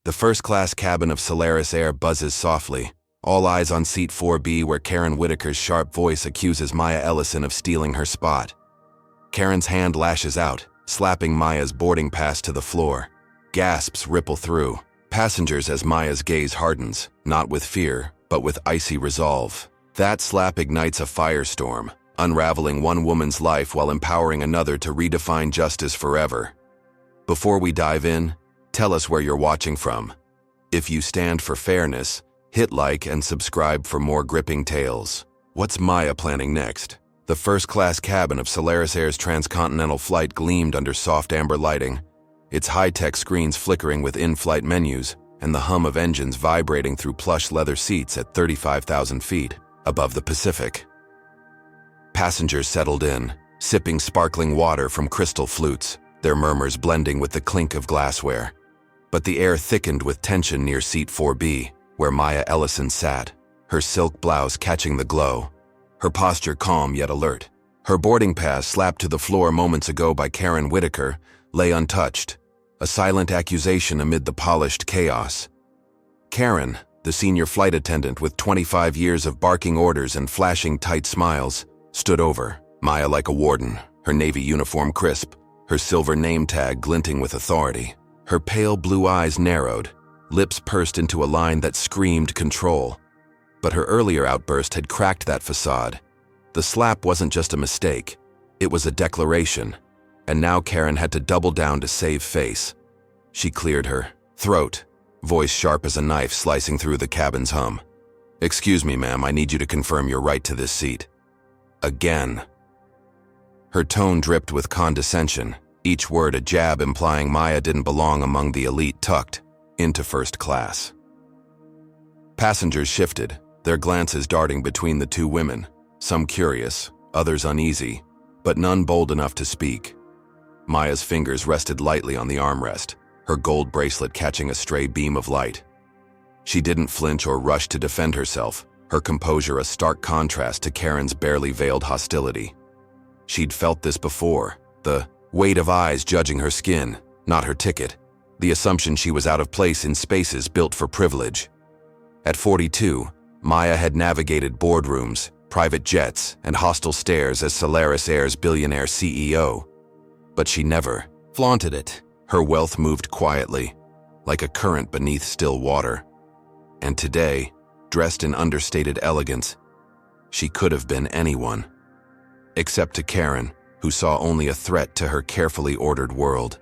The first-class cabin of Solaris Air buzzes softly, all eyes on seat 4B where Karen Whitaker's sharp voice accuses Maya Ellison of stealing her spot. Karen's hand lashes out, slapping Maya's boarding pass to the floor. Gasps ripple through passengers as Maya's gaze hardens, not with fear, but with icy resolve. That slap ignites a firestorm, unraveling one woman's life while empowering another to redefine justice forever. Before we dive in, tell us where you're watching from. If you stand for fairness, hit like and subscribe for more gripping tales. What's Maya planning next? The first-class cabin of Solaris Air's transcontinental flight gleamed under soft amber lighting, its high-tech screens flickering with in-flight menus and the hum of engines vibrating through plush leather seats at 35,000 feet above the Pacific. Passengers settled in, sipping sparkling water from crystal flutes, their murmurs blending with the clink of glassware. But the air thickened with tension near seat 4B, where Maya Ellison sat, her silk blouse catching the glow, her posture calm yet alert. Her boarding pass, slapped to the floor moments ago by Karen Whitaker, lay untouched, a silent accusation amid the polished chaos. Karen, the senior flight attendant with 25 years of barking orders and flashing tight smiles, stood over Maya like a warden, her navy uniform crisp, her silver name tag glinting with authority. Her pale blue eyes narrowed, lips pursed into a line that screamed control. But her earlier outburst had cracked that facade. The slap wasn't just a mistake, it was a declaration, and now Karen had to double down to save face. She cleared her throat, voice sharp as a knife slicing through the cabin's hum. "Excuse me, ma'am, I need you to confirm your right to this seat." Again. Her tone dripped with condescension, each word a jab implying Maya didn't belong among the elite tucked into first class. Passengers shifted, their glances darting between the two women, some curious, others uneasy, but none bold enough to speak. Maya's fingers rested lightly on the armrest, her gold bracelet catching a stray beam of light. She didn't flinch or rush to defend herself, her composure a stark contrast to Karen's barely veiled hostility. She'd felt this before, the weight of eyes judging her skin, not her ticket, the assumption she was out of place in spaces built for privilege. At 42, Maya had navigated boardrooms, private jets, and hostile stares as Solaris Air's billionaire CEO. But she never flaunted it. Her wealth moved quietly, like a current beneath still water. And today, dressed in understated elegance, she could have been anyone. Except to Karen, who saw only a threat to her carefully ordered world.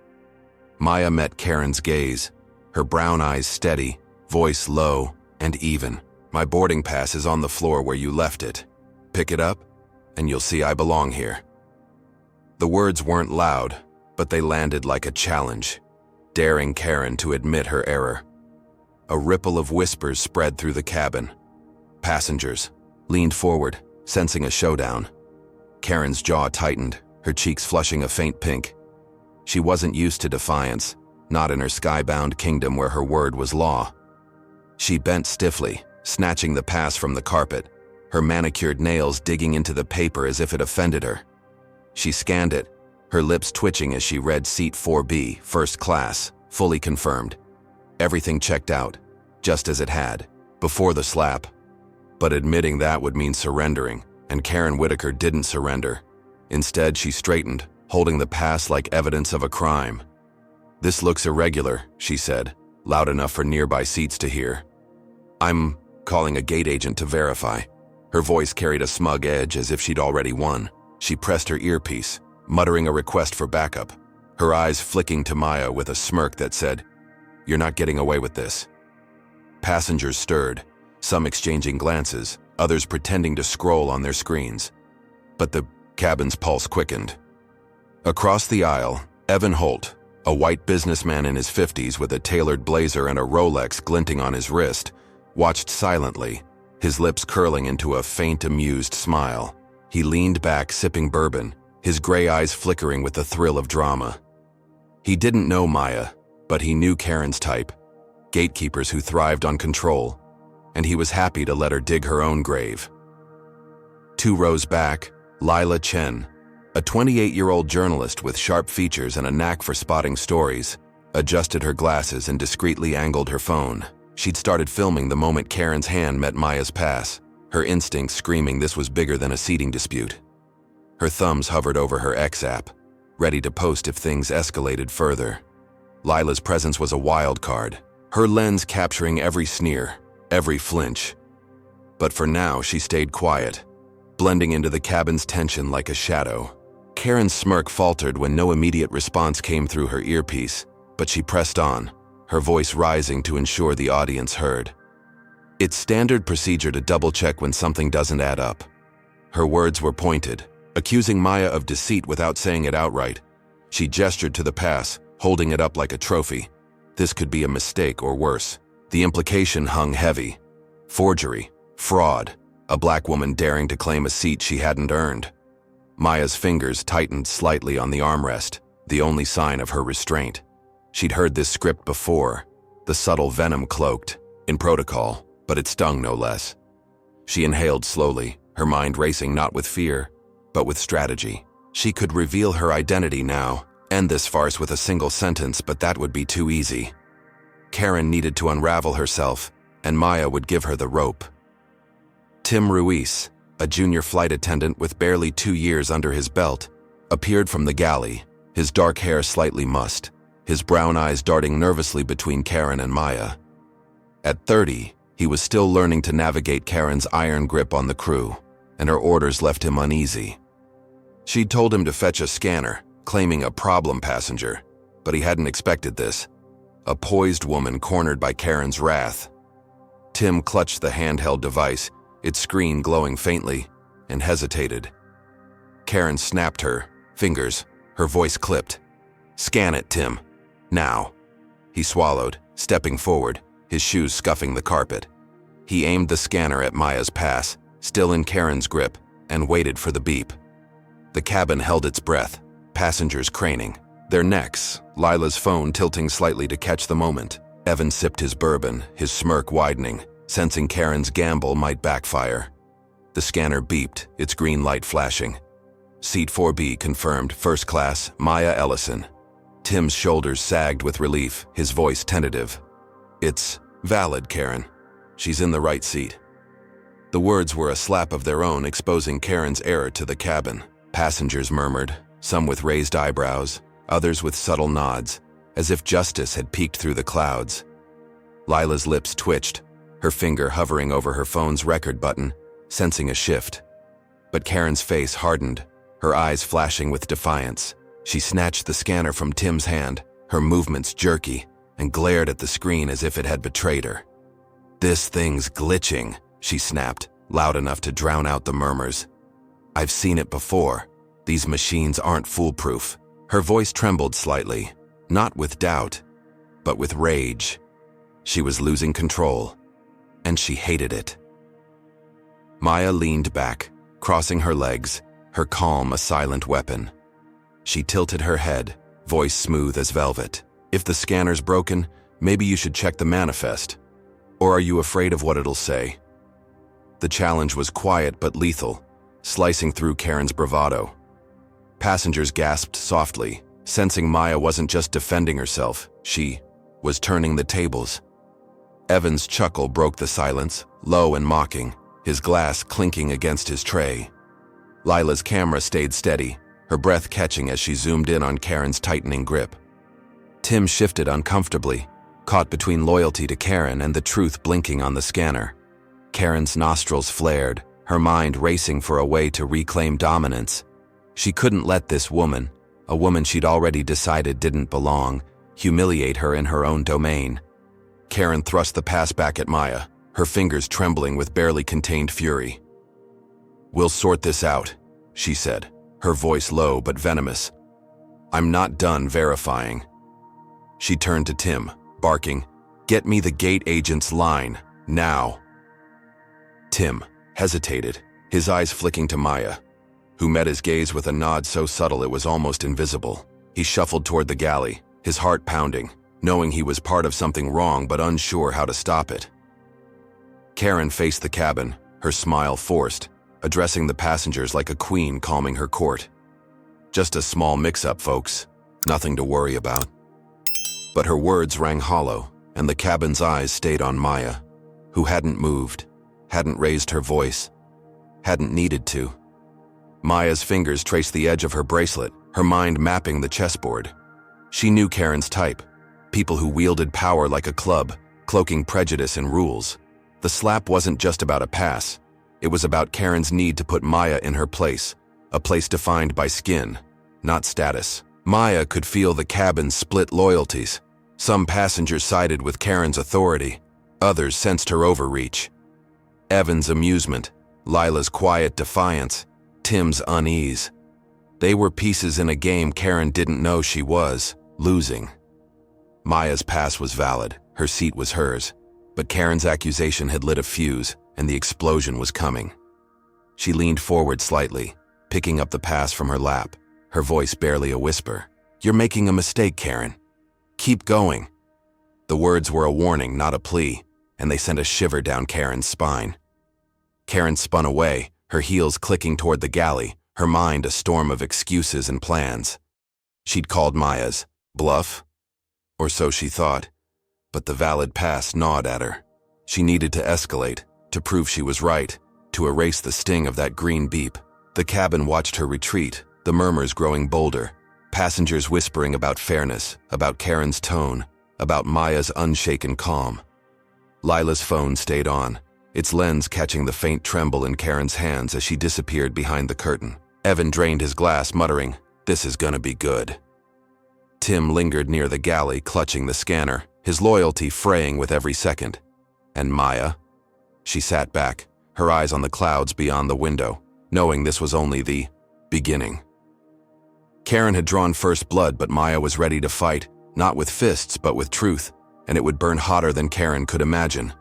Maya met Karen's gaze, her brown eyes steady, voice low and even. "My boarding pass is on the floor where you left it. Pick it up, and you'll see I belong here." The words weren't loud, but they landed like a challenge, daring Karen to admit her error. A ripple of whispers spread through the cabin. Passengers leaned forward, sensing a showdown. Karen's jaw tightened, her cheeks flushing a faint pink. She wasn't used to defiance, not in her skybound kingdom where her word was law. She bent stiffly, snatching the pass from the carpet, her manicured nails digging into the paper as if it offended her. She scanned it, her lips twitching as she read seat 4B, first class, fully confirmed. Everything checked out, just as it had, before the slap. But admitting that would mean surrendering, and Karen Whitaker didn't surrender. Instead, she straightened, holding the pass like evidence of a crime. "This looks irregular," she said, loud enough for nearby seats to hear. "I'm calling a gate agent to verify." Her voice carried a smug edge as if she'd already won. She pressed her earpiece, muttering a request for backup, her eyes flicking to Maya with a smirk that said, "You're not getting away with this." Passengers stirred, some exchanging glances, others pretending to scroll on their screens. But the cabin's pulse quickened. Across the aisle, Evan Holt, a white businessman in his 50s with a tailored blazer and a Rolex glinting on his wrist, watched silently, his lips curling into a faint, amused smile. He leaned back, sipping bourbon, his gray eyes flickering with the thrill of drama. He didn't know Maya, but he knew Karen's type, gatekeepers who thrived on control, and he was happy to let her dig her own grave. 2 rows back, Lila Chen, a 28-year-old journalist with sharp features and a knack for spotting stories, adjusted her glasses, and discreetly angled her phone. She'd started filming the moment Karen's hand met Maya's pass, her instincts screaming this was bigger than a seating dispute. Her thumbs hovered over her X app, ready to post if things escalated further. Lila's presence was a wild card, her lens capturing every sneer, every flinch. But for now, she stayed quiet, blending into the cabin's tension like a shadow. Karen's smirk faltered when no immediate response came through her earpiece, but she pressed on, her voice rising to ensure the audience heard. It's standard procedure to double-check when something doesn't add up. Her words were pointed, accusing Maya of deceit without saying it outright. She gestured to the pass, holding it up like a trophy. This could be a mistake or worse. The implication hung heavy. Forgery, fraud, a black woman daring to claim a seat she hadn't earned. Maya's fingers tightened slightly on the armrest, the only sign of her restraint. She'd heard this script before, the subtle venom cloaked, in protocol, but it stung no less. She inhaled slowly, her mind racing not with fear, but with strategy. She could reveal her identity now, end this farce with a single sentence, but that would be too easy. Karen needed to unravel herself, and Maya would give her the rope. Tim Ruiz, a junior flight attendant with barely 2 years under his belt, appeared from the galley, his dark hair slightly mussed, his brown eyes darting nervously between Karen and Maya. At 30, he was still learning to navigate Karen's iron grip on the crew, and her orders left him uneasy. She'd told him to fetch a scanner, claiming a problem passenger, but he hadn't expected this. A poised woman cornered by Karen's wrath. Tim clutched the handheld device, its screen glowing faintly, and hesitated. Karen snapped her fingers, her voice clipped. "Scan it, Tim. Now." He swallowed, stepping forward, his shoes scuffing the carpet. He aimed the scanner at Maya's pass, still in Karen's grip, and waited for the beep. The cabin held its breath, passengers craning, their necks, Lila's phone tilting slightly to catch the moment. Evan sipped his bourbon, his smirk widening, sensing Karen's gamble might backfire. The scanner beeped, its green light flashing. Seat 4B confirmed, first class, Maya Ellison. Tim's shoulders sagged with relief, his voice tentative. "It's valid, Karen. She's in the right seat." The words were a slap of their own, exposing Karen's error to the cabin. Passengers murmured, some with raised eyebrows, others with subtle nods, as if justice had peeked through the clouds. Lila's lips twitched, her finger hovering over her phone's record button, sensing a shift. But Karen's face hardened, her eyes flashing with defiance. She snatched the scanner from Tim's hand, her movements jerky, and glared at the screen as if it had betrayed her. "This thing's glitching," she snapped, loud enough to drown out the murmurs. "I've seen it before. These machines aren't foolproof." Her voice trembled slightly, not with doubt, but with rage. She was losing control, and she hated it. Maya leaned back, crossing her legs, her calm a silent weapon. She tilted her head, voice smooth as velvet. "If the scanner's broken, maybe you should check the manifest. Or are you afraid of what it'll say?" The challenge was quiet but lethal, slicing through Karen's bravado. Passengers gasped softly, sensing Maya wasn't just defending herself, she was turning the tables. Evan's chuckle broke the silence, low and mocking, his glass clinking against his tray. Lila's camera stayed steady, her breath catching as she zoomed in on Karen's tightening grip. Tim shifted uncomfortably, caught between loyalty to Karen and the truth blinking on the scanner. Karen's nostrils flared, her mind racing for a way to reclaim dominance. She couldn't let this woman, a woman she'd already decided didn't belong, humiliate her in her own domain. Karen thrust the pass back at Maya, her fingers trembling with barely contained fury. "We'll sort this out," she said, her voice low but venomous. "I'm not done verifying." She turned to Tim, barking, "Get me the gate agent's line, now." Tim hesitated, his eyes flicking to Maya, who met his gaze with a nod so subtle it was almost invisible. He shuffled toward the galley, his heart pounding, knowing he was part of something wrong but unsure how to stop it. Karen faced the cabin, her smile forced, addressing the passengers like a queen calming her court. "Just a small mix-up, folks. Nothing to worry about." But her words rang hollow, and the cabin's eyes stayed on Maya, who hadn't moved, hadn't raised her voice, hadn't needed to. Maya's fingers traced the edge of her bracelet, her mind mapping the chessboard. She knew Karen's type, people who wielded power like a club, cloaking prejudice and rules. The slap wasn't just about a pass. It was about Karen's need to put Maya in her place, a place defined by skin, not status. Maya could feel the cabin's split loyalties. Some passengers sided with Karen's authority, others sensed her overreach. Evan's amusement, Lila's quiet defiance, Tim's unease. They were pieces in a game Karen didn't know she was losing. Maya's pass was valid, her seat was hers, but Karen's accusation had lit a fuse, and the explosion was coming. She leaned forward slightly, picking up the pass from her lap, her voice barely a whisper. "You're making a mistake, Karen. Keep going." The words were a warning, not a plea, and they sent a shiver down Karen's spine. Karen spun away, her heels clicking toward the galley, her mind a storm of excuses and plans. She'd called Maya's bluff, or so she thought, but the valid pass gnawed at her. She needed to escalate, to prove she was right, to erase the sting of that green beep. The cabin watched her retreat, the murmurs growing bolder, passengers whispering about fairness, about Karen's tone, about Maya's unshaken calm. Lila's phone stayed on, its lens catching the faint tremble in Karen's hands as she disappeared behind the curtain. Evan drained his glass, muttering, "This is gonna be good." Tim lingered near the galley, clutching the scanner, his loyalty fraying with every second. And Maya? She sat back, her eyes on the clouds beyond the window, knowing this was only the beginning. Karen had drawn first blood, but Maya was ready to fight, not with fists but with truth, and it would burn hotter than Karen could imagine.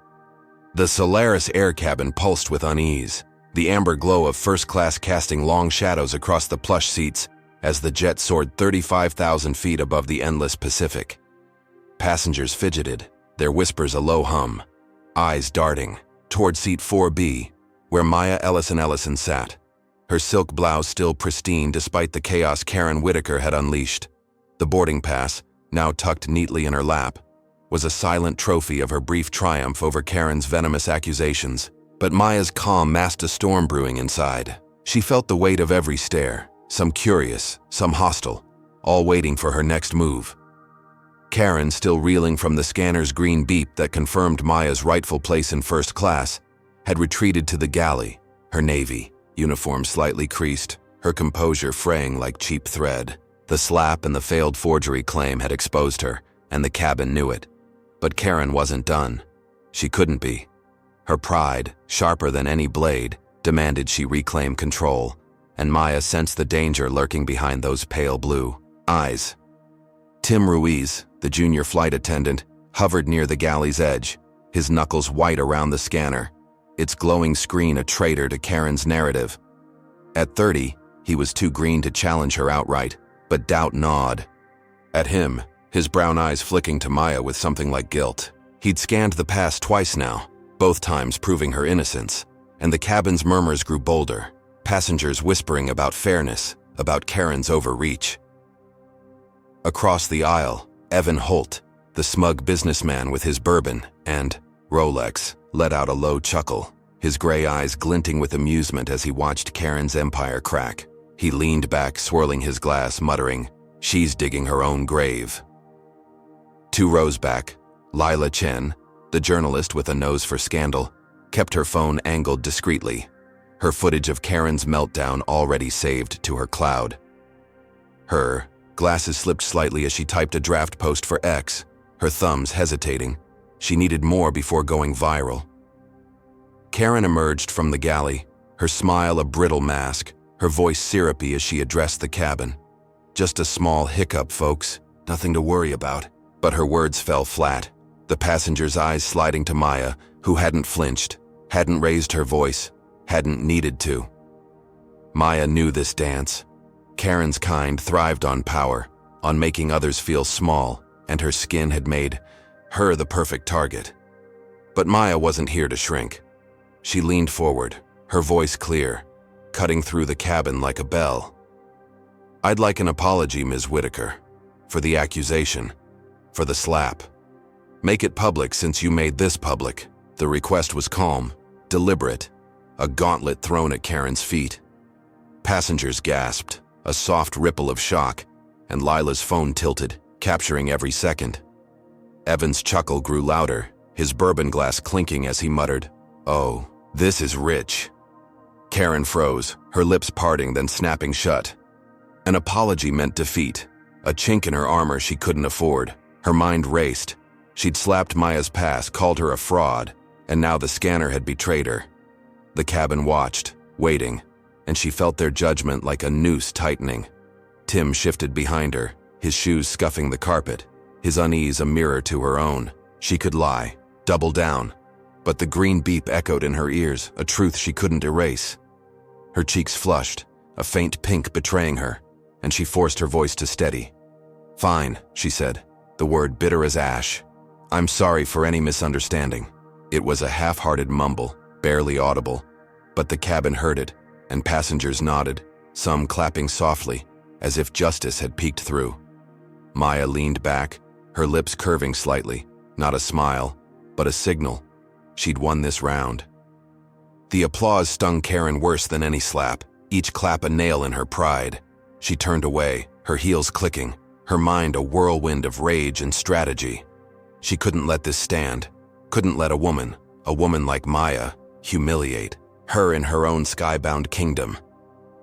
The Solaris Air cabin pulsed with unease, the amber glow of first class casting long shadows across the plush seats as the jet soared 35,000 feet above the endless Pacific. Passengers fidgeted, their whispers a low hum, eyes darting toward seat 4B, where Maya Ellison sat, her silk blouse still pristine despite the chaos Karen Whitaker had unleashed. The boarding pass, now tucked neatly in her lap, was a silent trophy of her brief triumph over Karen's venomous accusations. But Maya's calm masked a storm brewing inside. She felt the weight of every stare, some curious, some hostile, all waiting for her next move. Karen, still reeling from the scanner's green beep that confirmed Maya's rightful place in first class, had retreated to the galley, her navy uniform slightly creased, her composure fraying like cheap thread. The slap and the failed forgery claim had exposed her, and the cabin knew it. But Karen wasn't done. She couldn't be. Her pride, sharper than any blade, demanded she reclaim control, and Maya sensed the danger lurking behind those pale blue eyes. Tim Ruiz, the junior flight attendant, hovered near the galley's edge, his knuckles white around the scanner, its glowing screen a traitor to Karen's narrative. At 30, he was too green to challenge her outright, but doubt gnawed at him, his brown eyes flicking to Maya with something like guilt. He'd scanned the pass twice now, both times proving her innocence, and the cabin's murmurs grew bolder, passengers whispering about fairness, about Karen's overreach. Across the aisle, Evan Holt, the smug businessman with his bourbon and Rolex, let out a low chuckle, his gray eyes glinting with amusement as he watched Karen's empire crack. He leaned back, swirling his glass, muttering, "She's digging her own grave." 2 rows back, Lila Chen, the journalist with a nose for scandal, kept her phone angled discreetly, her footage of Karen's meltdown already saved to her cloud. Her glasses slipped slightly as she typed a draft post for X, her thumbs hesitating. She needed more before going viral. Karen emerged from the galley, her smile a brittle mask, her voice syrupy as she addressed the cabin. "Just a small hiccup, folks. Nothing to worry about." But her words fell flat, the passengers' eyes sliding to Maya, who hadn't flinched, hadn't raised her voice, hadn't needed to. Maya knew this dance. Karen's kind thrived on power, on making others feel small, and her skin had made her the perfect target. But Maya wasn't here to shrink. She leaned forward, her voice clear, cutting through the cabin like a bell. "I'd like an apology, Ms. Whitaker, for the accusation, For the slap. Make it public since you made this public. The request was calm, deliberate, a gauntlet thrown at Karen's feet. Passengers gasped, a soft ripple of shock, and Lila's phone tilted, capturing every second. Evan's chuckle grew louder, his bourbon glass clinking as he muttered, "Oh, this is rich." Karen froze, her lips parting then snapping shut. An apology meant defeat, a chink in her armor she couldn't afford. Her mind raced. She'd slapped Maya's pass, called her a fraud, and now the scanner had betrayed her. The cabin watched, waiting, and she felt their judgment like a noose tightening. Tim shifted behind her, his shoes scuffing the carpet, his unease a mirror to her own. She could lie, double down, but the green beep echoed in her ears, a truth she couldn't erase. Her cheeks flushed, a faint pink betraying her, and she forced her voice to steady. "Fine," she said, the word bitter as ash. "I'm sorry for any misunderstanding." It was a half-hearted mumble, barely audible, but the cabin heard it, and passengers nodded, some clapping softly, as if justice had peeked through. Maya leaned back, her lips curving slightly, not a smile, but a signal. She'd won this round. The applause stung Karen worse than any slap, each clap a nail in her pride. She turned away, her heels clicking, her mind a whirlwind of rage and strategy. She couldn't let this stand, couldn't let a woman like Maya, humiliate her in her own skybound kingdom.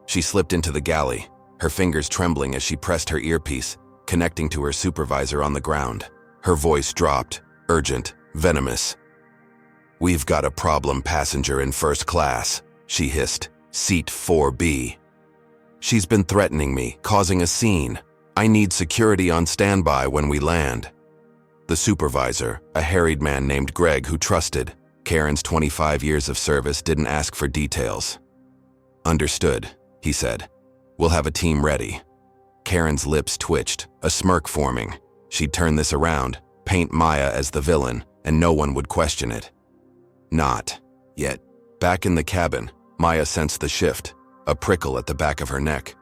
She slipped into the galley, her fingers trembling as she pressed her earpiece, connecting to her supervisor on the ground. Her voice dropped, urgent, venomous. "We've got a problem passenger in first class," she hissed. "Seat 4B. She's been threatening me, causing a scene. I need security on standby when we land." The supervisor, a harried man named Greg who trusted Karen's 25 years of service, didn't ask for details. "Understood," he said. "We'll have a team ready." Karen's lips twitched, a smirk forming. She'd turn this around, paint Maya as the villain, and no one would question it. Not yet. Back in the cabin, Maya sensed the shift, a prickle at the back of her neck.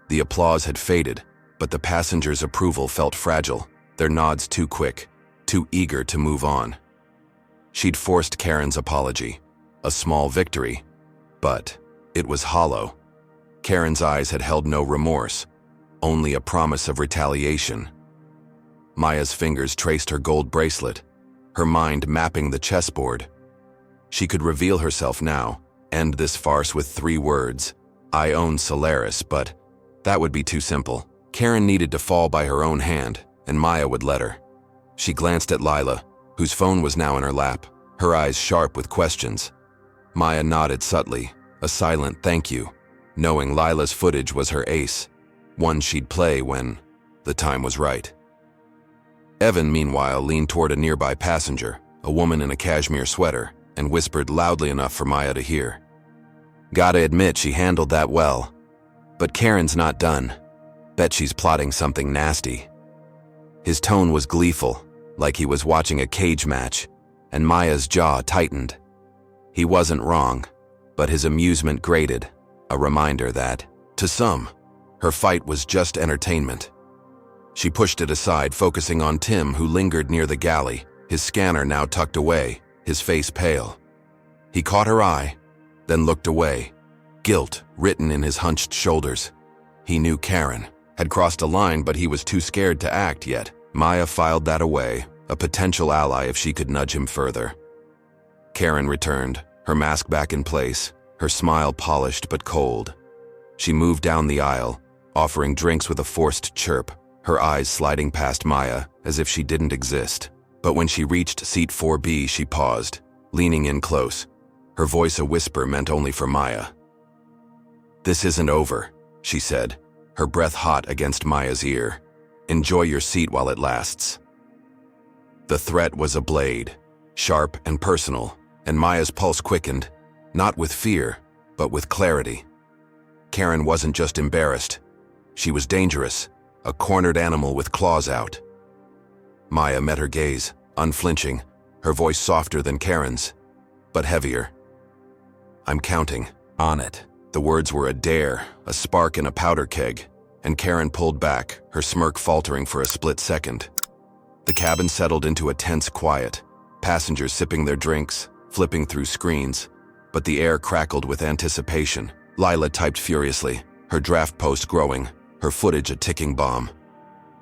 The applause had faded, but the passengers' approval felt fragile, their nods too quick, too eager to move on. She'd forced Karen's apology, a small victory, but it was hollow. Karen's eyes had held no remorse, only a promise of retaliation. Maya's fingers traced her gold bracelet, her mind mapping the chessboard. She could reveal herself now, end this farce with 3 words. "I own Solaris," but that would be too simple. Karen needed to fall by her own hand, and Maya would let her. She glanced at Lila, whose phone was now in her lap, her eyes sharp with questions. Maya nodded subtly, a silent thank you, knowing Lila's footage was her ace, one she'd play when the time was right. Evan, meanwhile, leaned toward a nearby passenger, a woman in a cashmere sweater, and whispered loudly enough for Maya to hear. "Gotta admit she handled that well. But Karen's not done. Bet she's plotting something nasty." His tone was gleeful, like he was watching a cage match, and Maya's jaw tightened. He wasn't wrong, but his amusement grated, a reminder that, to some, her fight was just entertainment. She pushed it aside, focusing on Tim, who lingered near the galley, his scanner now tucked away, his face pale. He caught her eye, then looked away, guilt written in his hunched shoulders. He knew Karen had crossed a line, but he was too scared to act yet. Maya filed that away, a potential ally if she could nudge him further. Karen returned, her mask back in place, her smile polished but cold. She moved down the aisle, offering drinks with a forced chirp, her eyes sliding past Maya as if she didn't exist. But when she reached seat 4B, she paused, leaning in close, her voice a whisper meant only for Maya. "This isn't over," she said, her breath hot against Maya's ear. "Enjoy your seat while it lasts." The threat was a blade, sharp and personal, and Maya's pulse quickened, not with fear, but with clarity. Karen wasn't just embarrassed. She was dangerous, a cornered animal with claws out. Maya met her gaze, unflinching, her voice softer than Karen's, but heavier. "I'm counting on it." The words were a dare, a spark in a powder keg, and Karen pulled back, her smirk faltering for a split second. The cabin settled into a tense quiet, passengers sipping their drinks, flipping through screens, but the air crackled with anticipation. Lila typed furiously, her draft post growing, her footage a ticking bomb.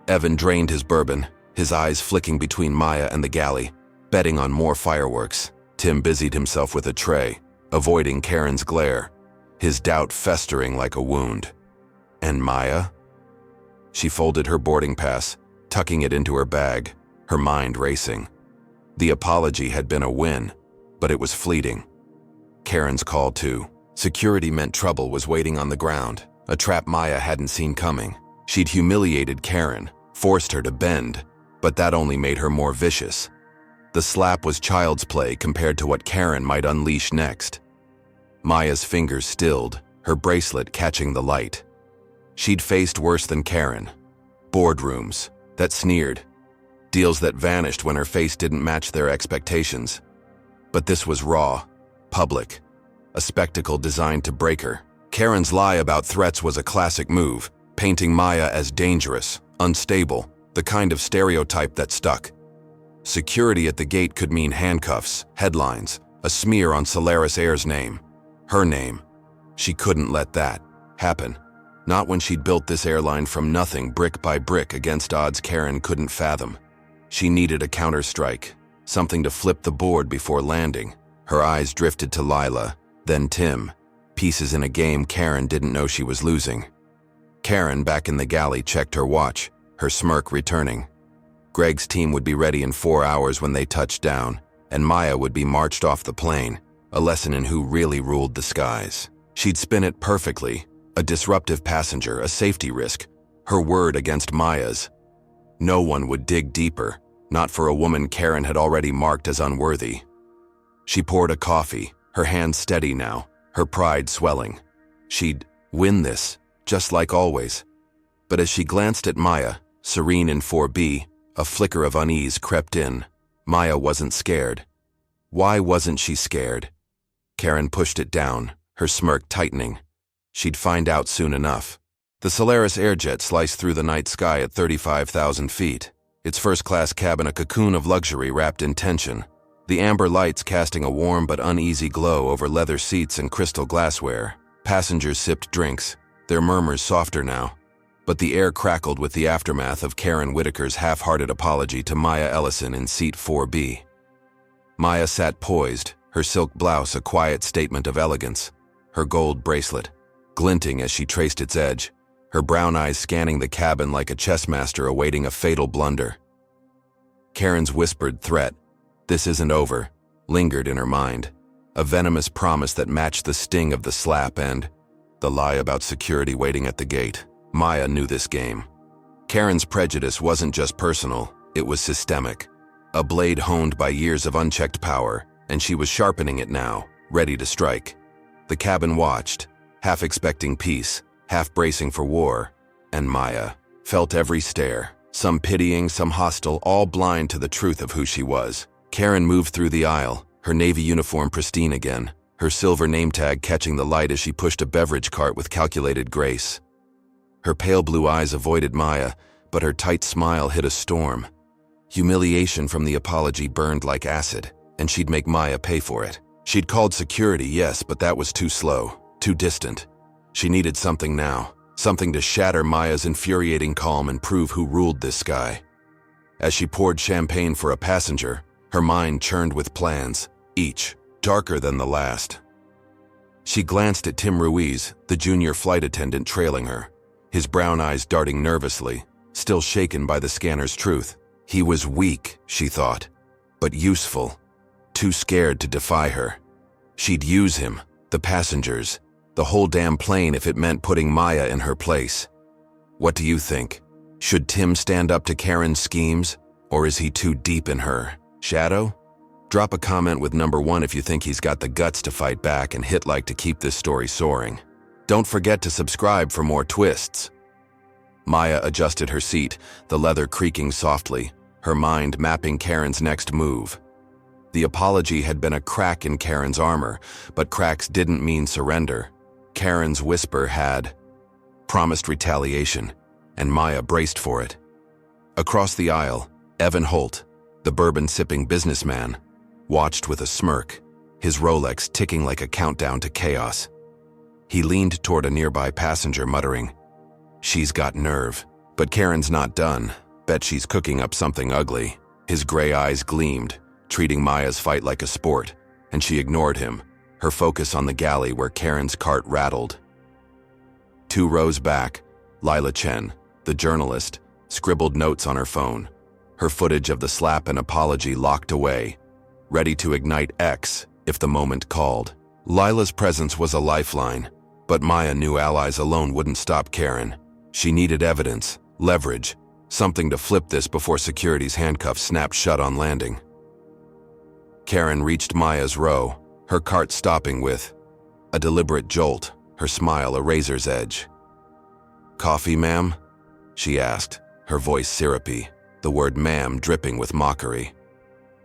Evan drained his bourbon, his eyes flicking between Maya and the galley, betting on more fireworks. Tim busied himself with a tray, avoiding Karen's glare, his doubt festering like a wound. And Maya? She folded her boarding pass, tucking it into her bag, her mind racing. The apology had been a win, but it was fleeting. Karen's call too. Security meant trouble was waiting on the ground, a trap Maya hadn't seen coming. She'd humiliated Karen, forced her to bend, but that only made her more vicious. The slap was child's play compared to what Karen might unleash next. Maya's fingers stilled, her bracelet catching the light. She'd faced worse than Karen. Boardrooms that sneered, deals that vanished when her face didn't match their expectations. But this was raw, public, a spectacle designed to break her. Karen's lie about threats was a classic move, painting Maya as dangerous, unstable, the kind of stereotype that stuck. Security at the gate could mean handcuffs, headlines, a smear on Solaris Air's name. Her name. She couldn't let that happen. Not when she'd built this airline from nothing, brick by brick, against odds Karen couldn't fathom. She needed a counterstrike, something to flip the board before landing. Her eyes drifted to Lila, then Tim, pieces in a game Karen didn't know she was losing. Karen, back in the galley, checked her watch, her smirk returning. Greg's team would be ready in 4 hours when they touched down, and Maya would be marched off the plane, a lesson in who really ruled the skies. She'd spin it perfectly, a disruptive passenger, a safety risk, her word against Maya's. No one would dig deeper, not for a woman Karen had already marked as unworthy. She poured a coffee, her hands steady now, her pride swelling. She'd win this, just like always. But as she glanced at Maya, serene in 4B, a flicker of unease crept in. Maya wasn't scared. Why wasn't she scared? Karen pushed it down, her smirk tightening. She'd find out soon enough. The Solaris Air jet sliced through the night sky at 35,000 feet, its first-class cabin a cocoon of luxury wrapped in tension, the amber lights casting a warm but uneasy glow over leather seats and crystal glassware. Passengers sipped drinks, their murmurs softer now, but the air crackled with the aftermath of Karen Whitaker's half-hearted apology to Maya Ellison in seat 4B. Maya sat poised, her silk blouse a quiet statement of elegance, her gold bracelet glinting as she traced its edge, her brown eyes scanning the cabin like a chess master awaiting a fatal blunder. Karen's whispered threat, "This isn't over," lingered in her mind, a venomous promise that matched the sting of the slap and the lie about security waiting at the gate. Maya knew this game. Karen's prejudice wasn't just personal, it was systemic. A blade honed by years of unchecked power, and she was sharpening it now, ready to strike. The cabin watched, half expecting peace, half bracing for war, and Maya felt every stare, some pitying, some hostile, all blind to the truth of who she was. Karen moved through the aisle, her navy uniform pristine again, her silver name tag catching the light as she pushed a beverage cart with calculated grace. Her pale blue eyes avoided Maya, but her tight smile hit a storm. Humiliation from the apology burned like acid, and she'd make Maya pay for it. She'd called security, yes, but that was too slow, too distant. She needed something now, something to shatter Maya's infuriating calm and prove who ruled this sky. As she poured champagne for a passenger, her mind churned with plans, each darker than the last. She glanced at Tim Ruiz, the junior flight attendant trailing her, his brown eyes darting nervously, still shaken by the scanner's truth. He was weak, she thought, but useful, too scared to defy her. She'd use him, the passengers, the whole damn plane if it meant putting Maya in her place. What do you think? Should Tim stand up to Karen's schemes, or is he too deep in her shadow? Drop a comment with number 1 if you think he's got the guts to fight back and hit like to keep this story soaring. Don't forget to subscribe for more twists. Maya adjusted her seat, the leather creaking softly, her mind mapping Karen's next move. The apology had been a crack in Karen's armor, but cracks didn't mean surrender. Karen's whisper had promised retaliation, and Maya braced for it. Across the aisle, Evan Holt, the bourbon-sipping businessman, watched with a smirk, his Rolex ticking like a countdown to chaos. He leaned toward a nearby passenger, muttering, "She's got nerve." But Karen's not done. Bet she's cooking up something ugly. His gray eyes gleamed, treating Maya's fight like a sport, and she ignored him, her focus on the galley where Karen's cart rattled. 2 rows back, Lila Chen, the journalist, scribbled notes on her phone, her footage of the slap and apology locked away, ready to ignite X if the moment called. Lila's presence was a lifeline, but Maya knew allies alone wouldn't stop Karen. She needed evidence, leverage, something to flip this before security's handcuffs snapped shut on landing. Karen reached Maya's row, her cart stopping with a deliberate jolt, her smile a razor's edge. "Coffee, ma'am?" she asked, her voice syrupy, the word ma'am dripping with mockery.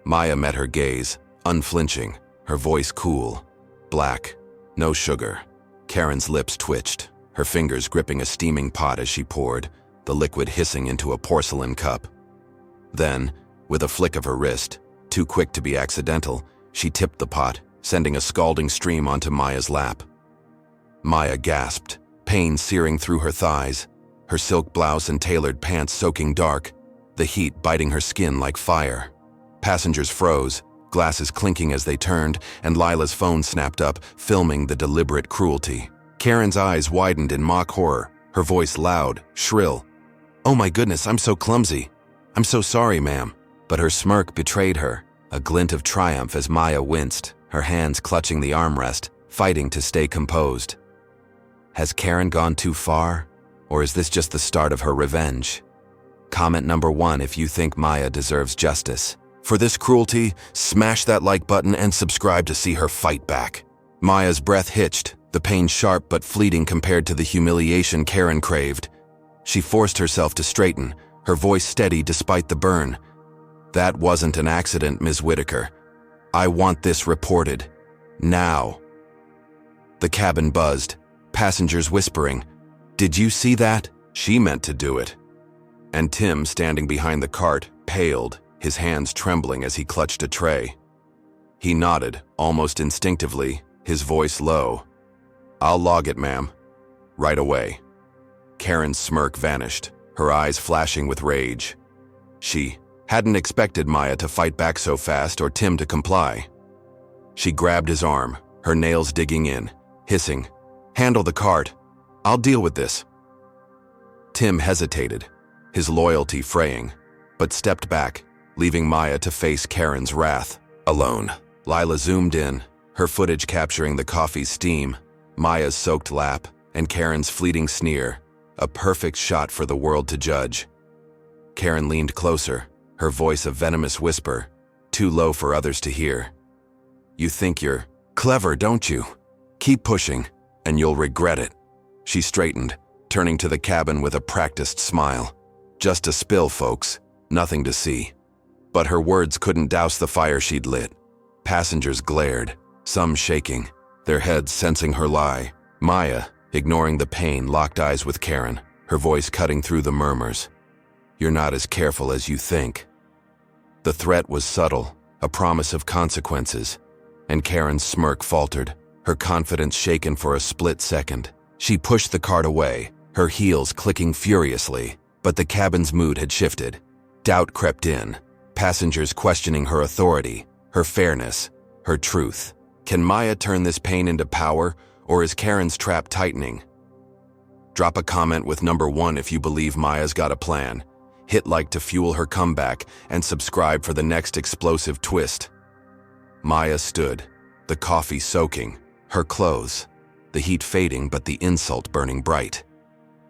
Maya met her gaze, unflinching, her voice cool. "Black, no sugar." Karen's lips twitched, her fingers gripping a steaming pot as she poured, the liquid hissing into a porcelain cup. Then, with a flick of her wrist, too quick to be accidental, she tipped the pot, sending a scalding stream onto Maya's lap. Maya gasped, pain searing through her thighs, her silk blouse and tailored pants soaking dark, the heat biting her skin like fire. Passengers froze, glasses clinking as they turned, and Lila's phone snapped up, filming the deliberate cruelty. Karen's eyes widened in mock horror, her voice loud, shrill. "Oh my goodness, I'm so clumsy. I'm so sorry, ma'am." But her smirk betrayed her, a glint of triumph as Maya winced, her hands clutching the armrest, fighting to stay composed. Has Karen gone too far? Or is this just the start of her revenge? Comment number 1 if you think Maya deserves justice. For this cruelty, smash that like button and subscribe to see her fight back. Maya's breath hitched, the pain sharp but fleeting compared to the humiliation Karen craved. She forced herself to straighten, her voice steady despite the burn. "That wasn't an accident, Ms. Whitaker. I want this reported. Now." The cabin buzzed, passengers whispering, "Did you see that?" She meant to do it. And Tim, standing behind the cart, paled, his hands trembling as he clutched a tray. He nodded, almost instinctively, his voice low. "I'll log it, ma'am. Right away." Karen's smirk vanished, her eyes flashing with rage. She hadn't expected Maya to fight back so fast or Tim to comply. She grabbed his arm, her nails digging in, hissing, "Handle the cart. I'll deal with this." Tim hesitated, his loyalty fraying, but stepped back, leaving Maya to face Karen's wrath. Alone, Lila zoomed in, her footage capturing the coffee's steam, Maya's soaked lap, and Karen's fleeting sneer, a perfect shot for the world to judge. Karen leaned closer, her voice a venomous whisper, too low for others to hear. "You think you're clever, don't you? Keep pushing, and you'll regret it." She straightened, turning to the cabin with a practiced smile. "Just a spill, folks, nothing to see." But her words couldn't douse the fire she'd lit. Passengers glared, some shaking, their heads sensing her lie. Maya, ignoring the pain, locked eyes with Karen, her voice cutting through the murmurs. "You're not as careful as you think." The threat was subtle, a promise of consequences, and Karen's smirk faltered, her confidence shaken for a split second. She pushed the cart away, her heels clicking furiously, but the cabin's mood had shifted. Doubt crept in, passengers questioning her authority, her fairness, her truth. Can Maya turn this pain into power, or is Karen's trap tightening? Drop a comment with number 1 if you believe Maya's got a plan. Hit like to fuel her comeback, and subscribe for the next explosive twist. Maya stood, the coffee soaking, her clothes, the heat fading but the insult burning bright.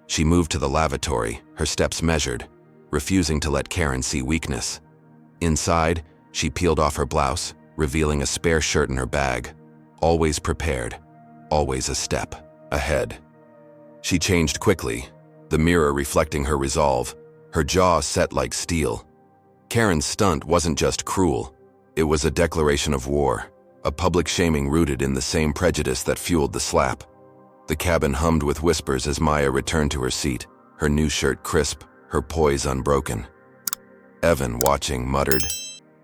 She moved to the lavatory, her steps measured, refusing to let Karen see weakness. Inside, she peeled off her blouse, revealing a spare shirt in her bag. Always prepared, always a step ahead. She changed quickly, the mirror reflecting her resolve, her jaw set like steel. Karen's stunt wasn't just cruel, it was a declaration of war, a public shaming rooted in the same prejudice that fueled the slap. The cabin hummed with whispers as Maya returned to her seat, her new shirt crisp, her poise unbroken. Evan, watching, muttered,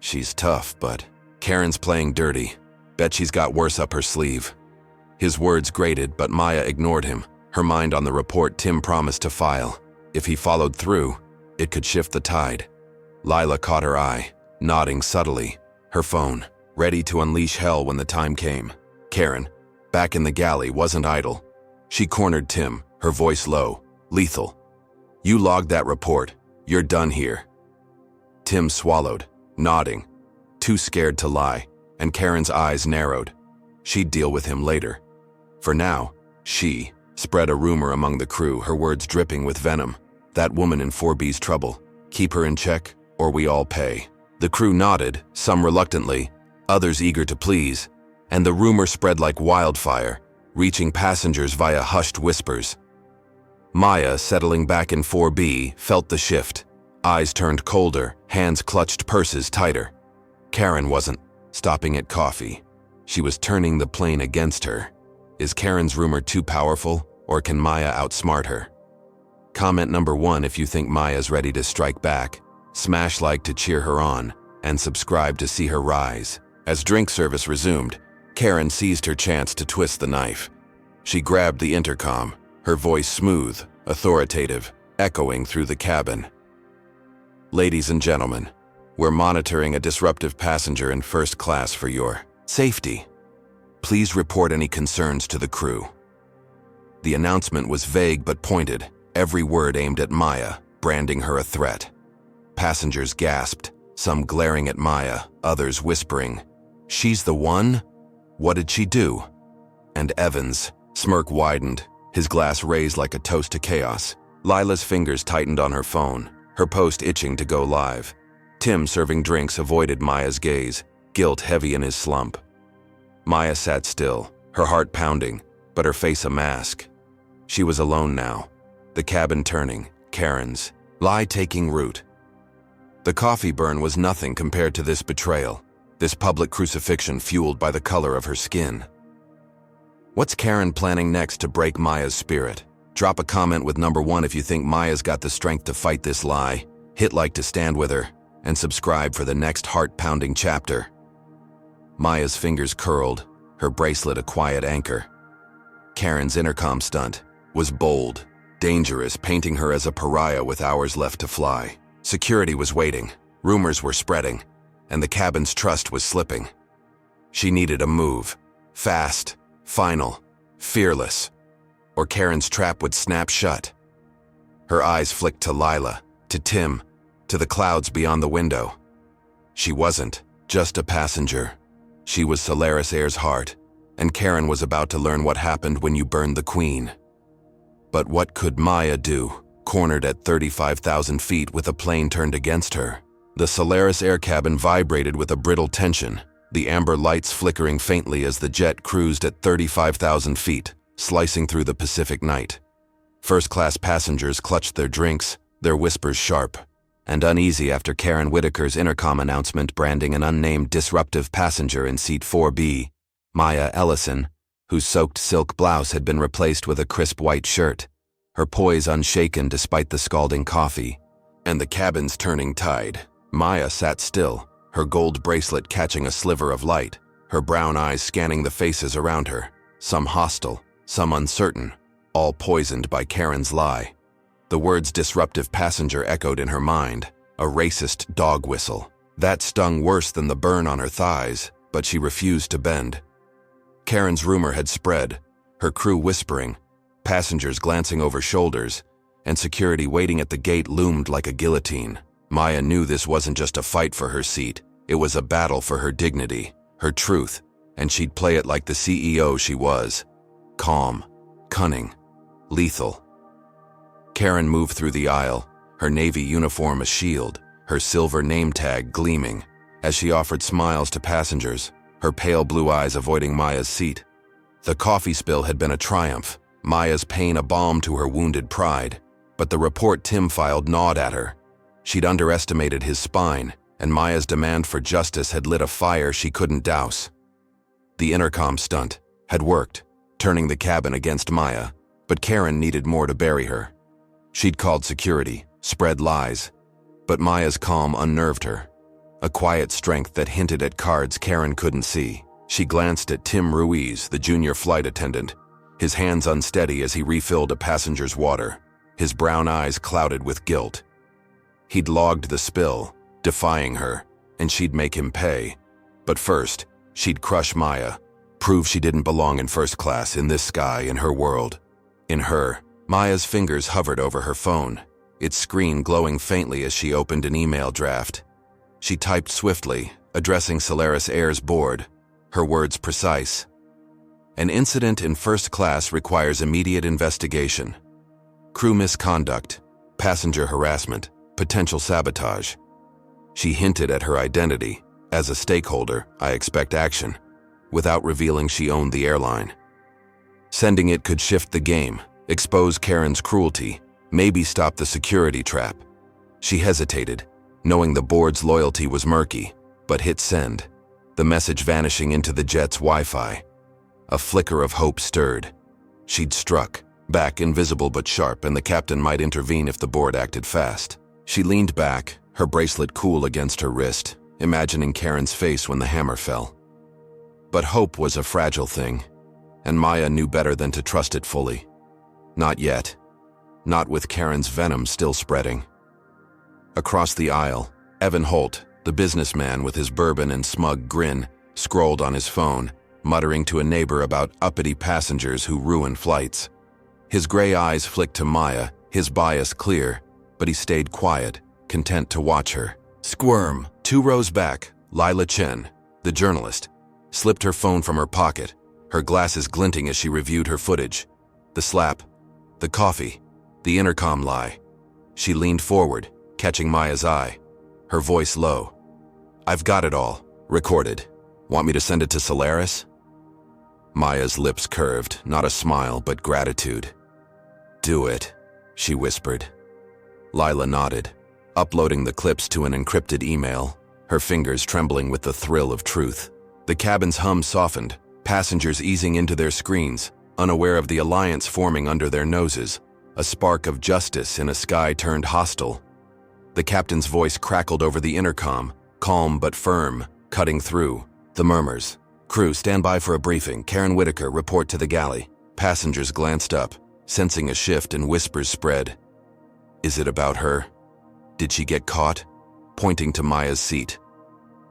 "She's tough, but Karen's playing dirty. Bet she's got worse up her sleeve." His words grated, but Maya ignored him, her mind on the report Tim promised to file. If he followed through, it could shift the tide. Lila caught her eye, nodding subtly, her phone, ready to unleash hell when the time came. Karen, back in the galley, wasn't idle. She cornered Tim, her voice low, lethal. "You logged that report. You're done here." Tim swallowed, nodding, too scared to lie, and Karen's eyes narrowed. She'd deal with him later. For now, she spread a rumor among the crew, her words dripping with venom. "That woman in 4B's trouble. Keep her in check, or we all pay." The crew nodded, some reluctantly, others eager to please, and the rumor spread like wildfire, reaching passengers via hushed whispers. Maya, settling back in 4B, felt the shift. Eyes turned colder, hands clutched purses tighter. Karen wasn't stopping at coffee. She was turning the plane against her. Is Karen's rumor too powerful, or can Maya outsmart her? Comment number 1 if you think Maya's ready to strike back. Smash like to cheer her on, and subscribe to see her rise. As drink service resumed, Karen seized her chance to twist the knife. She grabbed the intercom, her voice smooth, authoritative, echoing through the cabin. "Ladies and gentlemen, we're monitoring a disruptive passenger in first class for your safety. Please report any concerns to the crew." The announcement was vague but pointed, every word aimed at Maya, branding her a threat. Passengers gasped, some glaring at Maya, others whispering, "She's the one? What did she do?" And Evan's smirk widened, his glass raised like a toast to chaos. Lila's fingers tightened on her phone, her post itching to go live. Tim, serving drinks, avoided Maya's gaze, guilt heavy in his slump. Maya sat still, her heart pounding, but her face a mask. She was alone now, the cabin turning, Karen's lie taking root. The coffee burn was nothing compared to this betrayal, this public crucifixion fueled by the color of her skin. What's Karen planning next to break Maya's spirit? Drop a comment with number 1 if you think Maya's got the strength to fight this lie, hit like to stand with her, and subscribe for the next heart-pounding chapter. Maya's fingers curled, her bracelet a quiet anchor. Karen's intercom stunt was bold, dangerous, painting her as a pariah with hours left to fly. Security was waiting, rumors were spreading, and the cabin's trust was slipping. She needed a move, fast, final, fearless, or Karen's trap would snap shut. Her eyes flicked to Lila, to Tim, to the clouds beyond the window. She wasn't just a passenger. She was Solaris Air's heart, and Karen was about to learn what happened when you burned the Queen. But what could Maya do, cornered at 35,000 feet with a plane turned against her? The Solaris Air cabin vibrated with a brittle tension, the amber lights flickering faintly as the jet cruised at 35,000 feet, slicing through the Pacific night. First-class passengers clutched their drinks, their whispers sharp and uneasy after Karen Whitaker's intercom announcement branding an unnamed disruptive passenger in seat 4B, Maya Ellison, whose soaked silk blouse had been replaced with a crisp white shirt, her poise unshaken despite the scalding coffee, and the cabin's turning tide. Maya sat still, her gold bracelet catching a sliver of light, her brown eyes scanning the faces around her, some hostile, some uncertain, all poisoned by Karen's lie. The words disruptive passenger echoed in her mind, a racist dog whistle. That stung worse than the burn on her thighs, but she refused to bend. Karen's rumor had spread, her crew whispering, passengers glancing over shoulders, and security waiting at the gate loomed like a guillotine. Maya knew this wasn't just a fight for her seat, it was a battle for her dignity, her truth, and she'd play it like the CEO she was. Calm, cunning, lethal. Karen moved through the aisle, her navy uniform a shield, her silver name tag gleaming, as she offered smiles to passengers, her pale blue eyes avoiding Maya's seat. The coffee spill had been a triumph, Maya's pain a balm to her wounded pride, but the report Tim filed gnawed at her. She'd underestimated his spine, and Maya's demand for justice had lit a fire she couldn't douse. The intercom stunt had worked, turning the cabin against Maya, but Karen needed more to bury her. She'd called security, spread lies, But Maya's calm unnerved her, a quiet strength that hinted at cards Karen couldn't see. She glanced at Tim Ruiz, the junior flight attendant, his hands unsteady as he refilled a passenger's water, his brown eyes clouded with guilt. He'd logged the spill, defying her, and she'd make him pay. But first, she'd crush Maya, prove she didn't belong in first class in this sky, in her world. In her, Maya's fingers hovered over her phone, its screen glowing faintly as she opened an email draft. She typed swiftly, addressing Solaris Air's board, her words precise. An incident in first class requires immediate investigation. Crew misconduct, passenger harassment, potential sabotage. She hinted at her identity. As a stakeholder, I expect action, without revealing she owned the airline. Sending it could shift the game, expose Karen's cruelty, maybe stop the security trap. She hesitated, knowing the board's loyalty was murky, but hit send, the message vanishing into the jet's Wi-Fi. A flicker of hope stirred. She'd struck, back invisible but sharp, and the captain might intervene if the board acted fast. She leaned back, her bracelet cool against her wrist, imagining Karen's face when the hammer fell. But hope was a fragile thing, and Maya knew better than to trust it fully. Not yet. Not with Karen's venom still spreading. Across the aisle, Evan Holt, the businessman with his bourbon and smug grin, scrolled on his phone, muttering to a neighbor about uppity passengers who ruin flights. His gray eyes flicked to Maya, his bias clear, but he stayed quiet, content to watch her squirm. 2 rows back, Lila Chen, the journalist, slipped her phone from her pocket, her glasses glinting as she reviewed her footage. The slap, the coffee, the intercom lie. She leaned forward, catching Maya's eye, her voice low. "I've got it all, recorded. Want me to send it to Solaris?" Maya's lips curved, not a smile, but gratitude. "Do it," she whispered. Lila nodded, uploading the clips to an encrypted email, her fingers trembling with the thrill of truth. The cabin's hum softened, passengers easing into their screens, unaware of the alliance forming under their noses, a spark of justice in a sky turned hostile. The captain's voice crackled over the intercom, calm but firm, cutting through the murmurs. "Crew, stand by for a briefing. Karen Whitaker, report to the galley." Passengers glanced up, sensing a shift, and whispers spread. "Is it about her? Did she get caught?" Pointing to Maya's seat.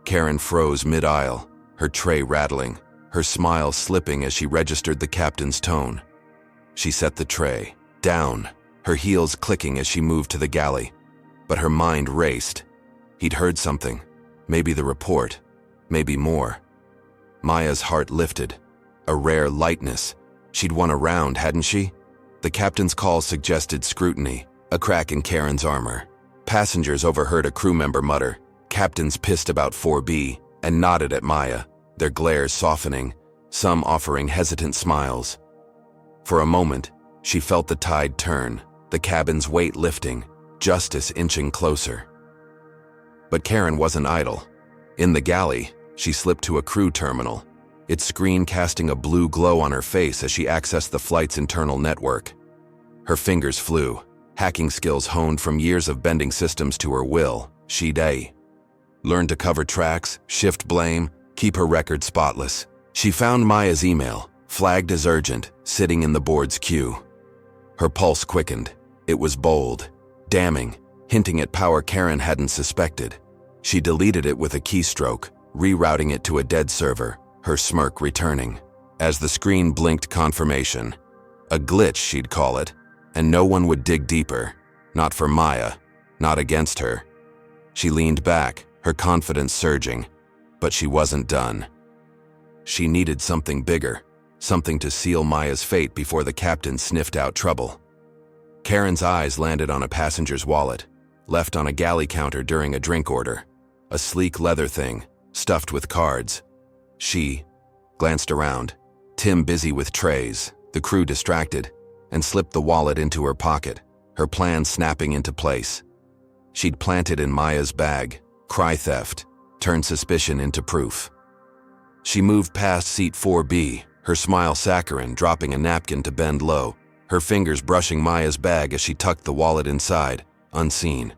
Karen froze mid-aisle, her tray rattling, her smile slipping as she registered the captain's tone. She set the tray down, her heels clicking as she moved to the galley. But her mind raced. He'd heard something. Maybe the report. Maybe more. Maya's heart lifted. A rare lightness. She'd won a round, hadn't she? The captain's call suggested scrutiny, a crack in Karen's armor. Passengers overheard a crew member mutter, "Captain's pissed about 4B," and nodded at Maya, their glares softening, some offering hesitant smiles. For a moment, she felt the tide turn, the cabin's weight lifting, justice inching closer. But Karen wasn't idle. In the galley, she slipped to a crew terminal, its screen casting a blue glow on her face as she accessed the flight's internal network. Her fingers flew, hacking skills honed from years of bending systems to her will. She'd learned to cover tracks, shift blame, keep her record spotless. She found Maya's email, flagged as urgent, sitting in the board's queue. Her pulse quickened. It was bold, damning, hinting at power Karen hadn't suspected. She deleted it with a keystroke, rerouting it to a dead server, her smirk returning. As the screen blinked confirmation, a glitch she'd call it, and no one would dig deeper. Not for Maya, not against her. She leaned back, her confidence surging, but she wasn't done. She needed something bigger, something to seal Maya's fate before the captain sniffed out trouble. Karen's eyes landed on a passenger's wallet, left on a galley counter during a drink order. A sleek leather thing, stuffed with cards. She glanced around, Tim busy with trays, the crew distracted, and slipped the wallet into her pocket, her plan snapping into place. She'd plant it in Maya's bag, cry theft, turn suspicion into proof. She moved past seat 4B, her smile saccharine, dropping a napkin to bend low, her fingers brushing Maya's bag as she tucked the wallet inside, unseen.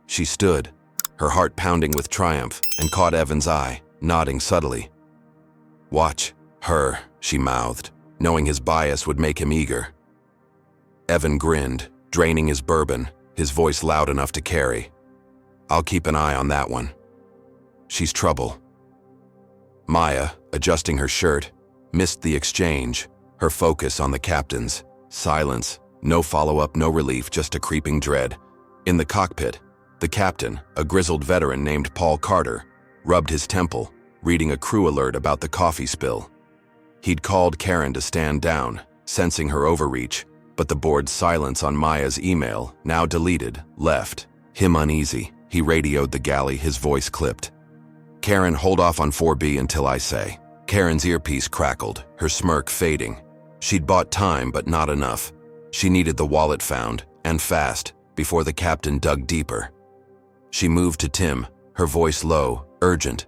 She stood, her heart pounding with triumph, and caught Evan's eye, nodding subtly. "Watch her," she mouthed, knowing his bias would make him eager. Evan grinned, draining his bourbon, his voice loud enough to carry. "I'll keep an eye on that one. She's trouble." Maya, adjusting her shirt, missed the exchange, her focus on the captain's. Silence, no follow-up, no relief, just a creeping dread. In the cockpit, the captain, a grizzled veteran named Paul Carter, rubbed his temple, reading a crew alert about the coffee spill. He'd called Karen to stand down, sensing her overreach, but the board's silence on Maya's email, now deleted, left him uneasy. He radioed the galley, his voice clipped. "Karen, hold off on 4B until I say." Karen's earpiece crackled, her smirk fading. She'd bought time, but not enough. She needed the wallet found, and fast, before the captain dug deeper. She moved to Tim, her voice low, urgent.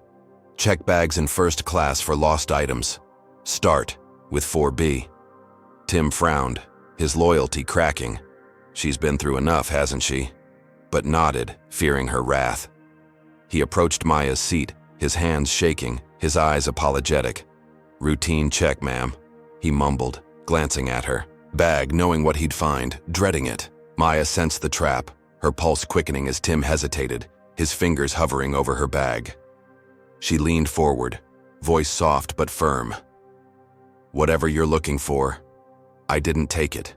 "Check bags in first class for lost items. Start with 4B." Tim frowned, his loyalty cracking. She's been through enough, hasn't she? But nodded, fearing her wrath. He approached Maya's seat, his hands shaking, his eyes apologetic. "Routine check, ma'am," he mumbled, glancing at her. Bag, knowing what he'd find, dreading it. Maya sensed the trap, her pulse quickening as Tim hesitated, his fingers hovering over her bag. She leaned forward, voice soft but firm. "Whatever you're looking for, I didn't take it."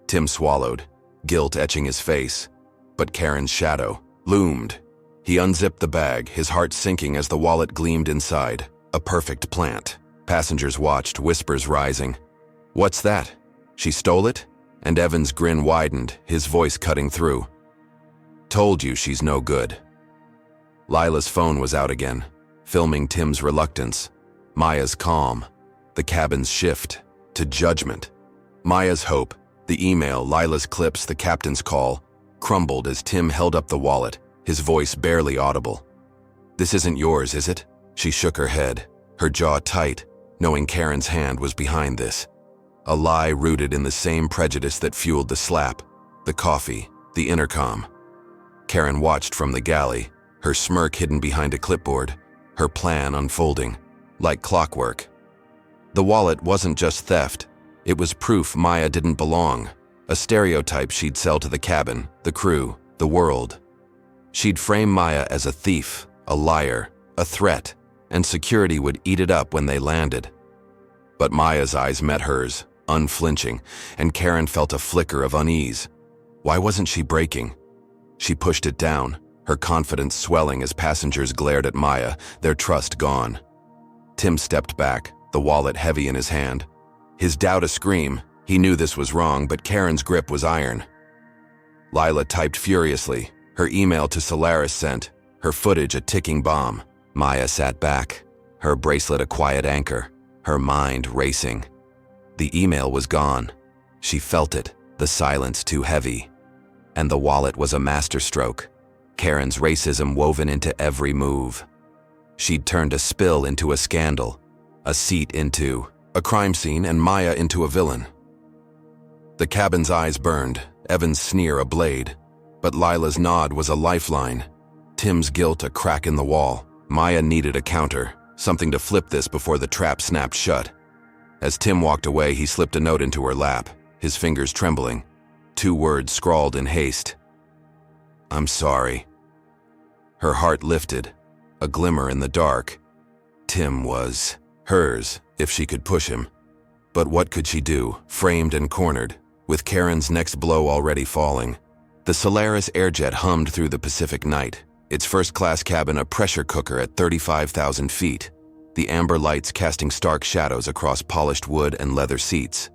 Tim swallowed, guilt etching his face, but Karen's shadow loomed. He unzipped the bag, his heart sinking as the wallet gleamed inside. A perfect plant. Passengers watched, whispers rising. "What's that? She stole it?" And Evan's grin widened, his voice cutting through. "Told you she's no good." Lila's phone was out again, filming Tim's reluctance. Maya's calm. The cabin's shift to judgment. Maya's hope, the email, Lila's clips, the captain's call, crumbled as Tim held up the wallet, his voice barely audible. "This isn't yours, is it?" She shook her head, her jaw tight, knowing Karen's hand was behind this. A lie rooted in the same prejudice that fueled the slap, the coffee, the intercom. Karen watched from the galley, her smirk hidden behind a clipboard, her plan unfolding, like clockwork. The wallet wasn't just theft, it was proof Maya didn't belong, a stereotype she'd sell to the cabin, the crew, the world. She'd frame Maya as a thief, a liar, a threat, and security would eat it up when they landed. But Maya's eyes met hers, unflinching, and Karen felt a flicker of unease. Why wasn't she breaking? She pushed it down, her confidence swelling as passengers glared at Maya, their trust gone. Tim stepped back, the wallet heavy in his hand. His doubt a scream, he knew this was wrong, but Karen's grip was iron. Lila typed furiously, her email to Solaris sent, her footage a ticking bomb. Maya sat back, her bracelet a quiet anchor, her mind racing. The email was gone. She felt it, the silence too heavy. And the wallet was a masterstroke, Karen's racism woven into every move. She'd turned a spill into a scandal, a seat into a crime scene, and Maya into a villain. The cabin's eyes burned, Evan's sneer a blade, but Lila's nod was a lifeline. Tim's guilt a crack in the wall. Maya needed a counter, something to flip this before the trap snapped shut. As Tim walked away, he slipped a note into her lap, his fingers trembling. 2 words scrawled in haste. "I'm sorry." Her heart lifted, a glimmer in the dark. Tim was hers, if she could push him. But what could she do, framed and cornered, with Karen's next blow already falling? The Solaris Airjet hummed through the Pacific night, its first-class cabin a pressure cooker at 35,000 feet, the amber lights casting stark shadows across polished wood and leather seats.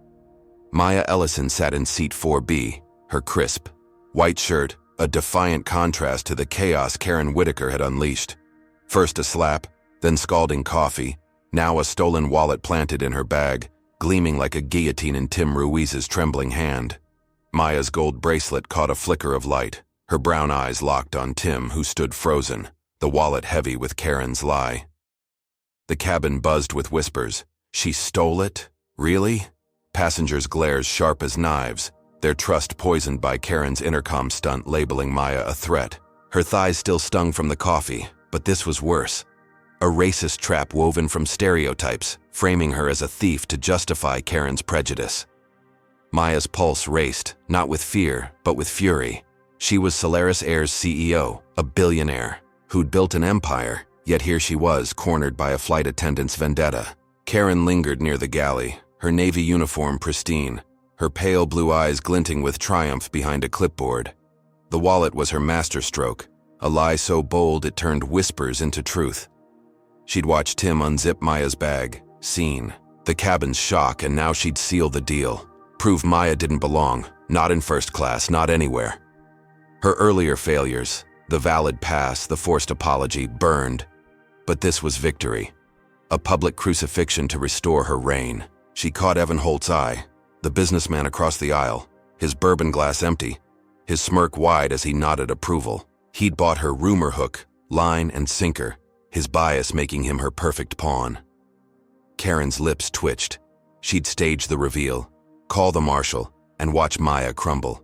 Maya Ellison sat in seat 4B, her crisp, white shirt, a defiant contrast to the chaos Karen Whitaker had unleashed. First a slap, then scalding coffee, now a stolen wallet planted in her bag, gleaming like a guillotine in Tim Ruiz's trembling hand. Maya's gold bracelet caught a flicker of light, her brown eyes locked on Tim, who stood frozen, the wallet heavy with Karen's lie. The cabin buzzed with whispers. She stole it? Really? Passengers' glares sharp as knives, their trust poisoned by Karen's intercom stunt labeling Maya a threat, Her thighs still stung from the coffee, but this was worse. A racist trap woven from stereotypes, framing her as a thief to justify Karen's prejudice. Maya's pulse raced, not with fear, but with fury. She was Solaris Air's CEO, a billionaire, who'd built an empire, yet here she was, cornered by a flight attendant's vendetta. Karen lingered near the galley, her navy uniform pristine, her pale blue eyes glinting with triumph behind a clipboard. The wallet was her masterstroke, a lie so bold it turned whispers into truth. She'd watched Tim unzip Maya's bag, seen the cabin's shock, and now she'd seal the deal. Prove Maya didn't belong, not in first class, not anywhere. Her earlier failures, the valid pass, the forced apology, burned. But this was victory. A public crucifixion to restore her reign. She caught Evan Holt's eye, the businessman across the aisle, his bourbon glass empty, his smirk wide as he nodded approval. He'd bought her rumor hook, line and sinker, his bias making him her perfect pawn. Karen's lips twitched. She'd stage the reveal, call the marshal, and watch Maya crumble.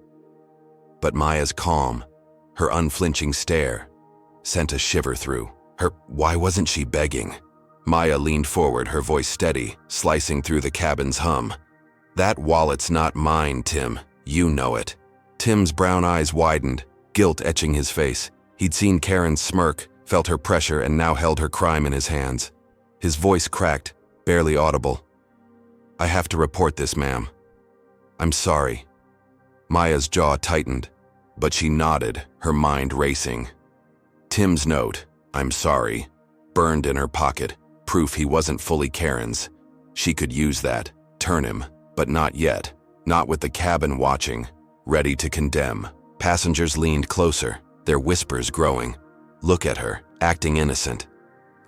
But Maya's calm, her unflinching stare, sent a shiver through her. Why wasn't she begging? Maya leaned forward, her voice steady, slicing through the cabin's hum. That wallet's not mine, Tim. You know it. Tim's brown eyes widened, guilt etching his face. He'd seen Karen's smirk, felt her pressure, and now held her crime in his hands. His voice cracked, barely audible. I have to report this, ma'am. I'm sorry. Maya's jaw tightened, but she nodded, her mind racing. Tim's note, I'm sorry, burned in her pocket, proof he wasn't fully Karen's. She could use that, turn him, but not yet, not with the cabin watching, ready to condemn. Passengers leaned closer, their whispers growing. Look at her, acting innocent.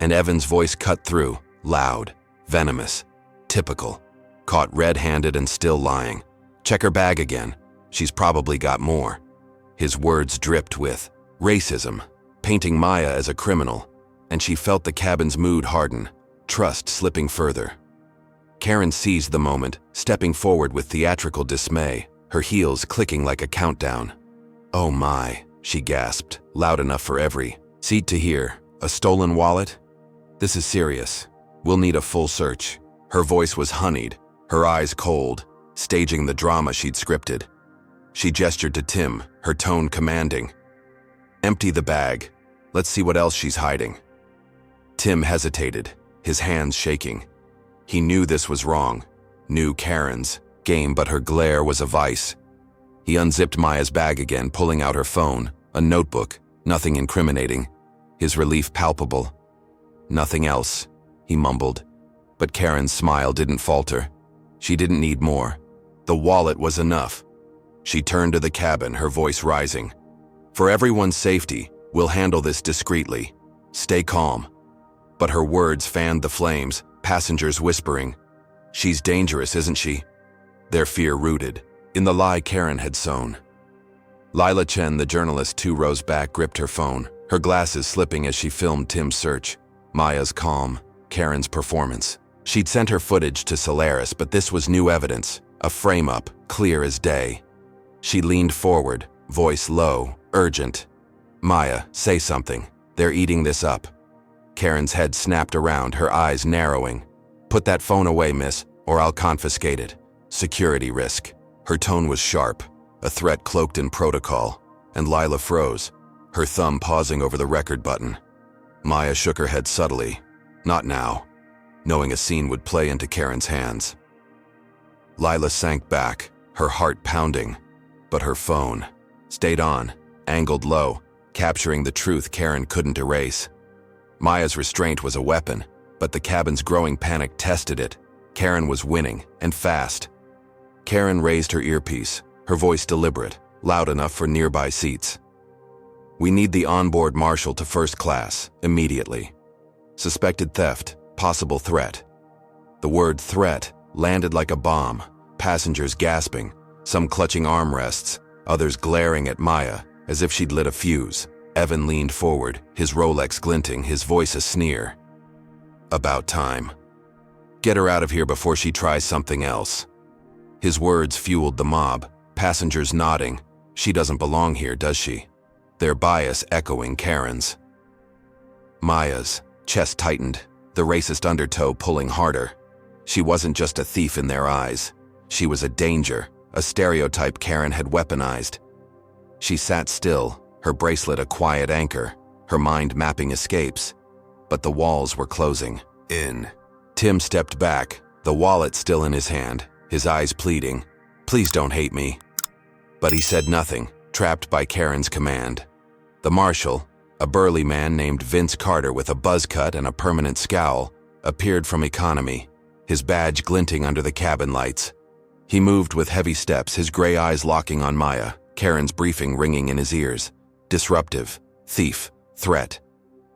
And Evan's voice cut through, loud, venomous, typical. Caught red-handed and still lying. Check her bag again. She's probably got more. His words dripped with racism, painting Maya as a criminal, and she felt the cabin's mood harden, trust slipping further. Karen seized the moment, stepping forward with theatrical dismay, her heels clicking like a countdown. Oh my, she gasped, loud enough for every seat to hear. A stolen wallet? This is serious. We'll need a full search. Her voice was honeyed, her eyes cold, staging the drama she'd scripted. She gestured to Tim, her tone commanding. Empty the bag. Let's see what else she's hiding. Tim hesitated, his hands shaking. He knew this was wrong, knew Karen's game, but her glare was a vice. He unzipped Maya's bag again, pulling out her phone, a notebook, nothing incriminating, his relief palpable. Nothing else, he mumbled, but Karen's smile didn't falter. She didn't need more. The wallet was enough. She turned to the cabin, her voice rising. For everyone's safety, we'll handle this discreetly. Stay calm. But her words fanned the flames, passengers whispering. She's dangerous, isn't she? Their fear rooted in the lie Karen had sown. Lila Chen, the journalist 2 rows back, gripped her phone, her glasses slipping as she filmed Tim's search. Maya's calm, Karen's performance. She'd sent her footage to Solaris, but this was new evidence, a frame-up, clear as day. She leaned forward, voice low, urgent. Maya, say something. They're eating this up. Karen's head snapped around, her eyes narrowing. Put that phone away, miss, or I'll confiscate it. Security risk. Her tone was sharp, a threat cloaked in protocol, and Lila froze, her thumb pausing over the record button. Maya shook her head subtly. Not now, knowing a scene would play into Karen's hands. Lila sank back, her heart pounding, but her phone stayed on, angled low, capturing the truth Karen couldn't erase. Maya's restraint was a weapon, but the cabin's growing panic tested it. Karen was winning, and fast. Karen raised her earpiece, her voice deliberate, loud enough for nearby seats. We need the onboard marshal to first class, immediately. Suspected theft, possible threat. The word threat landed like a bomb, passengers gasping, some clutching armrests, others glaring at Maya as if she'd lit a fuse. Evan leaned forward, his Rolex glinting, his voice a sneer. About time. Get her out of here before she tries something else. His words fueled the mob, passengers nodding. She doesn't belong here, does she? their bias echoing Karen's. Maya's chest tightened, the racist undertow pulling harder. She wasn't just a thief in their eyes. She was a danger, a stereotype Karen had weaponized. She sat still, her bracelet a quiet anchor, her mind mapping escapes. But the walls were closing in. Tim stepped back, the wallet still in his hand, his eyes pleading, "Please don't hate me." But he said nothing, trapped by Karen's command. The marshal, a burly man named Vince Carter with a buzz cut and a permanent scowl, appeared from economy, his badge glinting under the cabin lights. He moved with heavy steps, his gray eyes locking on Maya, Karen's briefing ringing in his ears. Disruptive, thief, threat.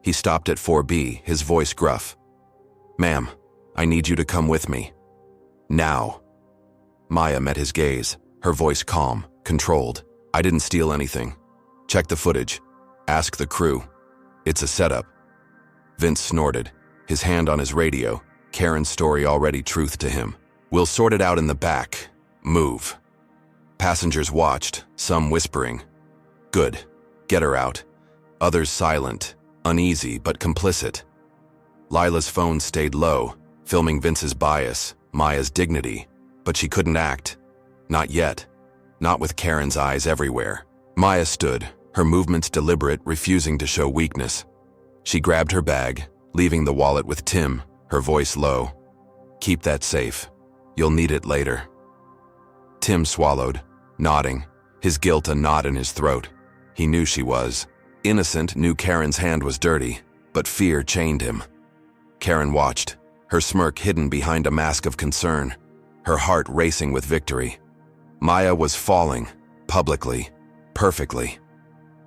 He stopped at 4B, his voice gruff. "Ma'am, I need you to come with me. Now." Maya met his gaze, her voice calm, controlled. "I didn't steal anything. Check the footage. Ask the crew. It's a setup." Vince snorted, his hand on his radio, Karen's story already truth to him. "We'll sort it out in the back. Move." Passengers watched, some whispering. "Good. Get her out." Others silent, uneasy but complicit. Lila's phone stayed low, filming Vince's bias, Maya's dignity, but she couldn't act. Not yet. Not with Karen's eyes everywhere. Maya stood, her movements deliberate, refusing to show weakness. She grabbed her bag, leaving the wallet with Tim, her voice low. "Keep that safe. You'll need it later." Tim swallowed, nodding, his guilt a knot in his throat. He knew she was. Innocent, knew Karen's hand was dirty, but fear chained him. Karen watched, her smirk hidden behind a mask of concern, her heart racing with victory. Maya was falling, publicly, perfectly.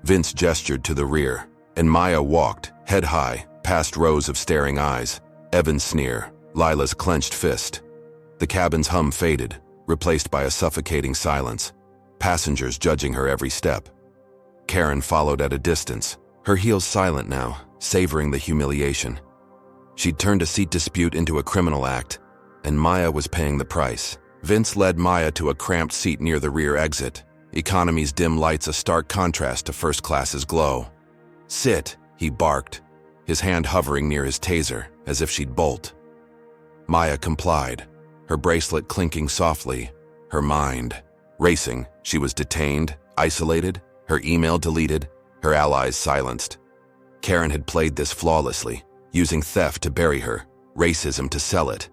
Vince gestured to the rear, and Maya walked, head high, past rows of staring eyes. Evan's sneer, Lila's clenched fist. The cabin's hum faded, replaced by a suffocating silence, passengers judging her every step. Karen followed at a distance, her heels silent now, savoring the humiliation. She'd turned a seat dispute into a criminal act, and Maya was paying the price. Vince led Maya to a cramped seat near the rear exit, economy's dim lights a stark contrast to first class's glow. "Sit," he barked, his hand hovering near his taser, as if she'd bolt. Maya complied, her bracelet clinking softly, her mind racing. She was detained, isolated, her email deleted, her allies silenced. Karen had played this flawlessly, using theft to bury her, racism to sell it.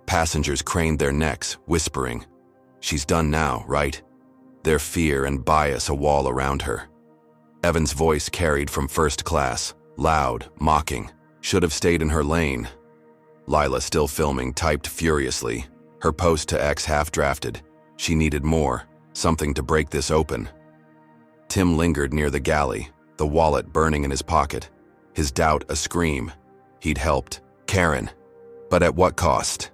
Passengers craned their necks, whispering, "She's done now, right?" Their fear and bias a wall around her. Evan's voice carried from first class, loud, mocking. "Should have stayed in her lane." Lila, still filming, typed furiously, her post to X half-drafted. She needed more, something to break this open. Tim lingered near the galley, the wallet burning in his pocket, his doubt a scream. He'd helped Karen, but at what cost?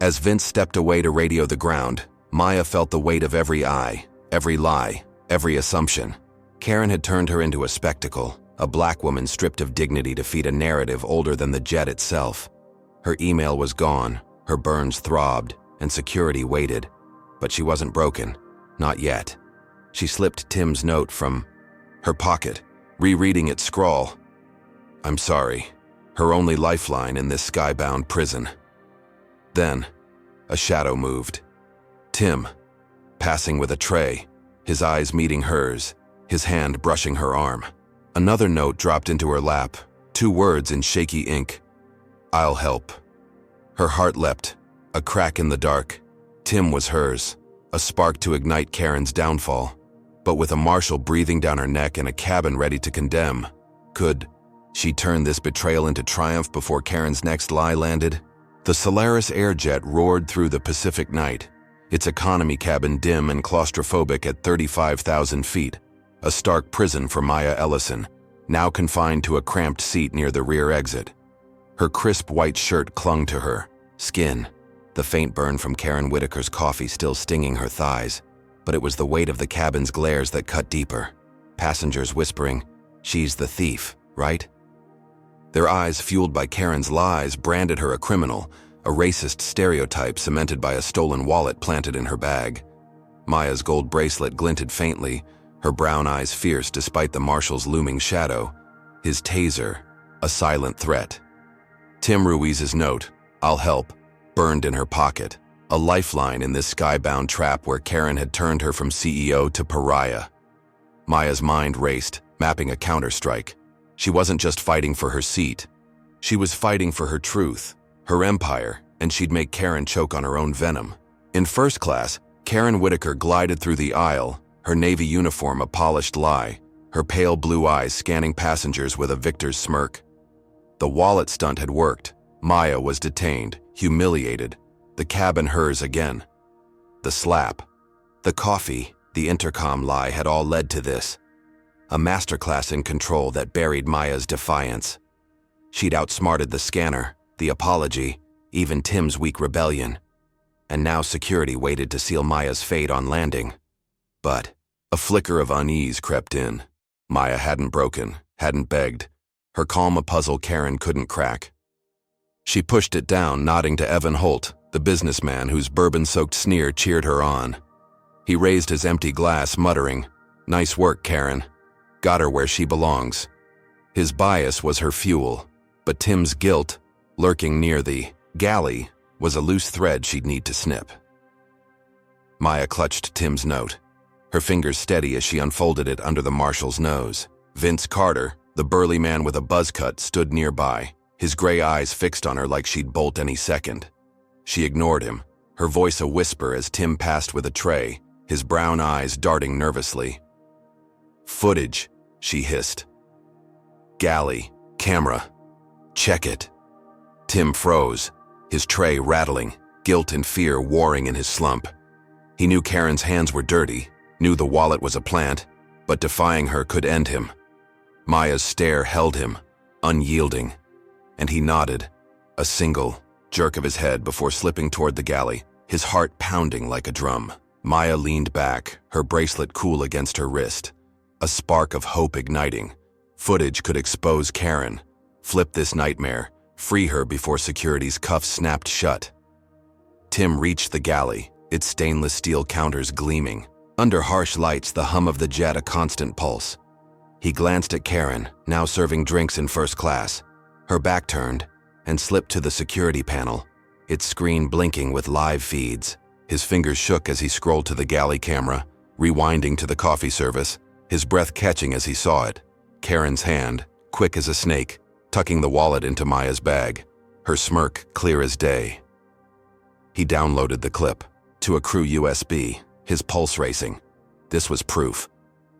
As Vince stepped away to radio the ground, Maya felt the weight of every eye, every lie, every assumption. Karen had turned her into a spectacle, a black woman stripped of dignity to feed a narrative older than the jet itself. Her email was gone, her burns throbbed, and security waited. But she wasn't broken, not yet. She slipped Tim's note from her pocket, rereading its scrawl. "I'm sorry," her only lifeline in this skybound prison. Then, a shadow moved. Tim, passing with a tray, his eyes meeting hers, his hand brushing her arm. Another note dropped into her lap, 2 words in shaky ink. "I'll help." Her heart leapt, a crack in the dark. Tim was hers, a spark to ignite Karen's downfall. But with a marshal breathing down her neck and a cabin ready to condemn, could she turn this betrayal into triumph before Karen's next lie landed? The Solaris Air jet roared through the Pacific night, its economy cabin dim and claustrophobic at 35,000 feet, a stark prison for Maya Ellison, now confined to a cramped seat near the rear exit. Her crisp white shirt clung to her skin, the faint burn from Karen Whitaker's coffee still stinging her thighs. But it was the weight of the cabin's glares that cut deeper. Passengers whispering, "She's the thief, right?" Their eyes, fueled by Karen's lies, branded her a criminal, a racist stereotype cemented by a stolen wallet planted in her bag. Maya's gold bracelet glinted faintly, her brown eyes fierce despite the marshal's looming shadow, his taser, a silent threat. Tim Ruiz's note, "I'll help," burned in her pocket, a lifeline in this skybound trap where Karen had turned her from CEO to pariah. Maya's mind raced, mapping a counterstrike. She wasn't just fighting for her seat. She was fighting for her truth, her empire, and she'd make Karen choke on her own venom. In first class, Karen Whitaker glided through the aisle, her navy uniform a polished lie, her pale blue eyes scanning passengers with a victor's smirk. The wallet stunt had worked. Maya was detained, humiliated, the cabin hers again. The slap, the coffee, the intercom lie had all led to this. A masterclass in control that buried Maya's defiance. She'd outsmarted the scanner, the apology, even Tim's weak rebellion. And now security waited to seal Maya's fate on landing. But a flicker of unease crept in. Maya hadn't broken, hadn't begged. Her calm a puzzle Karen couldn't crack. She pushed it down, nodding to Evan Holt, the businessman whose bourbon-soaked sneer cheered her on. He raised his empty glass, muttering, "Nice work, Karen. Got her where she belongs." His bias was her fuel, but Tim's guilt, lurking near the galley, was a loose thread she'd need to snip. Maya clutched Tim's note, her fingers steady as she unfolded it under the marshal's nose. Vince Carter, the burly man with a buzz cut, stood nearby, his gray eyes fixed on her like she'd bolt any second. She ignored him, her voice a whisper as Tim passed with a tray, his brown eyes darting nervously. "Footage," she hissed. "Galley, camera, check it." Tim froze, his tray rattling, guilt and fear warring in his slump. He knew Karen's hands were dirty, knew the wallet was a plant, but defying her could end him. Maya's stare held him, unyielding, and he nodded, a single jerk of his head before slipping toward the galley, his heart pounding like a drum. Maya leaned back, her bracelet cool against her wrist, a spark of hope igniting. Footage could expose Karen, flip this nightmare, free her before security's cuffs snapped shut. Tim reached the galley, its stainless steel counters gleaming. Under harsh lights, the hum of the jet a constant pulse. He glanced at Karen, now serving drinks in first class, her back turned, and slipped to the security panel, its screen blinking with live feeds. His fingers shook as he scrolled to the galley camera, rewinding to the coffee service, his breath catching as he saw it. Karen's hand, quick as a snake, tucking the wallet into Maya's bag, her smirk clear as day. He downloaded the clip to a crew USB, his pulse racing. This was proof.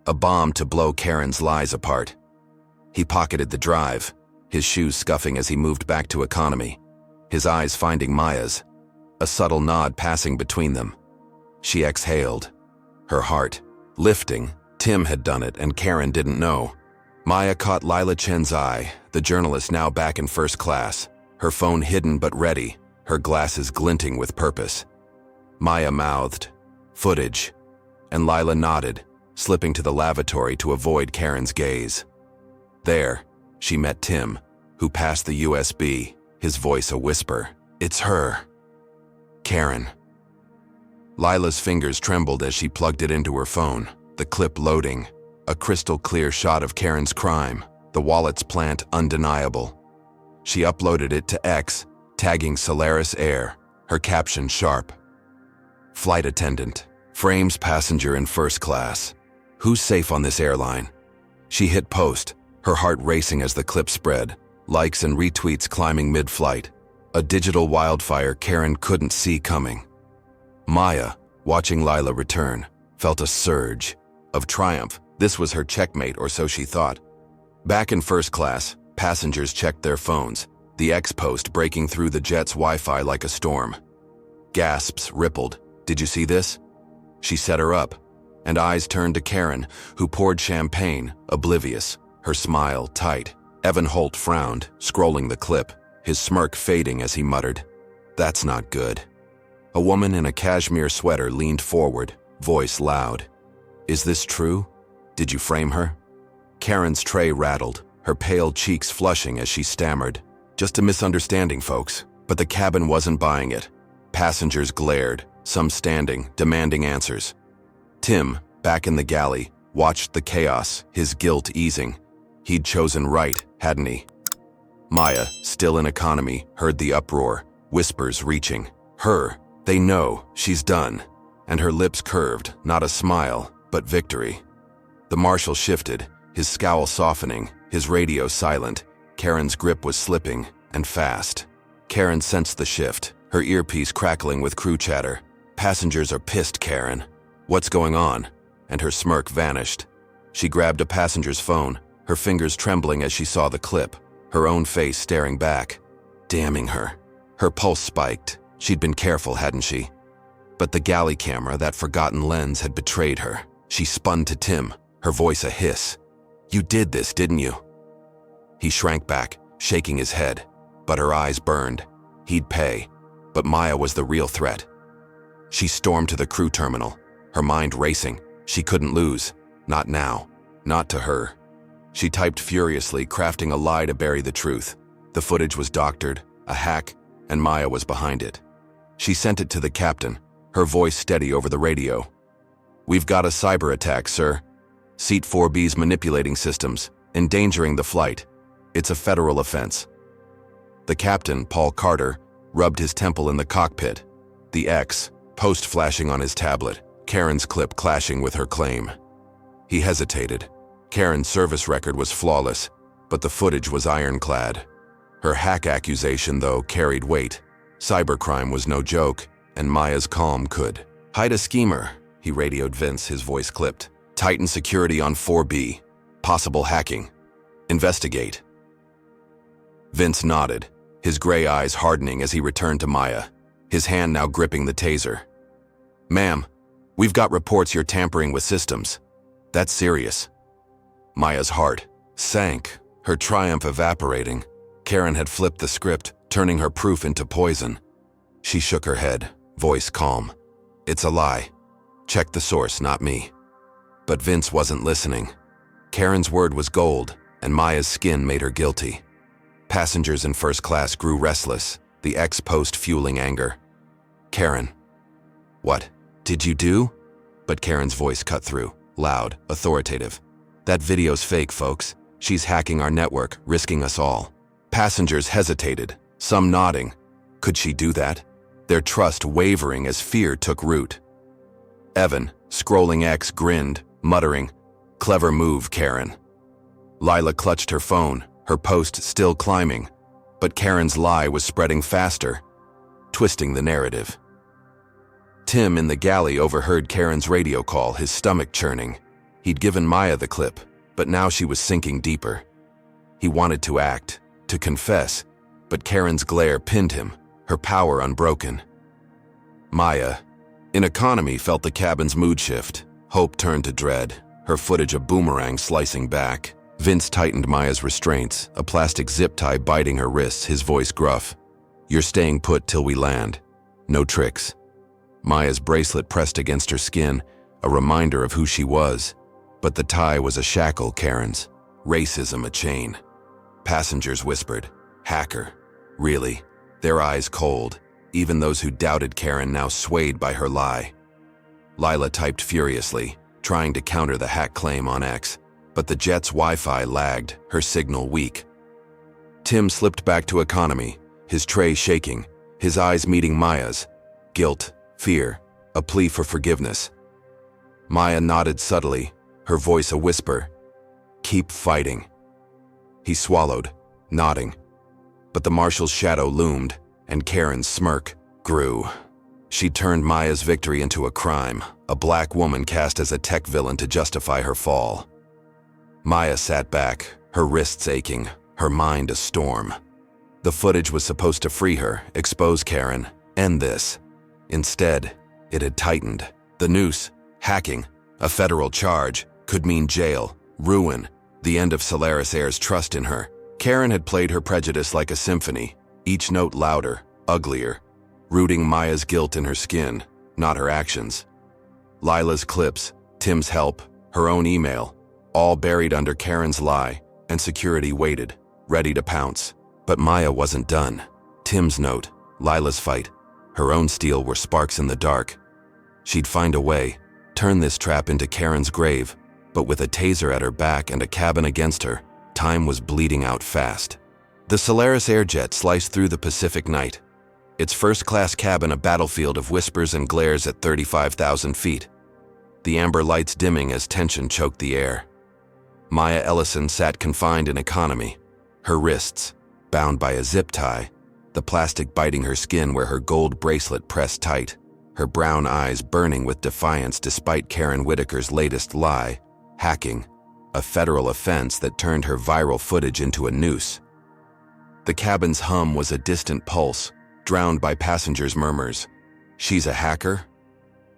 A bomb to blow Karen's lies apart. He pocketed the drive, his shoes scuffing as he moved back to economy, his eyes finding Maya's, a subtle nod passing between them. She exhaled, her heart lifting. Tim had done it and Karen didn't know. Maya caught Lila Chen's eye, the journalist now back in first class, her phone hidden but ready, her glasses glinting with purpose. Maya mouthed, "Footage," and Lila nodded, slipping to the lavatory to avoid Karen's gaze. There, she met Tim, who passed the USB, his voice a whisper. "It's her. Karen." Lila's fingers trembled as she plugged it into her phone, the clip loading, a crystal-clear shot of Karen's crime, the wallet's plant undeniable. She uploaded it to X, tagging Solaris Air, her caption sharp. "Flight attendant, frames passenger in first class. Who's safe on this airline?" She hit post, her heart racing as the clip spread, likes and retweets climbing mid-flight, a digital wildfire Karen couldn't see coming. Maya, watching Lila return, felt a surge of triumph. This was her checkmate, or so she thought. Back in first class, passengers checked their phones, the X post breaking through the jet's Wi-Fi like a storm. Gasps rippled. "Did you see this?" She set her up, and eyes turned to Karen, who poured champagne, oblivious, her smile tight. Evan Holt frowned, scrolling the clip, his smirk fading as he muttered, "That's not good." A woman in a cashmere sweater leaned forward, voice loud. "Is this true? Did you frame her?" Karen's tray rattled, her pale cheeks flushing as she stammered. "Just a misunderstanding, folks." But the cabin wasn't buying it. Passengers glared, some standing, demanding answers. Tim, back in the galley, watched the chaos, his guilt easing. He'd chosen right, hadn't he? Maya, still in economy, heard the uproar, whispers reaching. Her, they know, she's done. And her lips curved, not a smile, but victory. The marshal shifted, his scowl softening, his radio silent. Karen's grip was slipping, and fast. Karen sensed the shift, her earpiece crackling with crew chatter. Passengers are pissed, Karen. What's going on? And her smirk vanished. She grabbed a passenger's phone, her fingers trembling as she saw the clip, her own face staring back. Damning her. Her pulse spiked. She'd been careful, hadn't she? But the galley camera, that forgotten lens, had betrayed her. She spun to Tim, her voice a hiss. You did this, didn't you? He shrank back, shaking his head, but her eyes burned. He'd pay, but Maya was the real threat. She stormed to the crew terminal, her mind racing. She couldn't lose. Not now. Not to her. She typed furiously, crafting a lie to bury the truth. The footage was doctored, a hack, and Maya was behind it. She sent it to the captain, her voice steady over the radio. We've got a cyber attack, sir. Seat 4B's manipulating systems, endangering the flight. It's a federal offense. The captain, Paul Carter, rubbed his temple in the cockpit. The X, post flashing on his tablet, Karen's clip clashing with her claim. He hesitated. Karen's service record was flawless, but the footage was ironclad. Her hack accusation, though, carried weight. Cybercrime was no joke, and Maya's calm could. Hide a schemer, he radioed Vince, his voice clipped. Tighten security on 4B. Possible hacking. Investigate. Vince nodded, his gray eyes hardening as he returned to Maya, his hand now gripping the taser. Ma'am, we've got reports you're tampering with systems. That's serious. Maya's heart sank, her triumph evaporating. Karen had flipped the script, turning her proof into poison. She shook her head, voice calm. It's a lie. Check the source, not me. But Vince wasn't listening. Karen's word was gold, and Maya's skin made her guilty. Passengers in first class grew restless, the ex-post fueling anger. Karen. What did you do? But Karen's voice cut through, loud, authoritative. That video's fake, folks. She's hacking our network, risking us all. Passengers hesitated, some nodding. Could she do that? Their trust wavering as fear took root. Evan, scrolling X, grinned, muttering, Clever move, Karen. Lila clutched her phone, her post still climbing, but Karen's lie was spreading faster, twisting the narrative. Tim in the galley overheard Karen's radio call, his stomach churning. He'd given Maya the clip, but now she was sinking deeper. He wanted to act, to confess, but Karen's glare pinned him, her power unbroken. Maya, in economy, felt the cabin's mood shift. Hope turned to dread, her footage a boomerang slicing back. Vince tightened Maya's restraints, a plastic zip tie biting her wrists, his voice gruff. You're staying put till we land. No tricks. Maya's bracelet pressed against her skin, a reminder of who she was. But the tie was a shackle, Karen's. Racism a chain. Passengers whispered, hacker. Really? Their eyes cold. Even those who doubted Karen now swayed by her lie. Lila typed furiously, trying to counter the hack claim on X, but the jet's Wi-Fi lagged, her signal weak. Tim slipped back to economy, his tray shaking, his eyes meeting Maya's. Guilt, fear, a plea for forgiveness. Maya nodded subtly, her voice a whisper. Keep fighting. He swallowed, nodding. But the marshal's shadow loomed, and Karen's smirk grew. She turned Maya's victory into a crime, a black woman cast as a tech villain to justify her fall. Maya sat back, her wrists aching, her mind a storm. The footage was supposed to free her, expose Karen, end this. Instead, it had tightened. The noose, hacking, a federal charge, could mean jail, ruin, the end of Solaris Air's trust in her. Karen had played her prejudice like a symphony, each note louder, uglier, rooting Maya's guilt in her skin, not her actions. Lila's clips, Tim's help, her own email, all buried under Karen's lie, and security waited, ready to pounce. But Maya wasn't done. Tim's note, Lila's fight, her own steel were sparks in the dark. She'd find a way, turn this trap into Karen's grave, but with a taser at her back and a cabin against her, time was bleeding out fast. The Solaris Air jet sliced through the Pacific night, its first-class cabin a battlefield of whispers and glares at 35,000 feet. The amber lights dimming as tension choked the air. Maya Ellison sat confined in economy, her wrists bound by a zip tie, the plastic biting her skin where her gold bracelet pressed tight, her brown eyes burning with defiance despite Karen Whitaker's latest lie, hacking, a federal offense that turned her viral footage into a noose. The cabin's hum was a distant pulse, drowned by passengers' murmurs. She's a hacker?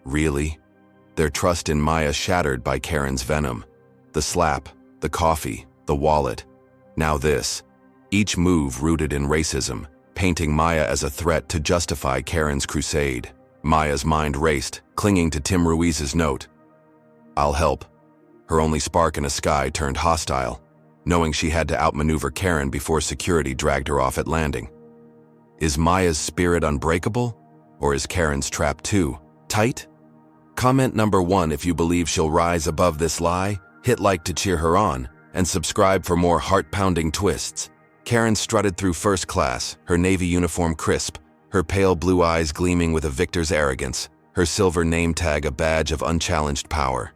Really? Their trust in Maya shattered by Karen's venom. The slap, the coffee, the wallet. Now this. Each move rooted in racism, painting Maya as a threat to justify Karen's crusade. Maya's mind raced, clinging to Tim Ruiz's note. "I'll help." Her only spark in a sky turned hostile, knowing she had to outmaneuver Karen before security dragged her off at landing. Is Maya's spirit unbreakable? Or is Karen's trap too tight? Comment number 1 if you believe she'll rise above this lie, hit like to cheer her on, and subscribe for more heart-pounding twists. Karen strutted through first class, her navy uniform crisp, her pale blue eyes gleaming with a victor's arrogance, her silver name tag a badge of unchallenged power.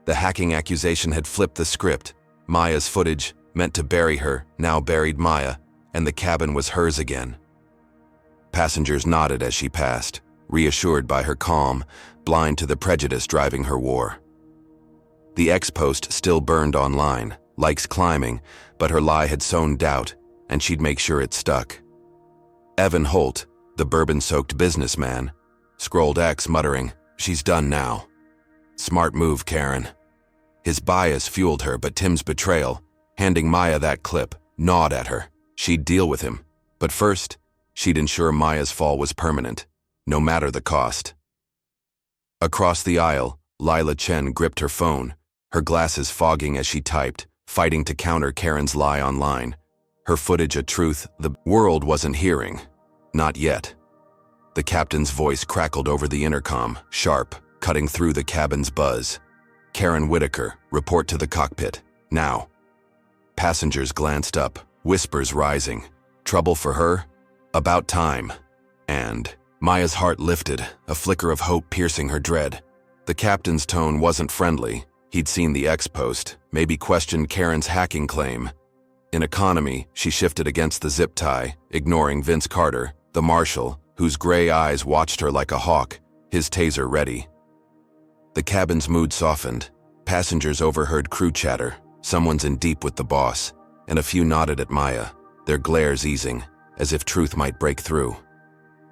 The hacking accusation had flipped the script. Maya's footage, meant to bury her, now buried Maya, and the cabin was hers again. Passengers nodded as she passed, reassured by her calm, blind to the prejudice driving her war. The X-post still burned online, likes climbing, but her lie had sown doubt, and she'd make sure it stuck. Evan Holt, the bourbon-soaked businessman, scrolled X muttering, "She's done now." Smart move, Karen. His bias fueled her, but Tim's betrayal, handing Maya that clip, gnawed at her. She'd deal with him, but first, she'd ensure Maya's fall was permanent, no matter the cost. Across the aisle, Lila Chen gripped her phone, her glasses fogging as she typed, fighting to counter Karen's lie online. Her footage a truth the world wasn't hearing. Not yet. The captain's voice crackled over the intercom, sharp, cutting through the cabin's buzz. "Karen Whitaker, report to the cockpit, now." Passengers glanced up, whispers rising. Trouble for her? About time. And Maya's heart lifted, a flicker of hope piercing her dread. The captain's tone wasn't friendly. He'd seen the X-post, maybe questioned Karen's hacking claim. In economy, she shifted against the zip tie, ignoring Vince Carter, the marshal, whose gray eyes watched her like a hawk, his taser ready. The cabin's mood softened. Passengers overheard crew chatter, someone's in deep with the boss, and a few nodded at Maya, their glares easing, as if truth might break through.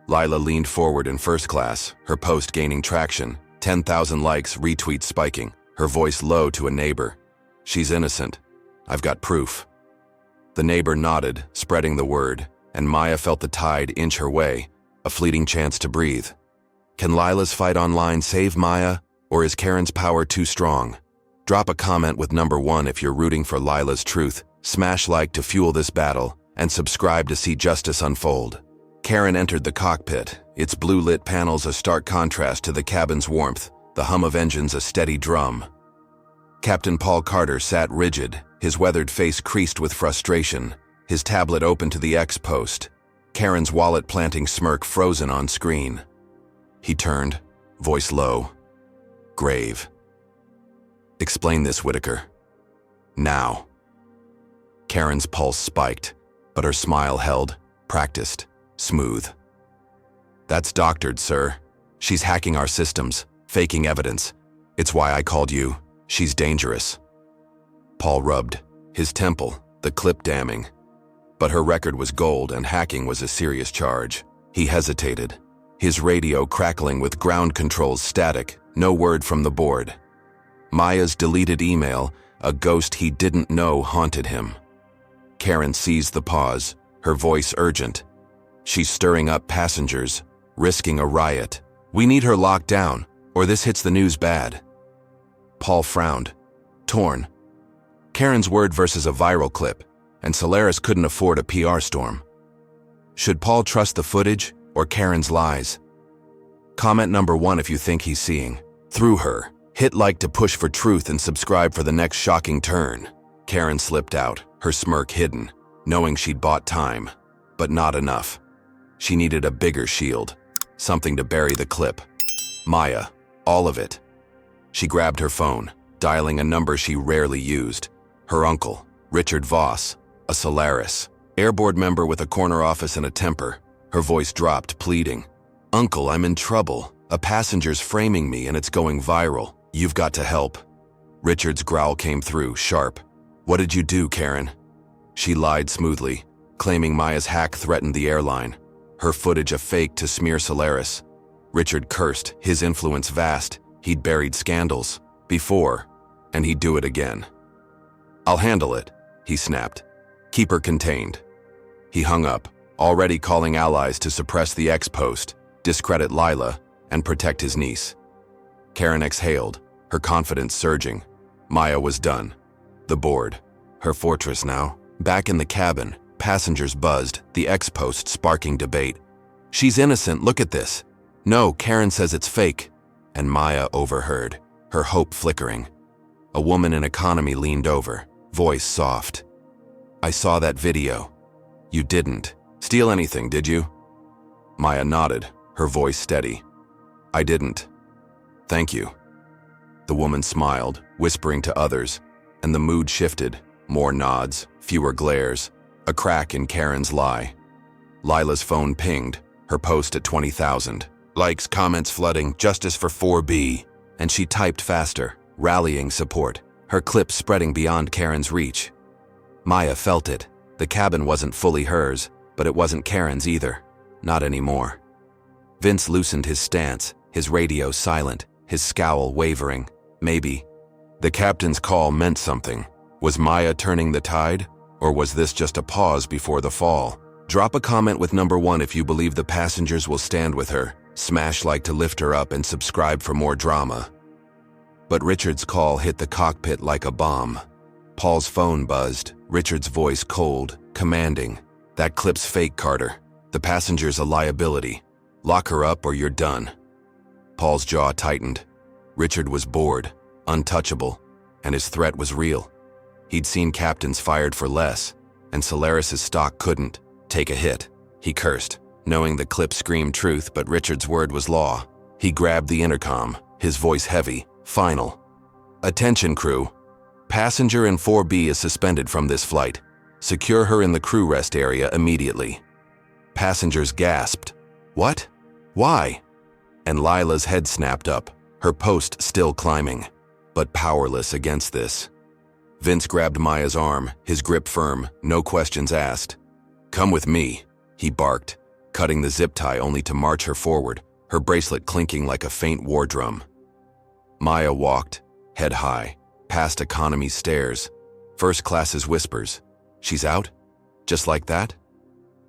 Lila leaned forward in first class, her post gaining traction, 10,000 likes, retweets spiking, her voice low to a neighbor. "She's innocent. I've got proof." The neighbor nodded, spreading the word, and Maya felt the tide inch her way, a fleeting chance to breathe. Can Lila's fight online save Maya, or is Karen's power too strong? Drop a comment with number 1 if you're rooting for Lila's truth, smash like to fuel this battle, and subscribe to see justice unfold. Karen entered the cockpit, its blue-lit panels a stark contrast to the cabin's warmth, the hum of engines a steady drum. Captain Paul Carter sat rigid, his weathered face creased with frustration, his tablet open to the X-post, Karen's wallet planting smirk frozen on screen. He turned, voice low, grave. "Explain this, Whitaker. Now." Karen's pulse spiked, but her smile held, practiced, smooth. "That's doctored, sir. She's hacking our systems, faking evidence. It's why I called you. She's dangerous." Paul rubbed, his temple, the clip damming. But her record was gold and hacking was a serious charge. He hesitated, his radio crackling with ground controls static, no word from the board. Maya's deleted email, a ghost he didn't know, haunted him. Karen seized the pause, her voice urgent. "She's stirring up passengers, risking a riot. We need her locked down, or this hits the news bad." Paul frowned, torn. Karen's word versus a viral clip, and Solaris couldn't afford a PR storm. Should Paul trust the footage or Karen's lies? Comment number 1 if you think he's seeing through her. Hit Hit like to push for truth and subscribe for the next shocking turn. Karen slipped out, her smirk hidden, knowing she'd bought time. But not enough. She needed a bigger shield, something to bury the clip. Maya, all of it. She grabbed her phone, dialing a number she rarely used. Her uncle, Richard Voss, a Solaris Air board member with a corner office and a temper. Her voice dropped, pleading. "Uncle, I'm in trouble. A passenger's framing me and it's going viral. You've got to help." Richard's growl came through, sharp. "What did you do, Karen?" She lied smoothly, claiming Maya's hack threatened the airline. Her footage a fake to smear Solaris. Richard cursed, his influence vast. He'd buried scandals before, and he'd do it again. "I'll handle it," he snapped. "Keep her contained." He hung up, already calling allies to suppress the ex-post, discredit Lila, and protect his niece. Karen exhaled, her confidence surging. Maya was done. The board. Her fortress now. Back in the cabin, passengers buzzed, the ex-post sparking debate. "She's innocent, look at this." "No, Karen says it's fake." And Maya overheard, her hope flickering. A woman in economy leaned over, voice soft. "I saw that video." "You didn't steal anything, did you?" Maya nodded, her voice steady. "I didn't. Thank you." The woman smiled, whispering to others, and the mood shifted. More nods, fewer glares, a crack in Karen's lie. Lila's phone pinged, her post at 20,000. Likes, comments flooding, justice for 4B. And she typed faster, rallying support, her clip spreading beyond Karen's reach. Maya felt it. The cabin wasn't fully hers, but it wasn't Karen's either. Not anymore. Vince loosened his stance, his radio silent, his scowl wavering. Maybe. The captain's call meant something. Was Maya turning the tide? Or was this just a pause before the fall? Drop a comment with number 1 if you believe the passengers will stand with her. Smash like to lift her up and subscribe for more drama. But Richard's call hit the cockpit like a bomb. Paul's phone buzzed, Richard's voice cold, commanding. "That clip's fake, Carter. The passenger's a liability. Lock her up or you're done." Paul's jaw tightened. Richard was bored, untouchable, and his threat was real. He'd seen captains fired for less, and Solaris's stock couldn't take a hit. He cursed, knowing the clip screamed truth, but Richard's word was law. He grabbed the intercom, his voice heavy, final. "Attention, crew. Passenger in 4B is suspended from this flight. Secure her in the crew rest area immediately." Passengers gasped. "What? Why?" And Lila's head snapped up, her post still climbing, but powerless against this. Vince grabbed Maya's arm, his grip firm, no questions asked. "Come with me," he barked, cutting the zip tie only to march her forward, her bracelet clinking like a faint war drum. Maya walked, head high, past economy stairs, first class's whispers. "She's out? Just like that?"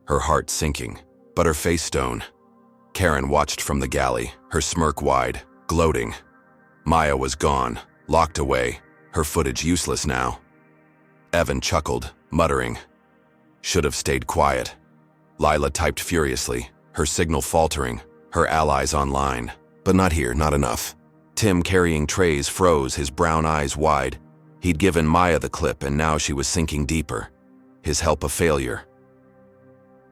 Her heart sinking, but her face stone. Karen watched from the galley, her smirk wide, gloating. Maya was gone, locked away, her footage useless now. Evan chuckled, muttering, "Should have stayed quiet." Lila typed furiously, her signal faltering, her allies online. But not here, not enough. Tim, carrying trays, froze, his brown eyes wide. He'd given Maya the clip and now she was sinking deeper. His help a failure.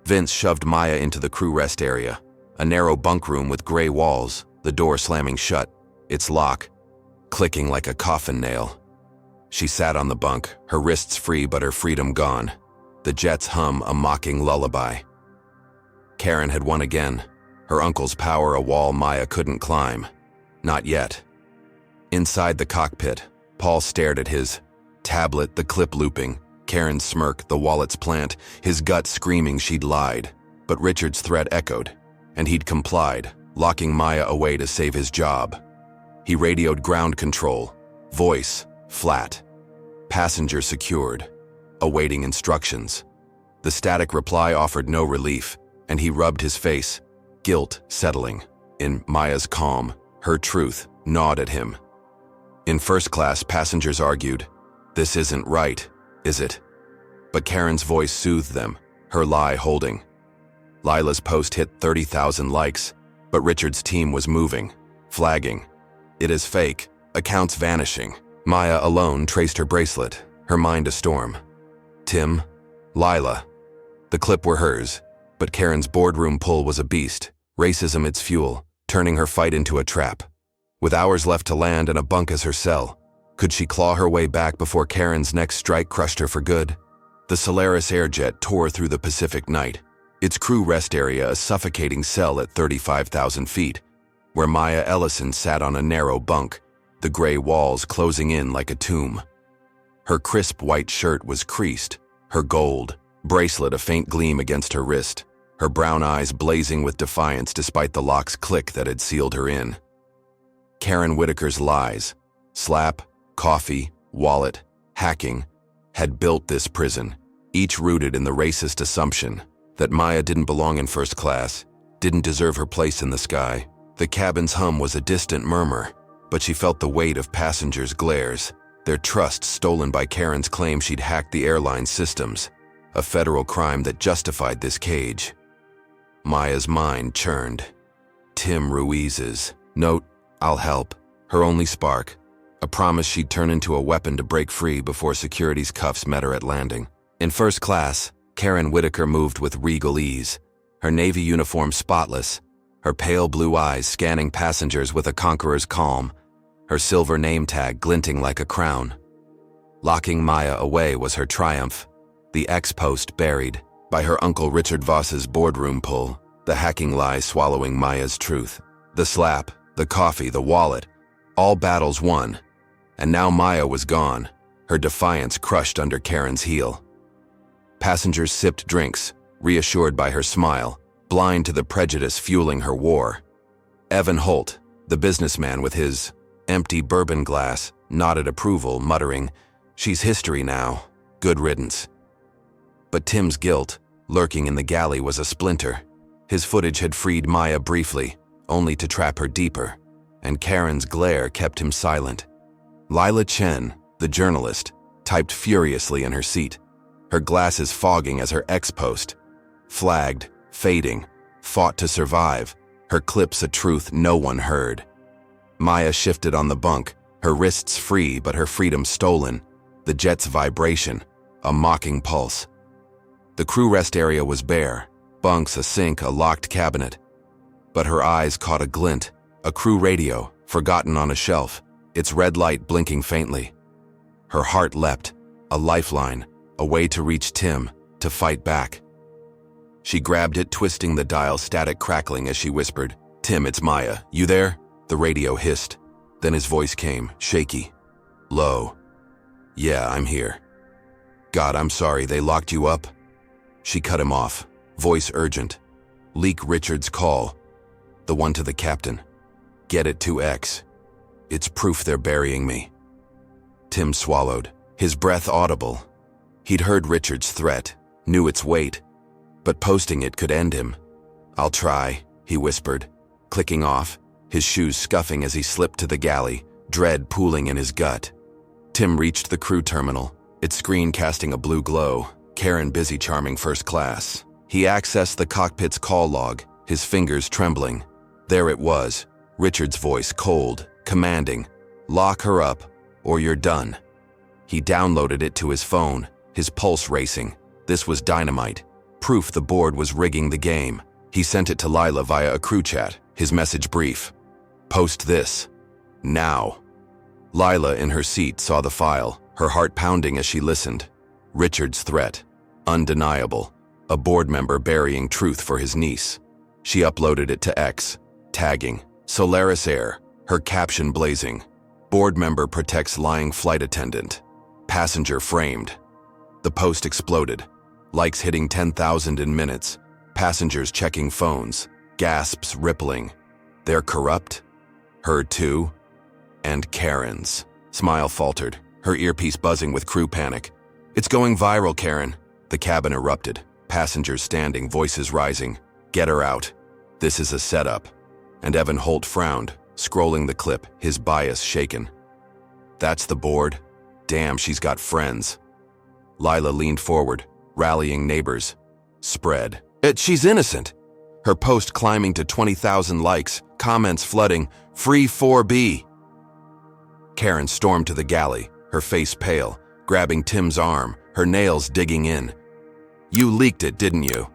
Vince shoved Maya into the crew rest area, a narrow bunk room with gray walls, the door slamming shut, its lock clicking like a coffin nail. She sat on the bunk, her wrists free but her freedom gone. The jets hum a mocking lullaby. Karen had won again, her uncle's power a wall Maya couldn't climb. Not yet. Inside the cockpit, Paul stared at his tablet, the clip looping, Karen's smirk, the wallet's plant, his gut screaming she'd lied. But Richard's threat echoed, and he'd complied, locking Maya away to save his job. He radioed ground control, voice flat. Passenger secured, awaiting instructions. The static reply offered no relief, and he rubbed his face, guilt settling. In Maya's calm, her truth gnawed at him. In first class, passengers argued, "This isn't right, is it?" But Karen's voice soothed them, her lie holding. Lila's post hit 30,000 likes, but Richard's team was moving, flagging. "It is fake. Accounts vanishing. Maya alone traced her bracelet, her mind a storm. Tim, Lila. The clip were hers, but Karen's boardroom pull was a beast, racism its fuel, turning her fight into a trap. With hours left to land and a bunk as her cell, could she claw her way back before Karen's next strike crushed her for good? The Solaris Air jet tore through the Pacific night, its crew rest area a suffocating cell at 35,000 feet, where Maya Ellison sat on a narrow bunk, the gray walls closing in like a tomb. Her crisp white shirt was creased, her gold bracelet a faint gleam against her wrist, her brown eyes blazing with defiance despite the lock's click that had sealed her in. Karen Whitaker's lies, slap, coffee, wallet, hacking, had built this prison, each rooted in the racist assumption that Maya didn't belong in first class, didn't deserve her place in the sky. The cabin's hum was a distant murmur, but she felt the weight of passengers' glares, their trust stolen by Karen's claim she'd hacked the airline systems, a federal crime that justified this cage. Maya's mind churned. Tim Ruiz's note, "I'll help," her only spark, a promise she'd turn into a weapon to break free before security's cuffs met her at landing. In first class, Karen Whitaker moved with regal ease, her navy uniform spotless, her pale blue eyes scanning passengers with a conqueror's calm, her silver name tag glinting like a crown. Locking Maya away was her triumph, the ex-post buried by her Uncle Richard Voss's boardroom pull, the hacking lies swallowing Maya's truth. The slap, the coffee, the wallet, all battles won. And now Maya was gone, her defiance crushed under Karen's heel. Passengers sipped drinks, reassured by her smile, blind to the prejudice fueling her war. Evan Holt, the businessman with his empty bourbon glass, nodded approval, muttering, "She's history now. Good riddance." But Tim's guilt, lurking in the galley, was a splinter. His footage had freed Maya briefly, only to trap her deeper, and Karen's glare kept him silent. Lila Chen, the journalist, typed furiously in her seat, her glasses fogging as her ex-post, flagged, fading, fought to survive, her clips a truth no one heard. Maya shifted on the bunk, her wrists free but her freedom stolen, the jet's vibration, a mocking pulse. The crew rest area was bare, bunks, a sink, a locked cabinet. But her eyes caught a glint, a crew radio, forgotten on a shelf, its red light blinking faintly. Her heart leapt, a lifeline, a way to reach Tim, to fight back. She grabbed it, twisting the dial, static crackling as she whispered, "Tim, it's Maya. You there?" The radio hissed. Then his voice came, shaky, low. "Yeah, I'm here." "God, I'm sorry, they locked you up?" She cut him off, voice urgent. "Leak Richard's call. The one to the captain. Get it to X. It's proof they're burying me." Tim swallowed, his breath audible. He'd heard Richard's threat, knew its weight, but posting it could end him. "I'll try," he whispered, clicking off, his shoes scuffing as he slipped to the galley, dread pooling in his gut. Tim reached the crew terminal, its screen casting a blue glow, Karen busy charming first class. He accessed the cockpit's call log, his fingers trembling. There it was, Richard's voice, cold, commanding, "Lock her up, or you're done." He downloaded it to his phone, his pulse racing. This was dynamite, proof the board was rigging the game. He sent it to Lila via a crew chat, his message brief. "Post this. Now." Lila in her seat saw the file, her heart pounding as she listened. Richard's threat, undeniable, a board member burying truth for his niece. She uploaded it to X, tagging Solaris Air, her caption blazing, "Board member protects lying flight attendant. Passenger framed." The post exploded, likes hitting 10,000 in minutes, passengers checking phones, gasps rippling. They're corrupt? Her too? And Karen's. Smile faltered, her earpiece buzzing with crew panic. "It's going viral, Karen." The cabin erupted, passengers standing, voices rising. "Get her out. This is a setup." And Evan Holt frowned, scrolling the clip, his bias shaken. "That's the board? Damn, she's got friends." Lila leaned forward, rallying neighbors. Spread. She's innocent." Her post climbing to 20,000 likes, comments flooding, "Free 4B." Karen stormed to the galley, her face pale, grabbing Tim's arm, her nails digging in. "You leaked it, didn't you?"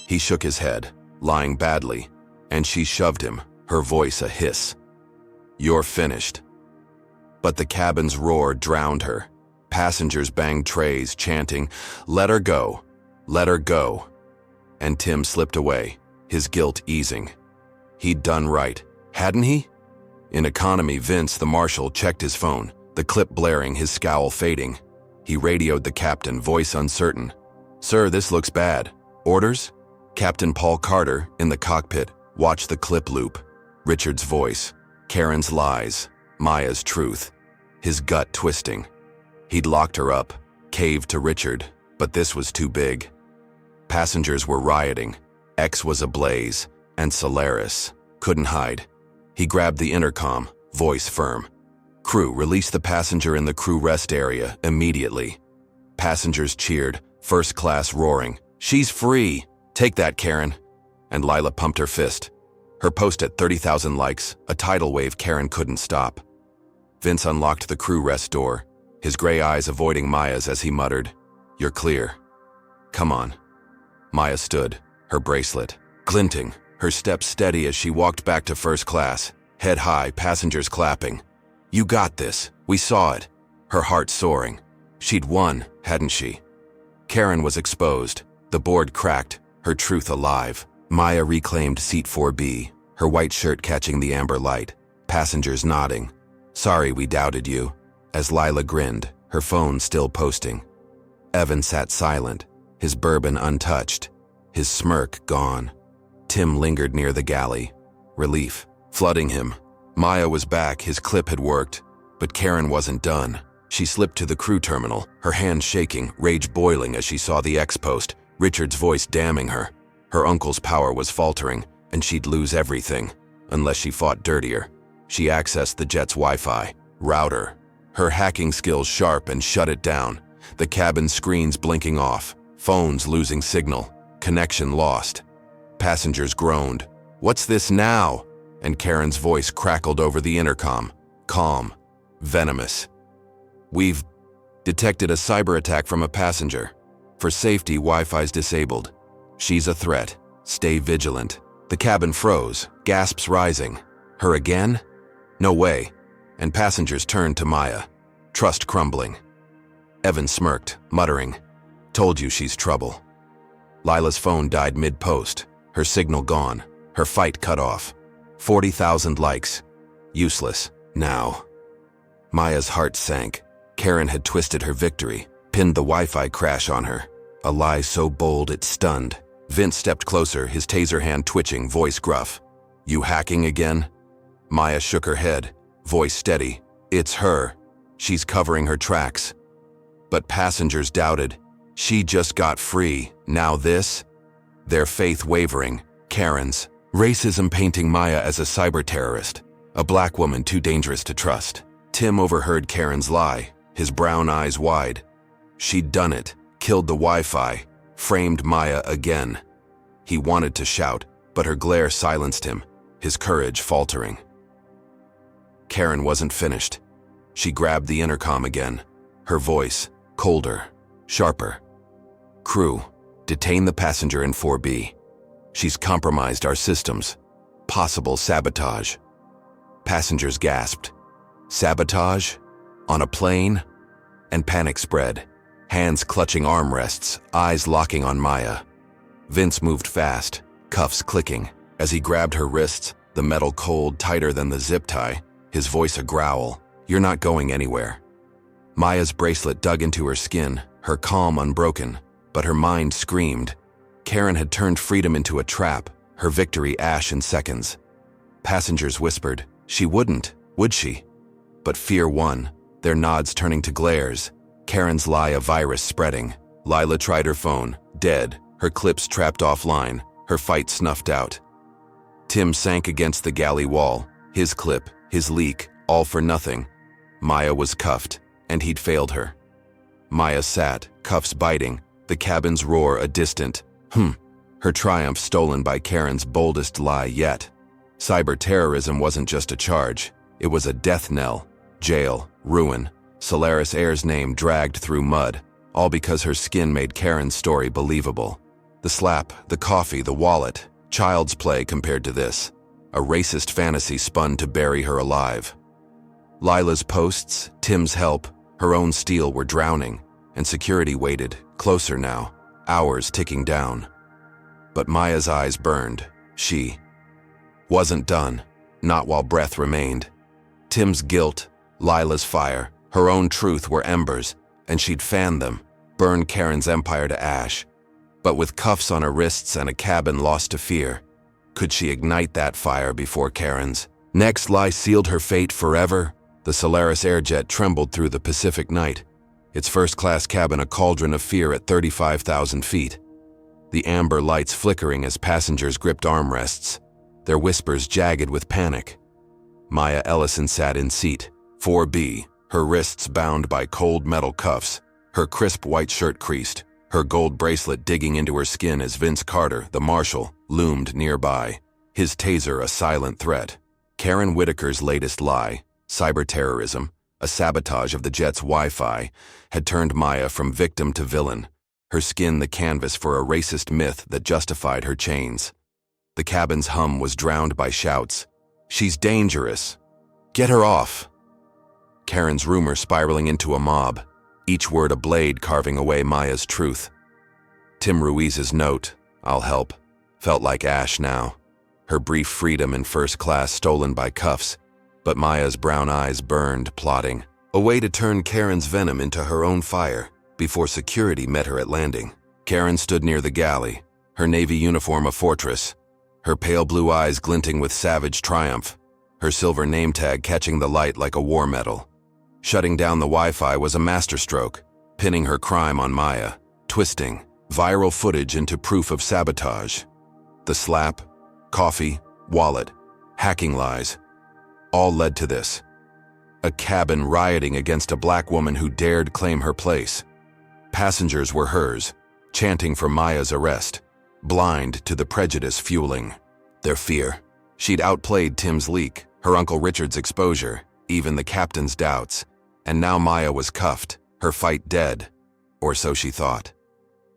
He shook his head, lying badly, and she shoved him, her voice a hiss. "You're finished." But the cabin's roar drowned her. Passengers banged trays, chanting, "Let her go, let her go." And Tim slipped away, his guilt easing. He'd done right, hadn't he? In economy, Vince, the marshal, checked his phone, the clip blaring, his scowl fading. He radioed the captain, voice uncertain. "Sir, this looks bad. Orders?" Captain Paul Carter, in the cockpit, watched the clip loop. Richard's voice, Karen's lies, Maya's truth, his gut twisting. He'd locked her up, caved to Richard, but this was too big. Passengers were rioting, X was ablaze, and Solaris couldn't hide. He grabbed the intercom, voice firm. "Crew, release the passenger in the crew rest area immediately." Passengers cheered, first class roaring, "She's free! Take that, Karen!" And Lila pumped her fist. Her post at 30,000 likes, a tidal wave Karen couldn't stop. Vince unlocked the crew rest door, his gray eyes avoiding Maya's as he muttered, "You're clear. Come on." Maya stood, her bracelet glinting, her steps steady as she walked back to first class, head high, passengers clapping. "You got this. We saw it." Her heart soaring. She'd won, hadn't she? Karen was exposed, the board cracked, her truth alive. Maya reclaimed seat 4B, her white shirt catching the amber light, passengers nodding. "Sorry we doubted you," as Lila grinned, her phone still posting. Evan sat silent, his bourbon untouched, his smirk gone. Tim lingered near the galley, relief flooding him. Maya was back, his clip had worked, but Karen wasn't done. She slipped to the crew terminal, her hands shaking, rage boiling as she saw the X-post, Richard's voice damning her. Her uncle's power was faltering, and she'd lose everything, unless she fought dirtier. She accessed the jet's Wi-Fi router, her hacking skills sharp, and shut it down. The cabin screens blinking off, phones losing signal, connection lost. Passengers groaned, "What's this now?" And Karen's voice crackled over the intercom, calm, venomous. "We've detected a cyber attack from a passenger. For safety, Wi-Fi's disabled. She's a threat. Stay vigilant." The cabin froze, gasps rising. Her again? No way. And passengers turned to Maya, trust crumbling. Evan smirked, muttering, "Told you she's trouble." Lila's phone died mid-post, her signal gone, her fight cut off. 40,000 likes. Useless. Now. Maya's heart sank. Karen had twisted her victory, pinned the Wi-Fi crash on her. A lie so bold it stunned. Vince stepped closer, his taser hand twitching, voice gruff. "You hacking again?" Maya shook her head, voice steady. "It's her. She's covering her tracks." But passengers doubted. She just got free. Now this? Their faith wavering. Karen's. Racism painting Maya as a cyber terrorist, a black woman too dangerous to trust. Tim overheard Karen's lie, his brown eyes wide. She'd done it, killed the Wi-Fi, framed Maya again. He wanted to shout, but her glare silenced him, his courage faltering. Karen wasn't finished. She grabbed the intercom again, her voice colder, sharper. "Crew, detain the passenger in 4B. She's compromised our systems. Possible sabotage." Passengers gasped. Sabotage? On a plane? And panic spread, hands clutching armrests, eyes locking on Maya. Vince moved fast, cuffs clicking. As he grabbed her wrists, the metal cold, tighter than the zip tie, his voice a growl. "You're not going anywhere." Maya's bracelet dug into her skin, her calm unbroken, but her mind screamed. Karen had turned freedom into a trap, her victory ash in seconds. Passengers whispered, she wouldn't, would she? But fear won, their nods turning to glares. Karen's lie a virus spreading. Lila tried her phone, dead, her clips trapped offline, her fight snuffed out. Tim sank against the galley wall, his clip, his leak, all for nothing. Maya was cuffed, and he'd failed her. Maya sat, cuffs biting, the cabin's roar a distant, her triumph stolen by Karen's boldest lie yet. Cyber terrorism wasn't just a charge, it was a death knell, Jail, ruin, Solaris Air's name dragged through mud, all because her skin made Karen's story believable. The slap, the coffee, the wallet, child's play compared to this. A racist fantasy spun to bury her alive. Lila's posts, Tim's help, her own steel were drowning, and security waited, closer now, hours ticking down. But Maya's eyes burned. She wasn't done, not while breath remained. Tim's guilt, Lila's fire, her own truth were embers, and she'd fan them, burn Karen's empire to ash. But with cuffs on her wrists and a cabin lost to fear, could she ignite that fire before Karen's next lie sealed her fate forever? The Solaris Airjet trembled through the Pacific night, its first-class cabin a cauldron of fear at 35,000 feet. The amber lights flickering as passengers gripped armrests, their whispers jagged with panic. Maya Ellison sat in seat 4B, her wrists bound by cold metal cuffs, her crisp white shirt creased, her gold bracelet digging into her skin as Vince Carter, the marshal, loomed nearby, his taser a silent threat. Karen Whitaker's latest lie, cyber-terrorism, a sabotage of the jet's Wi-Fi, had turned Maya from victim to villain, her skin the canvas for a racist myth that justified her chains. The cabin's hum was drowned by shouts. "She's dangerous. Get her off." Karen's rumor spiraling into a mob, each word a blade carving away Maya's truth. Tim Ruiz's note, "I'll help," felt like ash now, her brief freedom in first class stolen by cuffs, but Maya's brown eyes burned, plotting a way to turn Karen's venom into her own fire before security met her at landing. Karen stood near the galley, her navy uniform a fortress, her pale blue eyes glinting with savage triumph, her silver name tag catching the light like a war medal. Shutting down the Wi-Fi was a masterstroke, pinning her crime on Maya, twisting viral footage into proof of sabotage. The slap, coffee, wallet, hacking lies, all led to this. A cabin rioting against a black woman who dared claim her place. Passengers were hers, chanting for Maya's arrest, blind to the prejudice fueling their fear. She'd outplayed Tim's leak, her Uncle Richard's exposure, even the captain's doubts, and now Maya was cuffed, her fight dead, or so she thought.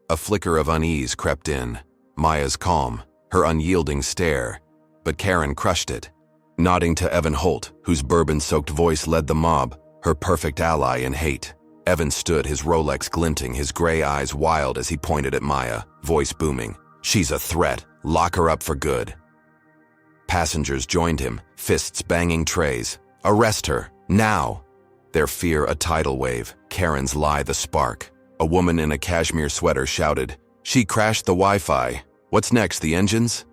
A flicker of unease crept in, Maya's calm, her unyielding stare, but Karen crushed it. Nodding to Evan Holt, whose bourbon-soaked voice led the mob, her perfect ally in hate. Evan stood, his Rolex glinting, his gray eyes wild as he pointed at Maya, voice booming. "She's a threat. Lock her up for good." Passengers joined him, fists banging trays. "Arrest her, now!" Their fear a tidal wave, Karen's lie the spark. A woman in a cashmere sweater shouted, "She crashed the Wi-Fi. What's next, the engines?"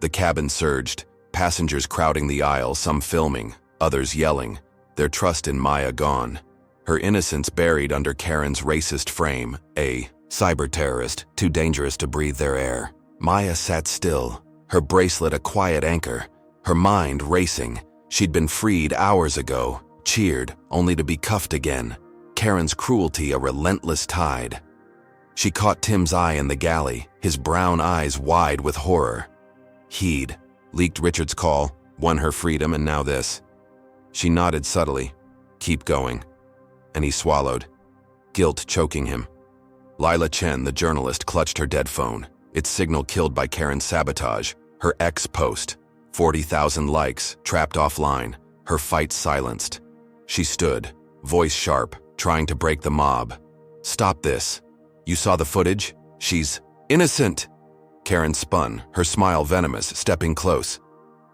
The cabin surged, passengers crowding the aisle, some filming, others yelling, their trust in Maya gone. Her innocence buried under Karen's racist frame, a cyber-terrorist, too dangerous to breathe their air. Maya sat still, her bracelet a quiet anchor, her mind racing. She'd been freed hours ago, cheered, only to be cuffed again. Karen's cruelty a relentless tide. She caught Tim's eye in the galley, his brown eyes wide with horror. He'd leaked Richard's call, won her freedom, and now this. She nodded subtly. "Keep going." And he swallowed, guilt choking him. Lila Chen, the journalist, clutched her dead phone, its signal killed by Karen's sabotage. Her ex-post, 40,000 likes, trapped offline, her fight silenced. She stood, voice sharp, trying to break the mob. "Stop this. You saw the footage? She's innocent." Karen spun, her smile venomous, stepping close.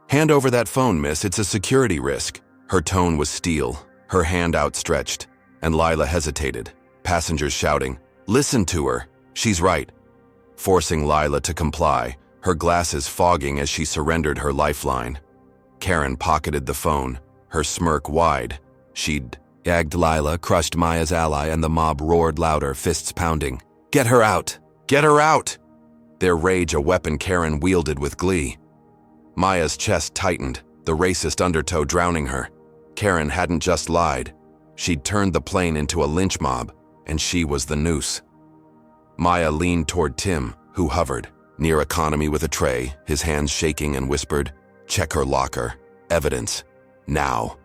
"Hand over that phone, miss. It's a security risk." Her tone was steel, her hand outstretched, and Lila hesitated, passengers shouting, "Listen to her. She's right." Forcing Lila to comply, her glasses fogging as she surrendered her lifeline. Karen pocketed the phone, her smirk wide. She'd gagged Lila, crushed Maya's ally, and the mob roared louder, fists pounding. "Get her out! Get her out!" Their rage a weapon Karen wielded with glee. Maya's chest tightened, the racist undertow drowning her. Karen hadn't just lied. She'd turned the plane into a lynch mob, and she was the noose. Maya leaned toward Tim, who hovered, near economy with a tray, his hands shaking, and whispered, "Check her locker. Evidence. Now."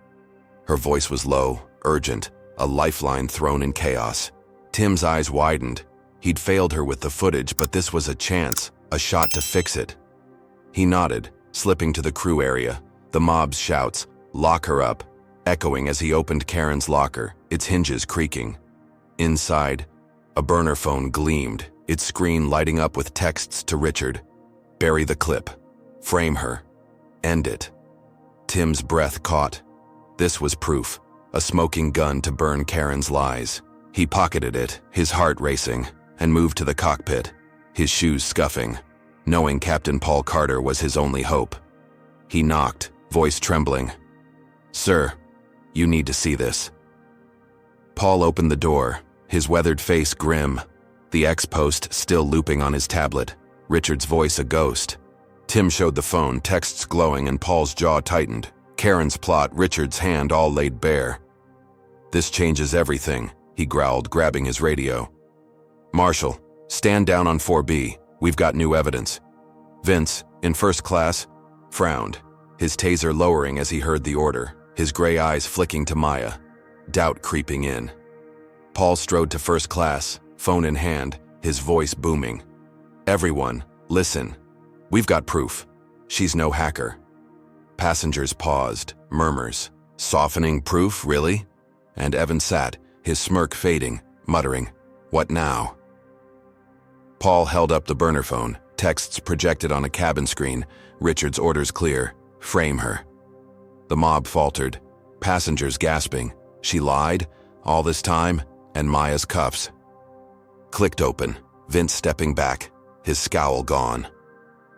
Her voice was low, urgent, a lifeline thrown in chaos. Tim's eyes widened. He'd failed her with the footage, but this was a chance, a shot to fix it. He nodded, slipping to the crew area. The mob's shouts, "Lock her up," echoing as he opened Karen's locker, its hinges creaking. Inside, a burner phone gleamed, its screen lighting up with texts to Richard. "Bury the clip. Frame her. End it." Tim's breath caught. This was proof, a smoking gun to burn Karen's lies. He pocketed it, his heart racing, and moved to the cockpit, his shoes scuffing, knowing Captain Paul Carter was his only hope. He knocked, voice trembling. "Sir, you need to see this." Paul opened the door, his weathered face grim, the X-post still looping on his tablet, Richard's voice a ghost. Tim showed the phone, texts glowing, and Paul's jaw tightened. Karen's plot, Richard's hand all laid bare. "This changes everything," he growled, grabbing his radio. "Marshal, stand down on 4B. We've got new evidence." Vince, in first class, frowned, his taser lowering as he heard the order, his gray eyes flicking to Maya, doubt creeping in. Paul strode to first class, phone in hand, his voice booming. "Everyone, listen. We've got proof. She's no hacker." Passengers paused, murmurs. "Softening proof, really?" And Evan sat, his smirk fading, muttering, "What now?" Paul held up the burner phone, texts projected on a cabin screen, Richard's orders clear, "Frame her." The mob faltered, passengers gasping. She lied, all this time, and Maya's cuffs. Clicked open, Vince stepping back, his scowl gone.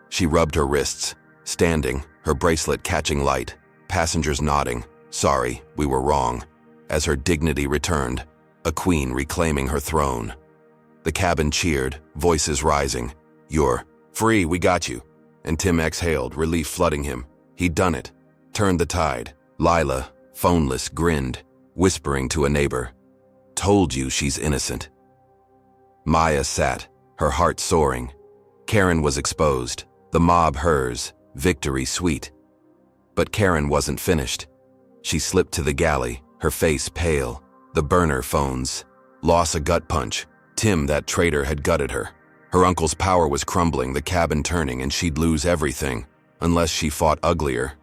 She rubbed her wrists, standing, her bracelet catching light, passengers nodding, "Sorry, we were wrong," as her dignity returned, a queen reclaiming her throne. The cabin cheered, voices rising. "You're free, we got you." And Tim exhaled, relief flooding him. He'd done it, turned the tide. Lila, phoneless, grinned, whispering to a neighbor, "Told you she's innocent." Maya sat, her heart soaring. Karen was exposed, the mob hers, victory sweet. But Karen wasn't finished. She slipped to the galley, her face pale, the burner phones. Loss a gut punch. Tim, that traitor, had gutted her. Her uncle's power was crumbling, the cabin turning, and she'd lose everything, unless she fought uglier.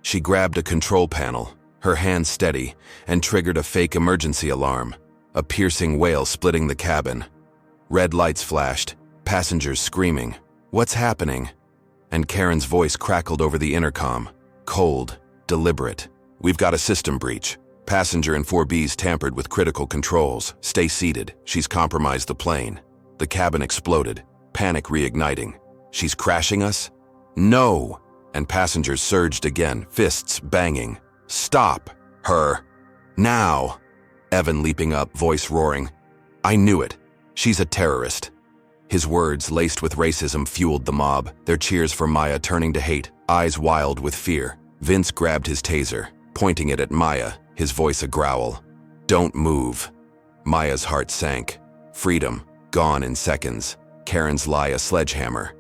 She grabbed a control panel, her hand steady, and triggered a fake emergency alarm, a piercing wail splitting the cabin. Red lights flashed, passengers screaming, "What's happening?" And Karen's voice crackled over the intercom, cold, deliberate. "We've got a system breach. Passenger in 4B's tampered with critical controls. Stay seated. She's compromised the plane." The cabin exploded, panic reigniting. "She's crashing us?" "No!" And passengers surged again, fists banging. "Stop her! Now!" Evan leaping up, voice roaring. "I knew it. She's a terrorist." His words, laced with racism, fueled the mob, their cheers for Maya turning to hate, eyes wild with fear. Vince grabbed his taser, pointing it at Maya, his voice a growl. "Don't move." Maya's heart sank. Freedom, gone in seconds. Karen's lie a sledgehammer.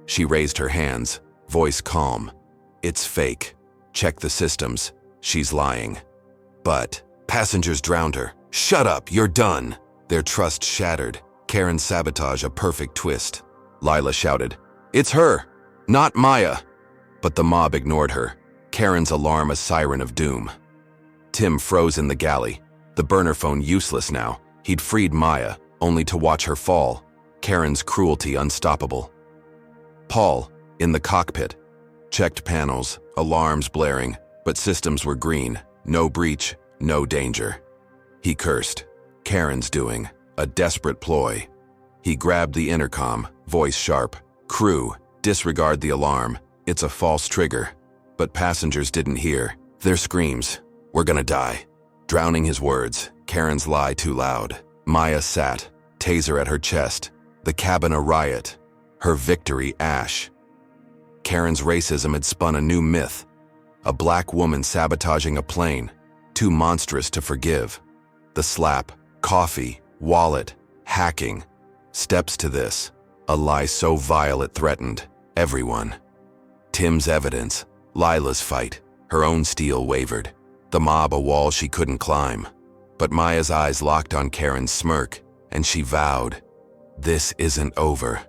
She raised her hands, voice calm. "It's fake. Check the systems. She's lying." But passengers drowned her. "Shut up, you're done." Their trust shattered. Karen's sabotage a perfect twist. Lila shouted, "It's her, not Maya." But the mob ignored her. Karen's alarm a siren of doom. Tim froze in the galley, the burner phone useless now. He'd freed Maya, only to watch her fall. Karen's cruelty unstoppable. Paul, in the cockpit, checked panels, alarms blaring, but systems were green. No breach, no danger. He cursed. Karen's doing, a desperate ploy. He grabbed the intercom, voice sharp. "Crew, disregard the alarm. It's a false trigger." But passengers didn't hear. Their screams, "We're gonna die." Drowning his words, Karen's lie too loud. Maya sat, taser at her chest, the cabin a riot, her victory ash. Karen's racism had spun a new myth. A black woman sabotaging a plane, too monstrous to forgive. The slap, coffee, wallet, hacking. Steps to this, a lie so vile it threatened everyone. Tim's evidence, Lila's fight, her own steel wavered. The mob a wall she couldn't climb. But Maya's eyes locked on Karen's smirk, and she vowed, "This isn't over."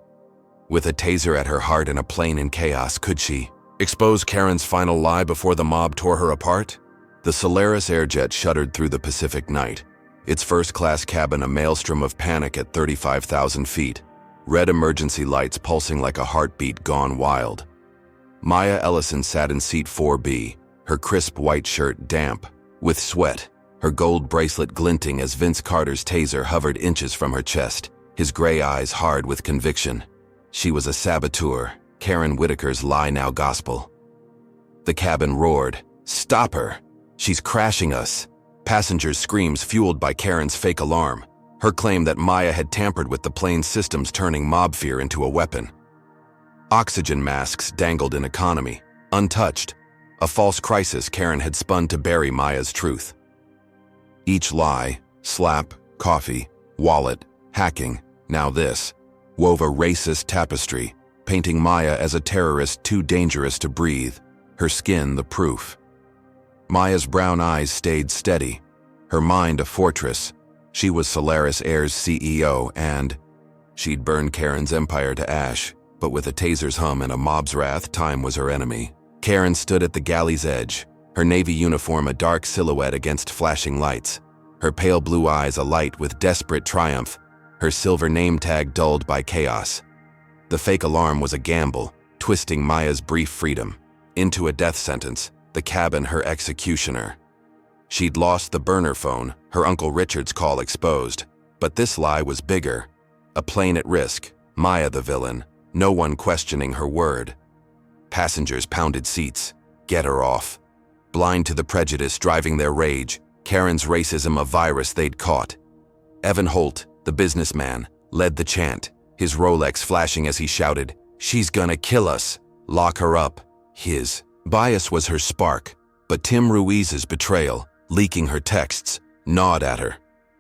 With a taser at her heart and a plane in chaos, could she expose Karen's final lie before the mob tore her apart? The Solaris Air jet shuddered through the Pacific night, its first-class cabin a maelstrom of panic at 35,000 feet, red emergency lights pulsing like a heartbeat gone wild. Maya Ellison sat in seat 4B, her crisp white shirt damp with sweat, her gold bracelet glinting as Vince Carter's taser hovered inches from her chest, his gray eyes hard with conviction. She was a saboteur, Karen Whitaker's lie now gospel. The cabin roared, "Stop her! She's crashing us!" Passengers' screams fueled by Karen's fake alarm, her claim that Maya had tampered with the plane's systems, turning mob fear into a weapon. Oxygen masks dangled in economy, untouched, a false crisis Karen had spun to bury Maya's truth. Each lie, slap, coffee, wallet, hacking, now this, wove a racist tapestry, painting Maya as a terrorist too dangerous to breathe, her skin the proof. Maya's brown eyes stayed steady, her mind a fortress. She was Solaris Air's CEO, and she'd burn Karen's empire to ash, but with a taser's hum and a mob's wrath, time was her enemy. Karen stood at the galley's edge, her navy uniform a dark silhouette against flashing lights, her pale blue eyes alight with desperate triumph, her silver name tag dulled by chaos. The fake alarm was a gamble, twisting Maya's brief freedom into a death sentence, the cabin her executioner. She'd lost the burner phone, her Uncle Richard's call exposed, but this lie was bigger. A plane at risk, Maya the villain, no one questioning her word. Passengers pounded seats, get her off. Blind to the prejudice driving their rage, Karen's racism a virus they'd caught. Evan Holt, the businessman, led the chant, his Rolex flashing as he shouted, "She's gonna kill us! Lock her up!" His bias was her spark, but Tim Ruiz's betrayal, leaking her texts, gnawed at her.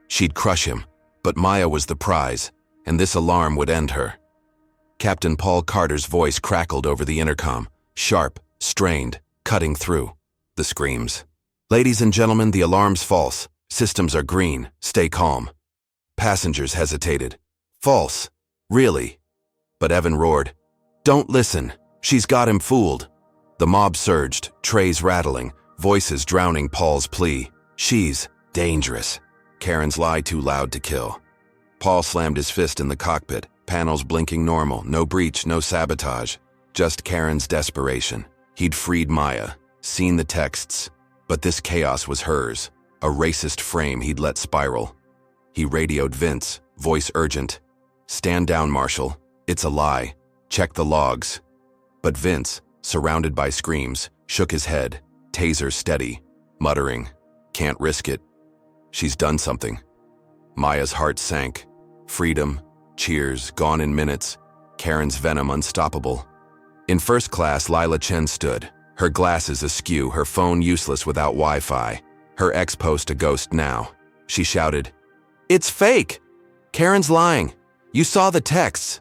She'd crush him, but Maya was the prize, and this alarm would end her. Captain Paul Carter's voice crackled over the intercom, sharp, strained, cutting through. The screams. "Ladies and gentlemen, the alarm's false. Systems are green. Stay calm." Passengers hesitated. "False? Really?" But Evan roared, "Don't listen. She's got him fooled." The mob surged, trays rattling, voices drowning Paul's plea. "She's dangerous. Karen's lie too loud to kill." Paul slammed his fist in the cockpit, panels blinking normal, no breach, no sabotage. Just Karen's desperation. He'd freed Maya, seen the texts, but this chaos was hers, a racist frame he'd let spiral. He radioed Vince, voice urgent. "Stand down, Marshal. It's a lie. Check the logs." But Vince, surrounded by screams, shook his head, taser steady, muttering, "Can't risk it. She's done something." Maya's heart sank. Freedom, cheers, gone in minutes. Karen's venom unstoppable. In first class, Lila Chen stood, her glasses askew, her phone useless without Wi-Fi, her ex-post a ghost now. She shouted, "It's fake! Karen's lying! You saw the texts!"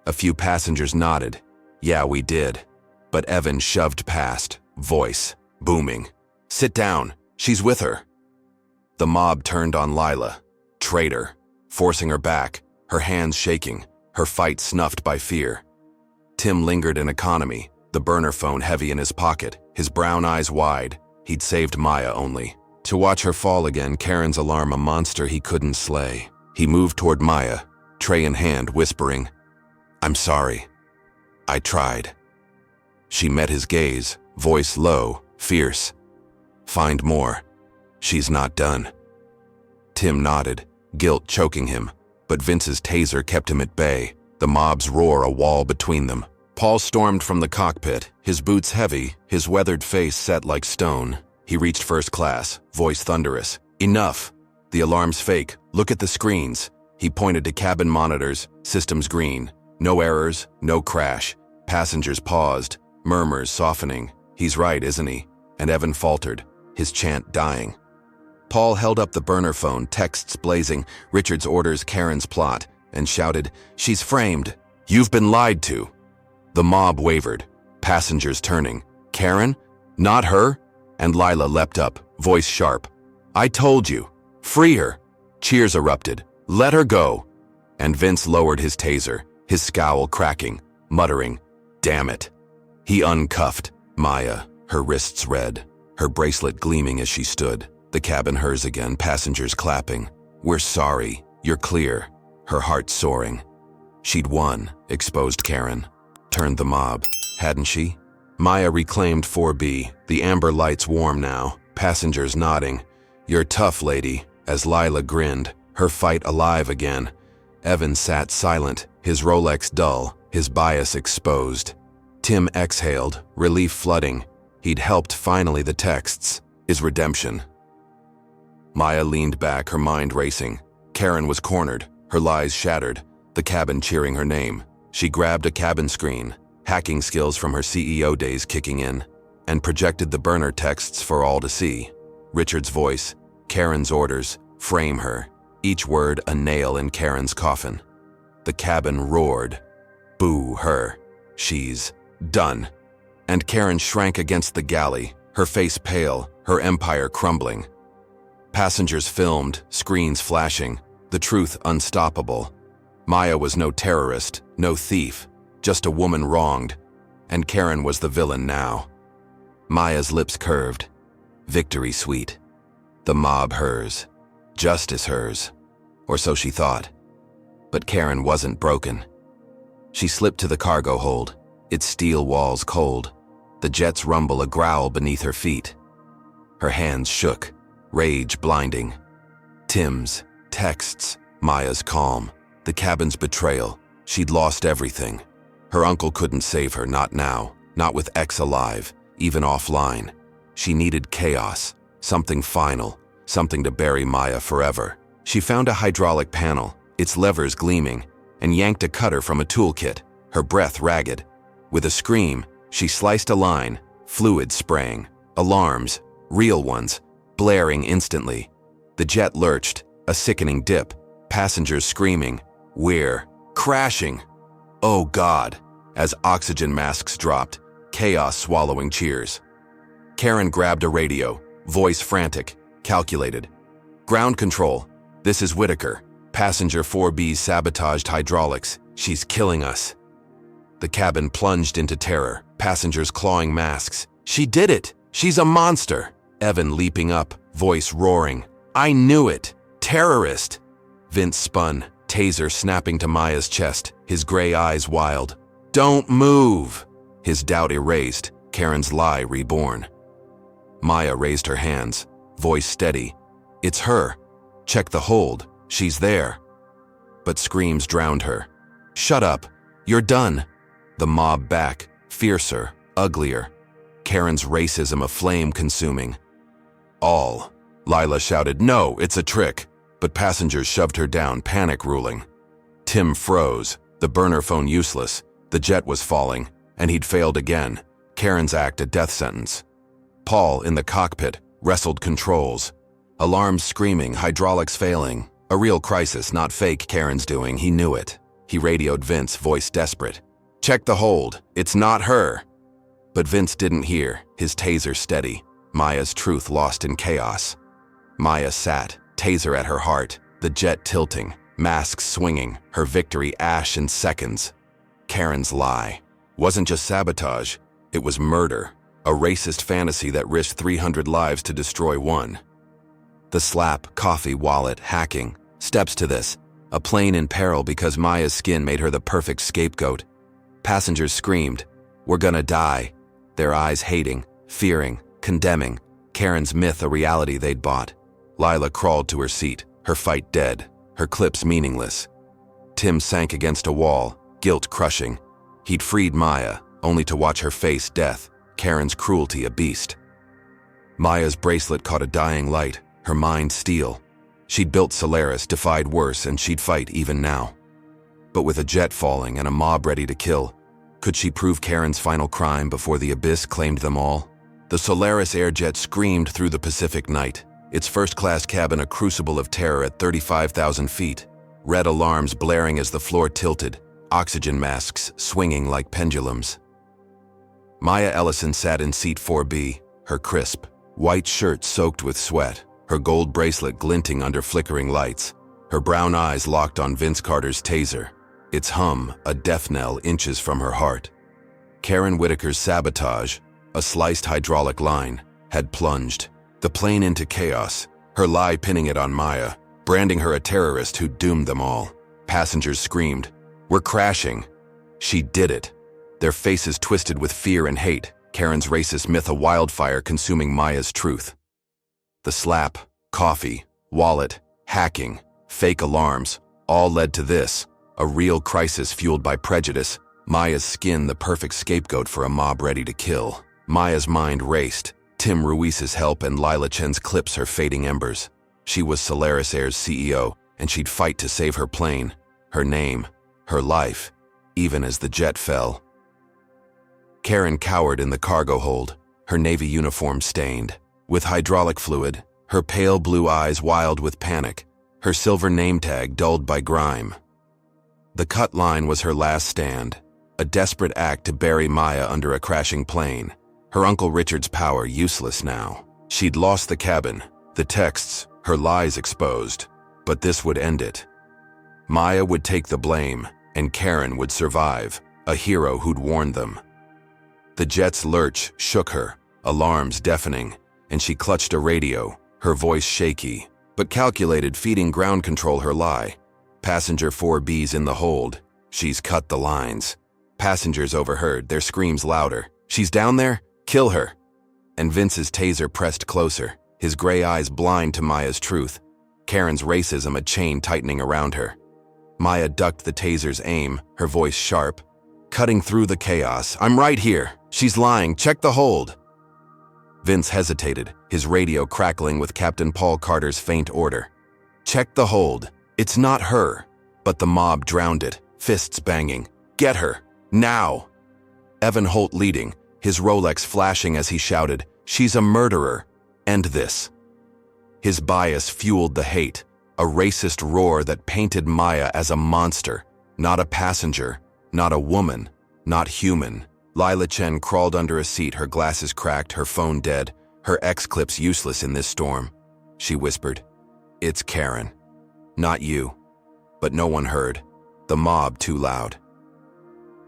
A few passengers nodded. "Yeah, we did." But Evan shoved past, voice booming, "Sit down, she's with her." The mob turned on Lila, traitor, forcing her back, her hands shaking, her fight snuffed by fear. Tim lingered in economy, the burner phone heavy in his pocket, his brown eyes wide. He'd saved Maya only to watch her fall again, Karen's alarm a monster he couldn't slay. He moved toward Maya, tray in hand, whispering, "I'm sorry. I tried." She met his gaze, voice low, fierce. "Find more. She's not done." Tim nodded, guilt choking him, but Vince's taser kept him at bay, the mob's roar a wall between them. Paul stormed from the cockpit, his boots heavy, his weathered face set like stone. He reached first class, voice thunderous. "Enough. The alarm's fake. Look at the screens." He pointed to cabin monitors, systems green. No errors, no crash. Passengers paused, murmurs softening. "He's right, isn't he?" And Evan faltered, his chant dying. Paul held up the burner phone, texts blazing, Richard's orders, Karen's plot, and shouted, "She's framed. You've been lied to." The mob wavered, passengers turning. "Karen? Not her?" And Lila leapt up, voice sharp. "I told you. Free her." Cheers erupted. "Let her go." And Vince lowered his taser, his scowl cracking, muttering, "Damn it." He uncuffed Maya, her wrists red, her bracelet gleaming as she stood, the cabin hers again, passengers clapping. "We're sorry. You're clear." Her heart soaring. She'd won, exposed Karen. Turned the mob, hadn't she? Maya reclaimed 4B, the amber lights warm now, passengers nodding. "You're tough, lady," as Lila grinned, her fight alive again. Evan sat silent, his Rolex dull, his bias exposed. Tim exhaled, relief flooding. He'd helped finally the texts, his redemption. Maya leaned back, her mind racing. Karen was cornered, her lies shattered, the cabin cheering her name. She grabbed a cabin screen, hacking skills from her CEO days kicking in, and projected the burner texts for all to see. Richard's voice, Karen's orders, frame her, each word a nail in Karen's coffin. The cabin roared. Boo her. She's done. And Karen shrank against the galley, her face pale, her empire crumbling. Passengers filmed, screens flashing, the truth unstoppable. Maya was no terrorist, no thief, just a woman wronged, and Karen was the villain now. Maya's lips curved. Victory sweet. The mob hers. Justice hers. Or so she thought. But Karen wasn't broken. She slipped to the cargo hold, its steel walls cold, the jets rumble a growl beneath her feet. Her hands shook, rage blinding. Tim's, texts, Maya's calm, the cabin's betrayal. She'd lost everything. Her uncle couldn't save her, not now, not with X alive, even offline. She needed chaos, something final, something to bury Maya forever. She found a hydraulic panel, its levers gleaming, and yanked a cutter from a toolkit, her breath ragged. With a scream, she sliced a line, fluid spraying, alarms, real ones, blaring instantly. The jet lurched, a sickening dip, passengers screaming, "We're crashing!" Oh God! As oxygen masks dropped, chaos swallowing cheers. Karen grabbed a radio, voice frantic, calculated. "Ground control, this is Whitaker. Passenger 4B's sabotaged hydraulics. She's killing us." The cabin plunged into terror, passengers clawing masks. "She did it! She's a monster!" Evan leaping up, voice roaring. "I knew it! Terrorist!" Vince spun, taser snapping to Maya's chest, his gray eyes wild. "Don't move!" His doubt erased, Karen's lie reborn. Maya raised her hands, voice steady. "It's her. Check the hold. She's there." But screams drowned her. "Shut up. You're done." The mob back, fiercer, uglier. Karen's racism a flame consuming. "All." Lila shouted, "No, it's a trick." But passengers shoved her down, panic ruling. Tim froze, the burner phone useless. The jet was falling, and he'd failed again. Karen's act a death sentence. Paul, in the cockpit, wrestled controls. Alarms screaming, hydraulics failing. A real crisis, not fake Karen's doing, he knew it. He radioed Vince, voice desperate. "Check the hold, it's not her." But Vince didn't hear, his taser steady. Maya's truth lost in chaos. Maya sat, taser at her heart, the jet tilting, masks swinging, her victory ash in seconds. Karen's lie wasn't just sabotage, it was murder, a racist fantasy that risked 300 lives to destroy one. The slap, coffee, wallet, hacking, steps to this, a plane in peril because Maya's skin made her the perfect scapegoat. Passengers screamed, "We're gonna die," their eyes hating, fearing, condemning, Karen's myth a reality they'd bought. Lila crawled to her seat, her fight dead, her clips meaningless. Tim sank against a wall, guilt crushing. He'd freed Maya, only to watch her face death, Karen's cruelty a beast. Maya's bracelet caught a dying light, her mind steel. She'd built Solaris, defied worse, and she'd fight even now. But with a jet falling and a mob ready to kill, could she prove Karen's final crime before the abyss claimed them all? The Solaris Air jet screamed through the Pacific night, its first-class cabin a crucible of terror at 35,000 feet, red alarms blaring as the floor tilted, oxygen masks swinging like pendulums. Maya Ellison sat in seat 4B, her crisp, white shirt soaked with sweat, her gold bracelet glinting under flickering lights, her brown eyes locked on Vince Carter's taser, its hum a death knell inches from her heart. Karen Whitaker's sabotage, a sliced hydraulic line, had plunged the plane into chaos, her lie pinning it on Maya, branding her a terrorist who doomed them all. Passengers screamed, "We're crashing." She did it. Their faces twisted with fear and hate, Karen's racist myth a wildfire consuming Maya's truth. The slap, coffee, wallet, hacking, fake alarms, all led to this, a real crisis fueled by prejudice, Maya's skin the perfect scapegoat for a mob ready to kill. Maya's mind raced, Tim Ruiz's help and Lila Chen's clips her fading embers. She was Solaris Air's CEO, and she'd fight to save her plane, her name, her life, even as the jet fell. Karen cowered in the cargo hold, her navy uniform stained. With hydraulic fluid, her pale blue eyes wild with panic, her silver name tag dulled by grime. The cut line was her last stand, a desperate act to bury Maya under a crashing plane, her Uncle Richard's power useless now. She'd lost the cabin, the texts, her lies exposed, but this would end it. Maya would take the blame, and Karen would survive, a hero who'd warned them. The jet's lurch shook her, alarms deafening, and she clutched a radio, her voice shaky, but calculated, feeding ground control her lie. Passenger 4B's in the hold. She's cut the lines. Passengers overheard, their screams louder. "She's down there? Kill her!" And Vince's taser pressed closer, his gray eyes blind to Maya's truth. Karen's racism a chain tightening around her. Maya ducked the taser's aim, her voice sharp. Cutting through the chaos, "I'm right here. She's lying. Check the hold." Vince hesitated, his radio crackling with Captain Paul Carter's faint order. "Check the hold. It's not her." But the mob drowned it, fists banging. "Get her. Now!" Evan Holt leading, his Rolex flashing as he shouted, "She's a murderer. End this." His bias fueled the hate, a racist roar that painted Maya as a monster, not a passenger, not a woman, not human. Lila Chen crawled under a seat, her glasses cracked, her phone dead, her X-clips useless in this storm. She whispered, "It's Karen. Not you." But no one heard. The mob too loud.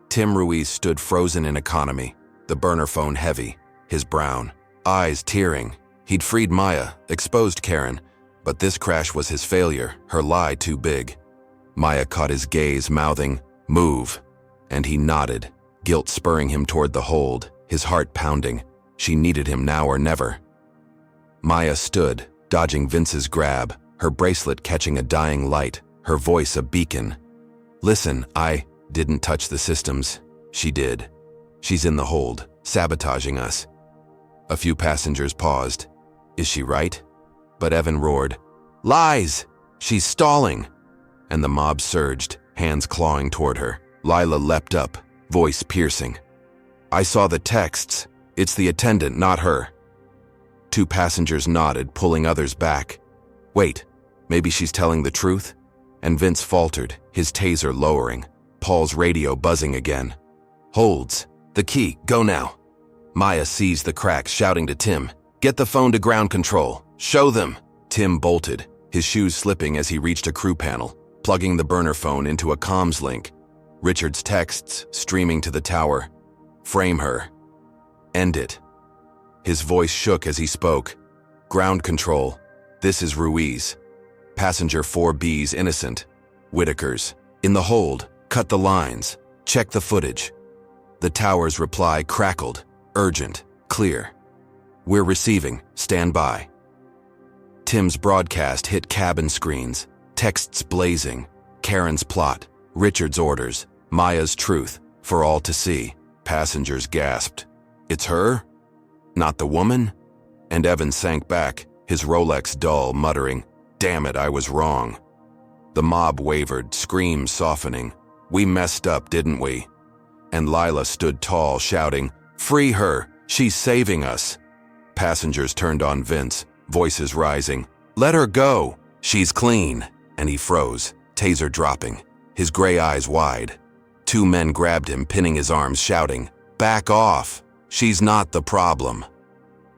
Tim Ruiz stood frozen in economy, the burner phone heavy, his brown eyes tearing. He'd freed Maya, exposed Karen, but this crash was his failure, her lie too big. Maya caught his gaze, mouthing, "Move," and he nodded, guilt spurring him toward the hold, his heart pounding. She needed him now or never. Maya stood, dodging Vince's grab, her bracelet catching a dying light, her voice a beacon. "Listen, I didn't touch the systems." She did. "She's in the hold, sabotaging us." A few passengers paused. "Is she right?" But Evan roared, "Lies! She's stalling!" And the mob surged, hands clawing toward her. Lila leapt up, voice piercing. "I saw the texts. It's the attendant, not her." Two passengers nodded, pulling others back. "Wait, maybe she's telling the truth?" And Vince faltered, his taser lowering, Paul's radio buzzing again. "Holds. The key. Go now." Maya seized the cracks, shouting to Tim, "Get the phone to ground control. Show them." Tim bolted, his shoes slipping as he reached a crew panel, plugging the burner phone into a comms link. Richard's texts streaming to the tower. "Frame her. End it." His voice shook as he spoke. "Ground control. This is Ruiz. Passenger 4B's innocent. Whitaker's. In the hold. Cut the lines. Check the footage." The tower's reply crackled. "Urgent. Clear. We're receiving. Stand by." Tim's broadcast hit cabin screens. Texts blazing. Karen's plot. Richard's orders. Maya's truth. For all to see. Passengers gasped. "It's her? Not the woman?" And Evan sank back, his Rolex dull, muttering, "Damn it, I was wrong." The mob wavered, screams softening. "We messed up, didn't we?" And Lila stood tall, shouting, "Free her! She's saving us!" Passengers turned on Vince, voices rising. "Let her go! She's clean!" And he froze, taser dropping, his gray eyes wide. Two men grabbed him, pinning his arms, shouting, "Back off! She's not the problem!"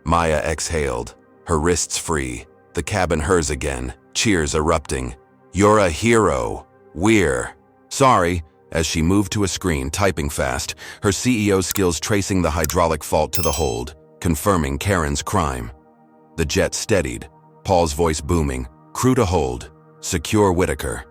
Maya exhaled, her wrists free, the cabin hers again, cheers erupting. "You're a hero. We're sorry," as she moved to a screen, typing fast, her CEO skills tracing the hydraulic fault to the hold, confirming Karen's crime. The jet steadied, Paul's voice booming. "Crew to hold. Secure Whitaker."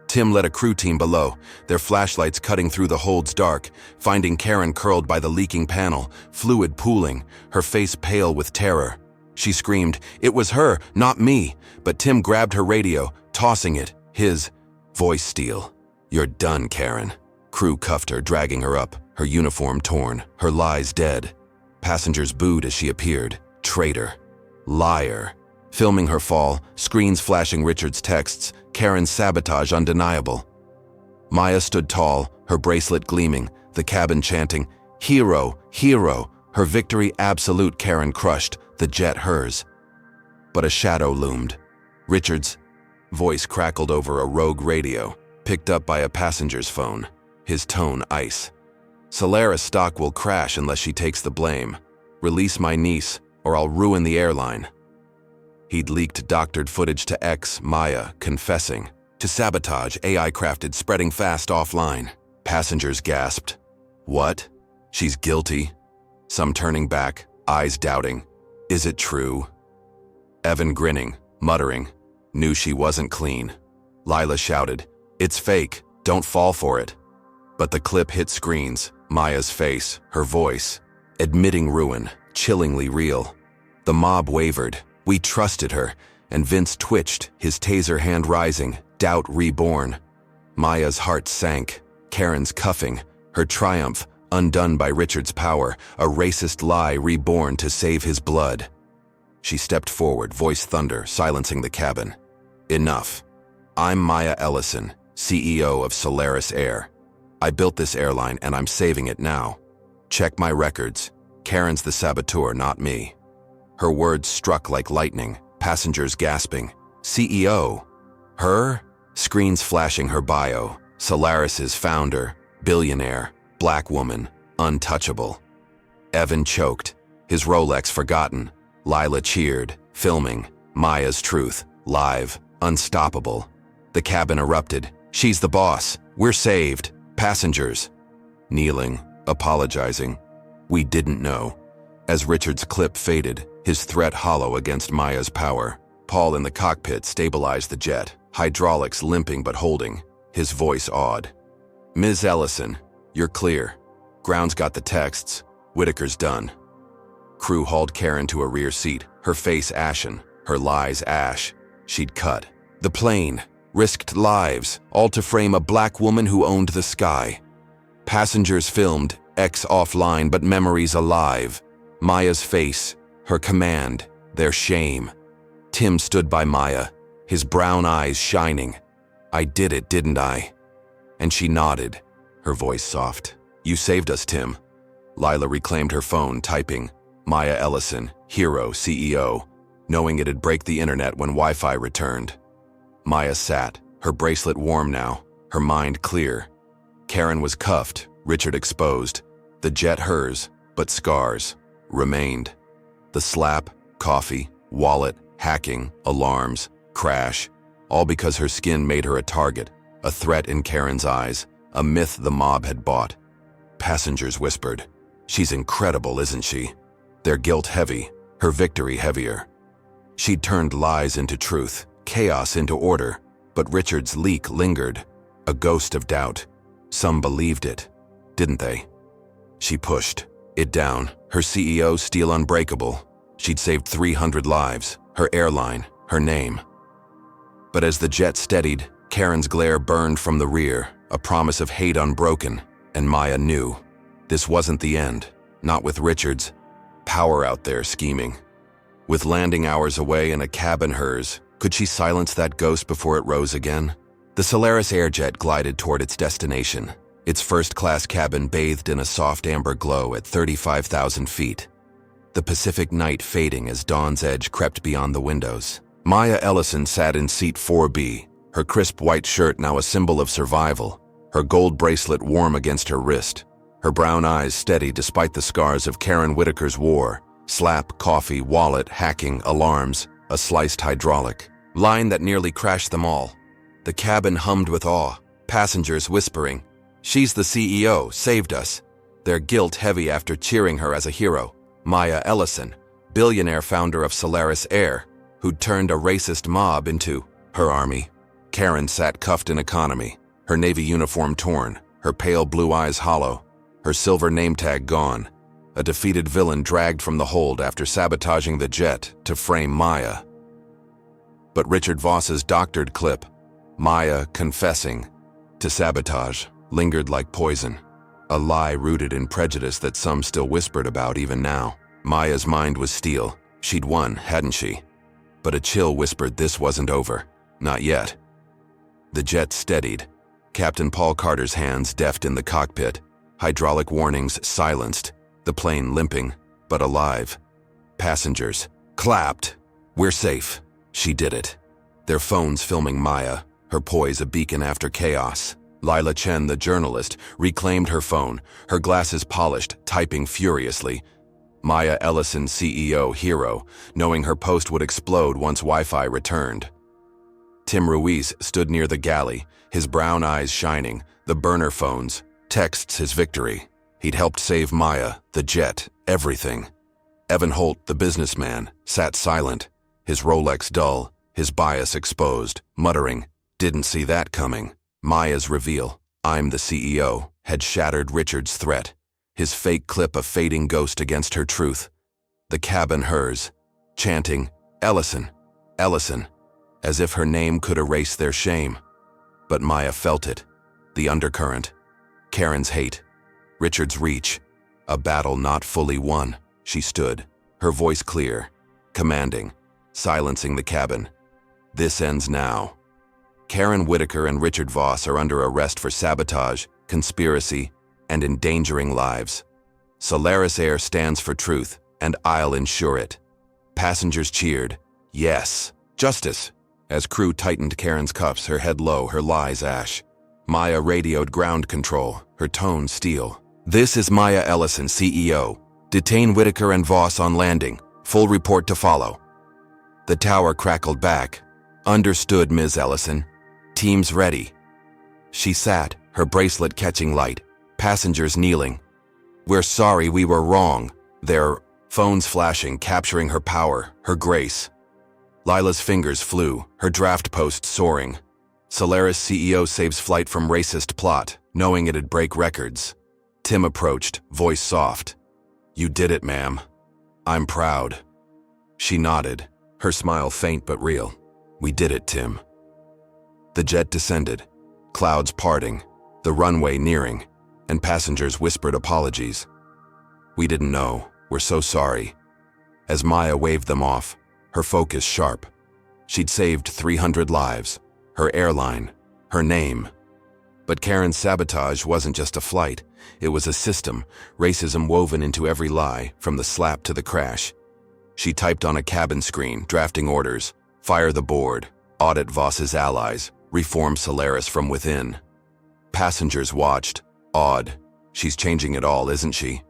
Tim led a crew team below, their flashlights cutting through the hold's dark, finding Karen curled by the leaking panel, fluid pooling, her face pale with terror. She screamed, "It was her, not me," but Tim grabbed her radio, tossing it, his voice steel. "You're done, Karen." Crew cuffed her, dragging her up, her uniform torn, her lies dead. Passengers booed as she appeared. Traitor. Liar. Filming her fall, screens flashing Richard's texts, Karen's sabotage undeniable. Maya stood tall, her bracelet gleaming, the cabin chanting, "Hero, hero," her victory absolute. Karen crushed, the jet hers. But a shadow loomed. Richard's voice crackled over a rogue radio, picked up by a passenger's phone, his tone ice. "Solaris stock will crash unless she takes the blame. Release my niece, or I'll ruin the airline." He'd leaked doctored footage to Maya, confessing. To sabotage, AI crafted, spreading fast offline. Passengers gasped. "What? She's guilty?" Some turning back, eyes doubting. "Is it true?" Evan grinning, muttering. Knew she wasn't clean. Lila shouted, "It's fake, don't fall for it." But the clip hit screens, Maya's face, her voice, admitting ruin, chillingly real. The mob wavered. We trusted her, and Vince twitched, his taser hand rising, doubt reborn. Maya's heart sank, Karen's cuffing, her triumph undone by Richard's power, a racist lie reborn to save his blood. She stepped forward, voice thunder, silencing the cabin. "Enough. I'm Maya Ellison, CEO of Solaris Air. I built this airline and I'm saving it now. Check my records. Karen's the saboteur, not me." Her words struck like lightning, passengers gasping. "CEO? Her?" Screens flashing her bio. Solaris's founder, billionaire, black woman, untouchable. Evan choked, his Rolex forgotten. Lila cheered, filming. Maya's truth, live, unstoppable. The cabin erupted. "She's the boss. We're saved." Passengers kneeling, apologizing. "We didn't know." As Richard's clip faded, his threat hollow against Maya's power, Paul in the cockpit stabilized the jet, hydraulics limping but holding, his voice awed. "Ms. Ellison, you're clear. Ground's got the texts. Whitaker's done." Crew hauled Karen to a rear seat, her face ashen, her lies ash. She'd cut. The plane, risked lives, all to frame a black woman who owned the sky. Passengers filmed, offline but memories alive. Maya's face, her command, their shame. Tim stood by Maya, his brown eyes shining. "I did it, didn't I?" And she nodded, her voice soft. "You saved us, Tim." Lila reclaimed her phone, typing, "Maya Ellison, hero, CEO," knowing it'd break the internet when Wi-Fi returned. Maya sat, her bracelet warm now, her mind clear. Karen was cuffed, Richard exposed. The jet hers, but scars remained. The slap, coffee, wallet, hacking, alarms, crash, all because her skin made her a target, a threat in Karen's eyes, a myth the mob had bought. Passengers whispered, "She's incredible, isn't she?" Their guilt heavy, her victory heavier. She'd turned lies into truth, chaos into order, but Richard's leak lingered, a ghost of doubt. Some believed it, didn't they? She pushed it down, her CEO steel unbreakable. She'd saved 300 lives, her airline, her name. But as the jet steadied, Karen's glare burned from the rear, a promise of hate unbroken, and Maya knew. This wasn't the end, not with Richard's power out there scheming. With landing hours away and a cabin hers, could she silence that ghost before it rose again? The Solaris Air jet glided toward its destination, its first-class cabin bathed in a soft amber glow at 35,000 feet. The Pacific night fading as dawn's edge crept beyond the windows. Maya Ellison sat in seat 4B, her crisp white shirt now a symbol of survival, her gold bracelet warm against her wrist, her brown eyes steady despite the scars of Karen Whitaker's war, Slap, coffee, wallet, hacking, alarms, a sliced hydraulic. Line that nearly crashed them all. The cabin hummed with awe, passengers whispering, "She's the CEO, saved us." Their guilt heavy after cheering her as a hero. Maya Ellison, billionaire founder of Solaris Air, who'd turned a racist mob into her army. Karen sat cuffed in economy, her navy uniform torn, her pale blue eyes hollow, her silver name tag gone. A defeated villain dragged from the hold after sabotaging the jet to frame Maya. But Richard Voss's doctored clip, Maya confessing to sabotage, lingered like poison. A lie rooted in prejudice that some still whispered about even now. Maya's mind was steel. She'd won, hadn't she? But a chill whispered this wasn't over. Not yet. The jet steadied. Captain Paul Carter's hands deft in the cockpit. Hydraulic warnings silenced. The plane limping, but alive. Passengers clapped. "We're safe." She did it. Their phones filming Maya, her poise a beacon after chaos. Lila Chen, the journalist, reclaimed her phone, her glasses polished, typing furiously. Maya Ellison, CEO, hero, knowing her post would explode once Wi-Fi returned. Tim Ruiz stood near the galley, his brown eyes shining, the burner phones, texts his victory. He'd helped save Maya, the jet, everything. Evan Holt, the businessman, sat silent, his Rolex dull, his bias exposed, muttering, "Didn't see that coming." Maya's reveal, "I'm the CEO," had shattered Richard's threat, his fake clip a fading ghost against her truth. The cabin hers, chanting, "Ellison, Ellison," as if her name could erase their shame. But Maya felt it, the undercurrent, Karen's hate, Richard's reach, a battle not fully won. She stood, her voice clear, commanding, silencing the cabin. "This ends now." Karen Whitaker and Richard Voss are under arrest for sabotage, conspiracy, and endangering lives. Solaris Air stands for truth, and I'll ensure it. Passengers cheered, "Yes, justice," as crew tightened Karen's cuffs, her head low, her lies ash. Maya radioed ground control, her tone steel. "This is Maya Ellison, CEO. Detain Whitaker and Voss on landing. Full report to follow." The tower crackled back. "Understood, Ms. Ellison. Team's ready." She sat, her bracelet catching light, passengers kneeling. "We're sorry we were wrong." Their phones flashing, capturing her power, her grace. Lila's fingers flew, her draft post soaring. Solaris CEO saves flight from racist plot, knowing it'd break records. Tim approached, voice soft. "You did it, ma'am. I'm proud." She nodded, her smile faint but real. "We did it, Tim." The jet descended, clouds parting, the runway nearing, and passengers whispered apologies. "We didn't know. We're so sorry." As Maya waved them off, her focus sharp. She'd saved 300 lives, her airline, her name. But Karen's sabotage wasn't just a flight. It was a system, racism woven into every lie, from the slap to the crash. She typed on a cabin screen, drafting orders, fire the board, audit Voss's allies, reform Solaris from within. Passengers watched, awed. She's changing it all, isn't she?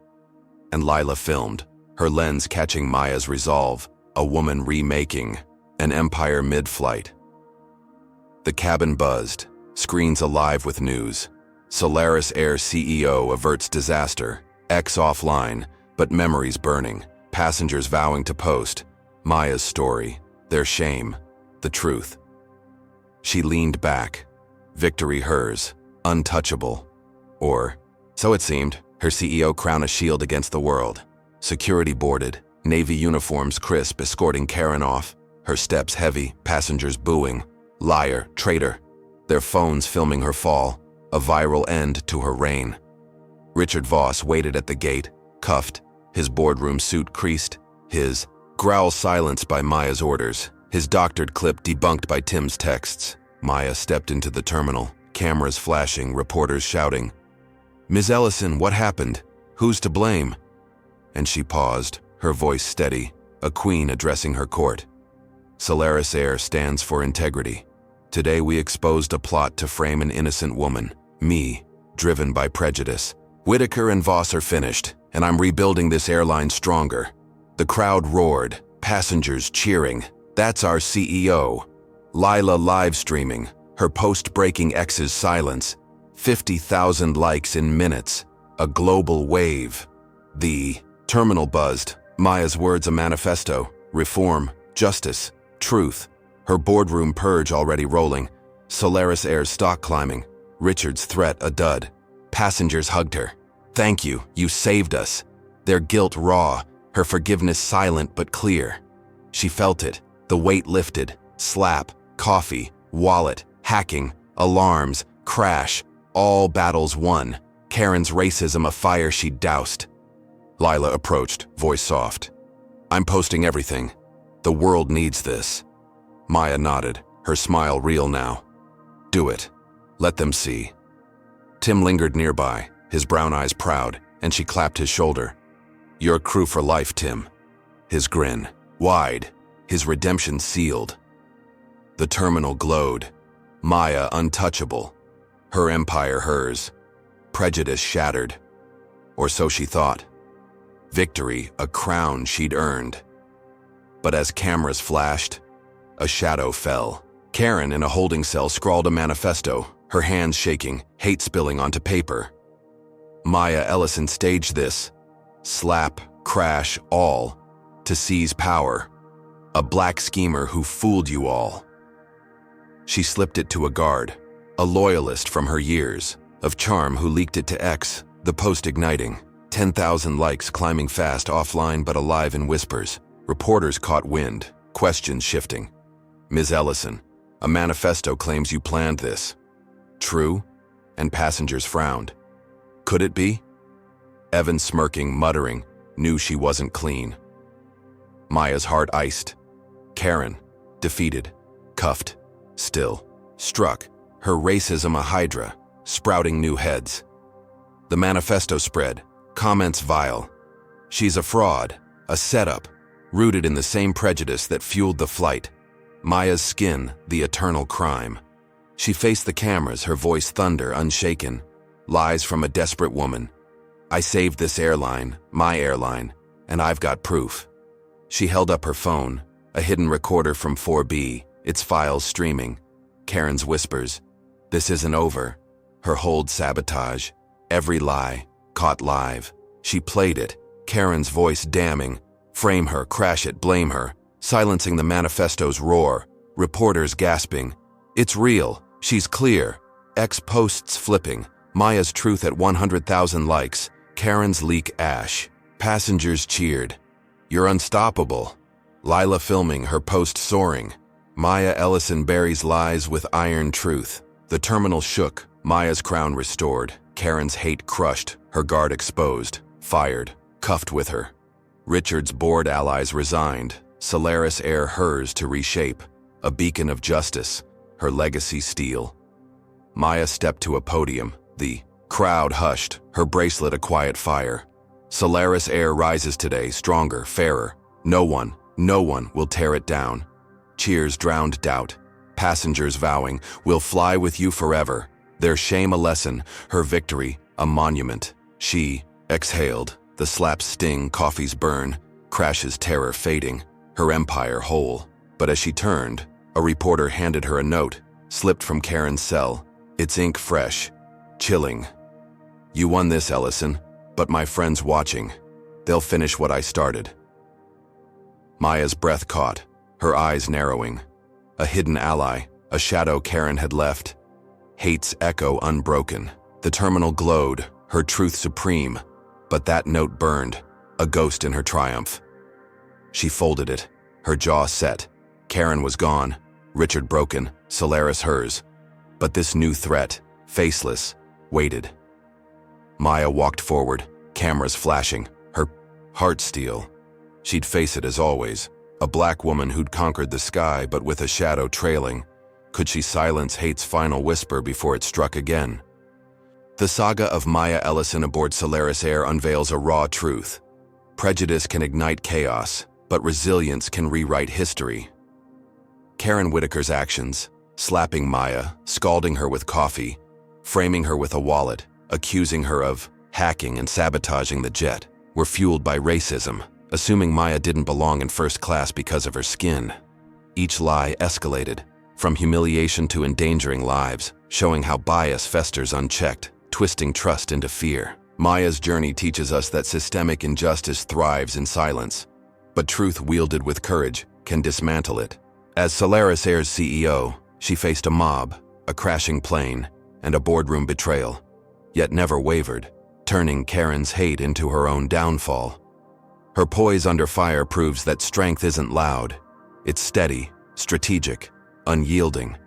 And Lila filmed, her lens catching Maya's resolve, a woman remaking, an empire mid-flight. The cabin buzzed, screens alive with news. Solaris Air CEO averts disaster, X offline, but memories burning, passengers vowing to post. Maya's story, their shame, the truth. She leaned back, victory hers, untouchable. Or, so it seemed, her CEO crown a shield against the world. Security boarded, navy uniforms crisp escorting Karen off, her steps heavy, passengers booing. Liar, traitor. Their phones filming her fall, a viral end to her reign. Richard Voss waited at the gate, cuffed, his boardroom suit creased, his growl silenced by Maya's orders, his doctored clip debunked by Tim's texts. Maya stepped into the terminal, cameras flashing, reporters shouting, "Ms. Ellison, what happened? Who's to blame?" And she paused, her voice steady, a queen addressing her court. Solaris Air stands for integrity. Today we exposed a plot to frame an innocent woman, me, driven by prejudice. Whitaker and Voss are finished, and I'm rebuilding this airline stronger. The crowd roared, passengers cheering. That's our CEO. Lila live streaming, her post breaking ex's silence. 50,000 likes in minutes. A global wave. The terminal buzzed. Maya's words a manifesto. Reform, justice, truth. Her boardroom purge already rolling. Solaris Air's stock climbing. Richard's threat a dud. Passengers hugged her. Thank you, you saved us. Their guilt raw, her forgiveness silent but clear. She felt it, the weight lifted. Slap, coffee, wallet, hacking, alarms, crash. All battles won. Karen's racism a fire she doused. Lila approached, voice soft. I'm posting everything. The world needs this. Maya nodded, her smile real now. Do it. Let them see. Tim lingered nearby, his brown eyes proud, and she clapped his shoulder. You're a crew for life, Tim. His grin, wide, his redemption sealed. The terminal glowed. Maya untouchable. Her empire hers. Prejudice shattered. Or so she thought. Victory a crown she'd earned. But as cameras flashed, a shadow fell. Karen in a holding cell scrawled a manifesto, her hands shaking, hate spilling onto paper. Maya Ellison staged this. Slap, crash, all. To seize power. A black schemer who fooled you all. She slipped it to a guard, a loyalist from her years of charm who leaked it to X, the post igniting. 10,000 likes climbing fast offline but alive in whispers. Reporters caught wind, questions shifting. Ms. Ellison, a manifesto claims you planned this. True? And passengers frowned. Could it be? Evan smirking, muttering, knew she wasn't clean. Maya's heart iced. Karen, defeated, cuffed, still, struck, her racism a hydra, sprouting new heads. The manifesto spread, comments vile. She's a fraud, a setup, rooted in the same prejudice that fueled the flight. Maya's skin, the eternal crime. She faced the cameras, her voice thunder, unshaken. Lies from a desperate woman. I saved this airline, my airline, and I've got proof. She held up her phone, a hidden recorder from 4B, its files streaming. Karen's whispers. This isn't over. Her hold sabotage. Every lie, caught live. She played it, Karen's voice damning. Frame her, crash it, blame her. Silencing the manifesto's roar. Reporters gasping. It's real, she's clear. X posts flipping. Maya's truth at 100,000 likes. Karen's leak ash. Passengers cheered. You're unstoppable. Lila filming, her post soaring. Maya Ellison buries lies with iron truth. The terminal shook, Maya's crown restored. Karen's hate crushed, her guard exposed. Fired, cuffed with her. Richard's board allies resigned. Solaris Air hers to reshape. A beacon of justice, her legacy steel. Maya stepped to a podium. The crowd hushed, her bracelet a quiet fire. Solaris Air rises today, stronger, fairer. No one will tear it down. Cheers drowned doubt. Passengers vowing, we'll fly with you forever. Their shame a lesson, her victory a monument. She exhaled, the slaps sting, coffees burn, crashes terror fading, her empire whole. But as she turned, a reporter handed her a note, slipped from Karen's cell, its ink fresh, chilling. You won this, Ellison, but my friends watching. They'll finish what I started. Maya's breath caught, her eyes narrowing. A hidden ally, a shadow Karen had left. Hate's echo unbroken. The terminal glowed, her truth supreme. But that note burned, a ghost in her triumph. She folded it, her jaw set. Karen was gone, Richard broken, Solaris hers. But this new threat, faceless, waited. Maya walked forward, cameras flashing, her heart steel. She'd face it as always, a black woman who'd conquered the sky but with a shadow trailing. Could she silence hate's final whisper before it struck again? The saga of Maya Ellison aboard Solaris Air unveils a raw truth. Prejudice can ignite chaos, but resilience can rewrite history. Karen Whitaker's actions, slapping Maya, scalding her with coffee, framing her with a wallet, accusing her of hacking and sabotaging the jet, were fueled by racism, assuming Maya didn't belong in first class because of her skin. Each lie escalated, from humiliation to endangering lives, showing how bias festers unchecked, twisting trust into fear. Maya's journey teaches us that systemic injustice thrives in silence, but truth wielded with courage can dismantle it. As Solaris Air's CEO, she faced a mob, a crashing plane, and a boardroom betrayal, yet never wavered, turning Karen's hate into her own downfall. Her poise under fire proves that strength isn't loud. It's steady, strategic, unyielding.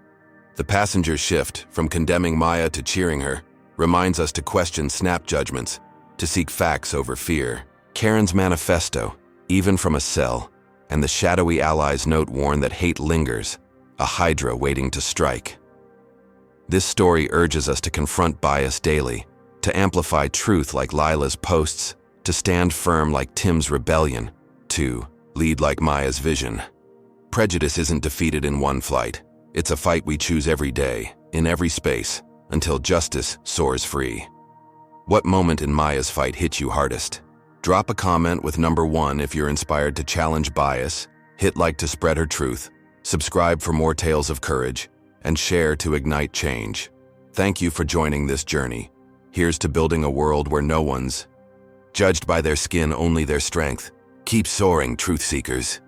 The passenger shift, from condemning Maya to cheering her, reminds us to question snap judgments, to seek facts over fear. Karen's manifesto, even from a cell, and the shadowy allies' note warn that hate lingers, a hydra waiting to strike. This story urges us to confront bias daily, to amplify truth like Lila's posts, to stand firm like Tim's rebellion, to lead like Maya's vision. Prejudice isn't defeated in one flight. It's a fight we choose every day, in every space, until justice soars free. What moment in Maya's fight hit you hardest? Drop a comment with number 1 if you're inspired to challenge bias, hit like to spread her truth, subscribe for more tales of courage, and share to ignite change. Thank you for joining this journey. Here's to building a world where no one's judged by their skin, only their strength. Keep soaring, truth seekers.